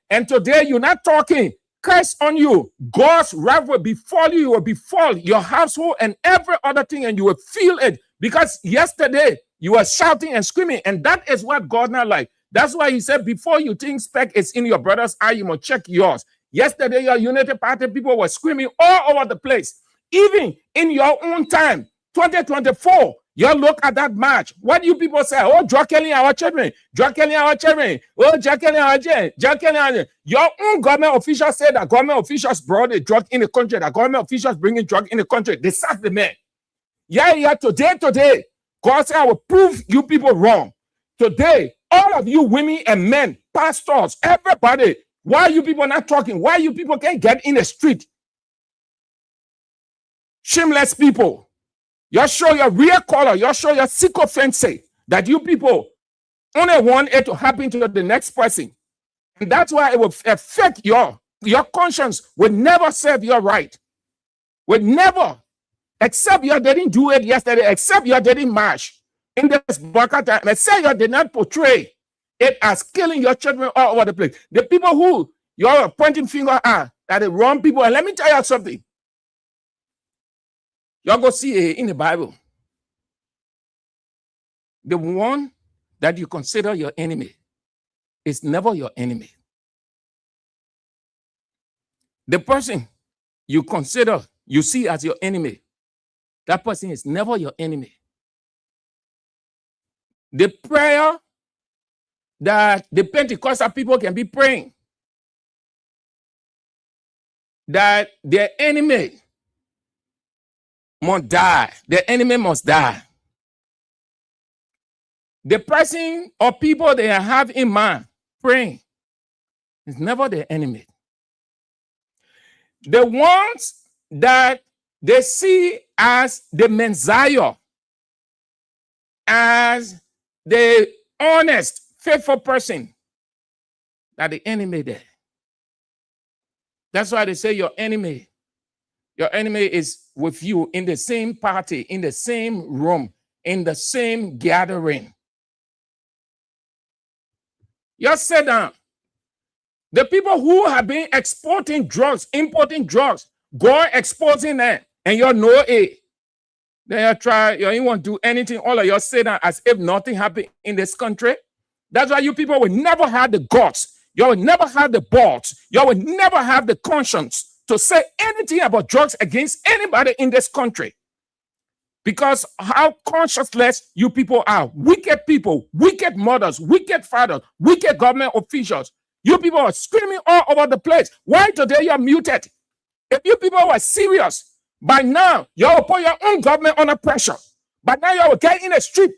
and today you're not talking. Curse on you. God's wrath will befall you. Will befall your household and every other thing, and you will feel it, because yesterday you were shouting and screaming, and that is what God not like. That's why he said, before you think speck is in your brother's eye, you must check yours. Yesterday, your Unity Party people were screaming all over the place. Even in your own time, 2024, You look at that march. What do you people say? Oh, drug killing our children. Drug killing our children. Oh, drug killing our children. Drug killing our children. Your own government officials said that government officials brought a drug in the country. That government officials bringing drug in the country. They sacked the man. Yeah, today. God said, I will prove you people wrong. Today, all of you women and men, pastors, everybody, why are you people not talking? Why you people can't get in the street? Shameless people. You show your real color. You show your sycophancy that you people only want it to happen to the next person. And that's why it will affect your conscience will never serve your right. Will never. Except you didn't do it yesterday. Except you didn't march in this Baka time. Except you did not portray it as killing your children all over the place. The people who you're pointing finger at are the wrong people. And let me tell you something. Y'all go see it in the Bible. The one that you consider your enemy is never your enemy. The person you consider, you see as your enemy, that person is never your enemy. The prayer that the Pentecostal people can be praying, that their enemy must die. The enemy must die. The person or people they have in mind praying is never their enemy. The ones that they see as the Messiah, as the honest, faithful person, that the enemy there. That's why they say your enemy is with you in the same party, in the same room, in the same gathering. Just sit down. The people who have been exporting drugs, importing drugs, go exporting them, and you know it. Then you try, you won't do anything. All of you sit down as if nothing happened in this country. That's why you people will never have the guts. You will never have the balls. You will never have the conscience to say anything about drugs against anybody in this country. Because how conscienceless you people are. Wicked people, wicked mothers, wicked fathers, wicked government officials. You people are screaming all over the place. Why today you're muted? If you people were serious, by now you will put your own government under pressure. By now you will get in the street.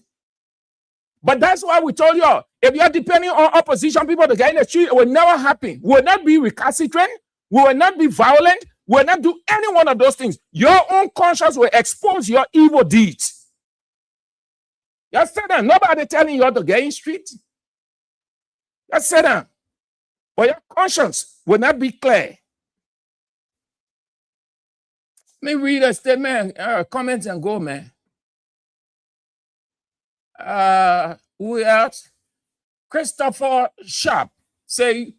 But that's why we told you, if you're depending on opposition people to get in the street, it will never happen. We will not be recalcitrant. We will not be violent. We will not do any one of those things. Your own conscience will expose your evil deeds. Just say that. Nobody telling you to get in the street. Just say that. But your conscience will not be clear. Let me read a statement, comments and go, man. Who else? Christopher Sharp say,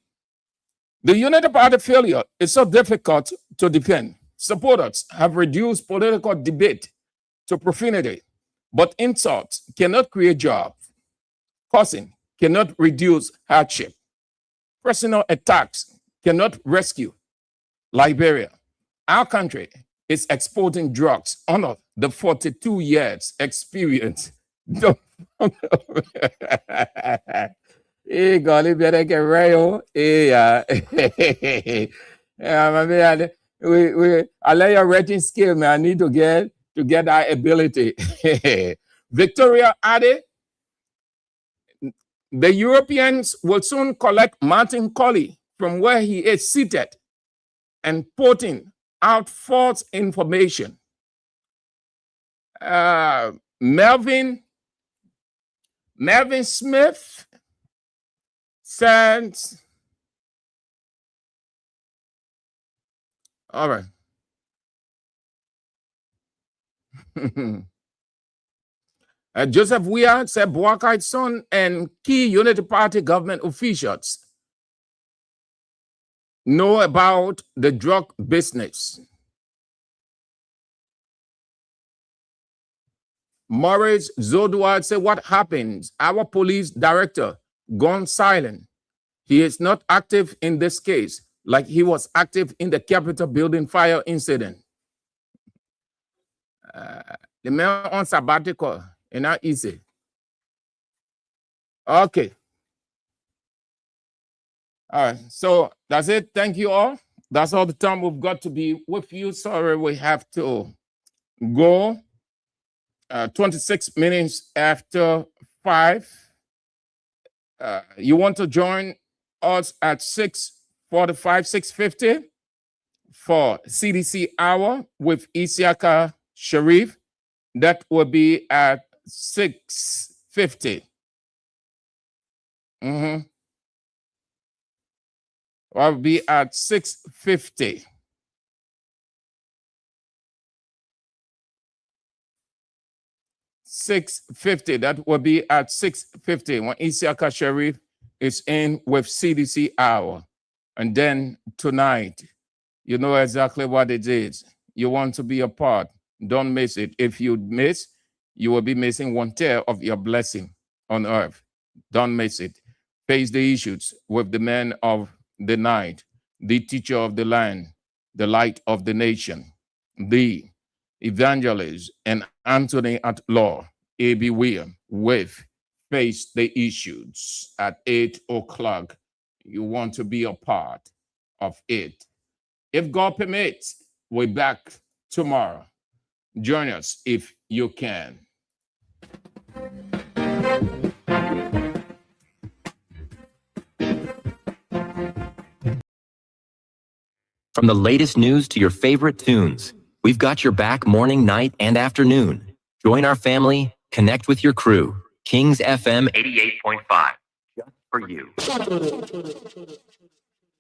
the Unity Party failure is so difficult to defend. Supporters have reduced political debate to profanity, but insults cannot create jobs. Cursing cannot reduce hardship. Personal attacks cannot rescue Liberia. Our country is exporting drugs under the 42 years experience. Hey, golly, better get real. Hey, I let your rating skill, man. I need to get that ability. Victoria added, the Europeans will soon collect Martin Colley from where he is seated and putting out false information. Melvin Smith says, all right. Joseph Weir said Boakai's son and key Unity Party government officials know about the drug business. Maurice Zodward said, what happens? Our police director gone silent. He is not active in this case like he was active in the Capitol building fire incident. The man on sabbatical, and not easy. Okay. All right. So that's it. Thank you all. That's all the time we've got to be with you. Sorry, we have to go. 26 minutes after 5. You want to join us at 6:45, 6:50 for CDC Hour with Isiaka Sharif. That will be at 6:50. Will be at 6:50. That will be at 6:50 when Isiaka Sharif is in with CDC Hour. And then tonight, you know exactly what it is. You want to be a part. Don't miss it. If you miss, you will be missing 1/3 of your blessing on earth. Don't miss it. Face the issues with the man of the night, the teacher of the land, the light of the nation, the evangelist, and Anthony at Law, A.B. William, with Face the Issues at 8 o'clock. You want to be a part of it. If God permits, we're back tomorrow. Join us if you can. From the latest news to your favorite tunes, we've got your back morning, night, and afternoon. Join our family, connect with your crew. Kings FM 88.5, just for you.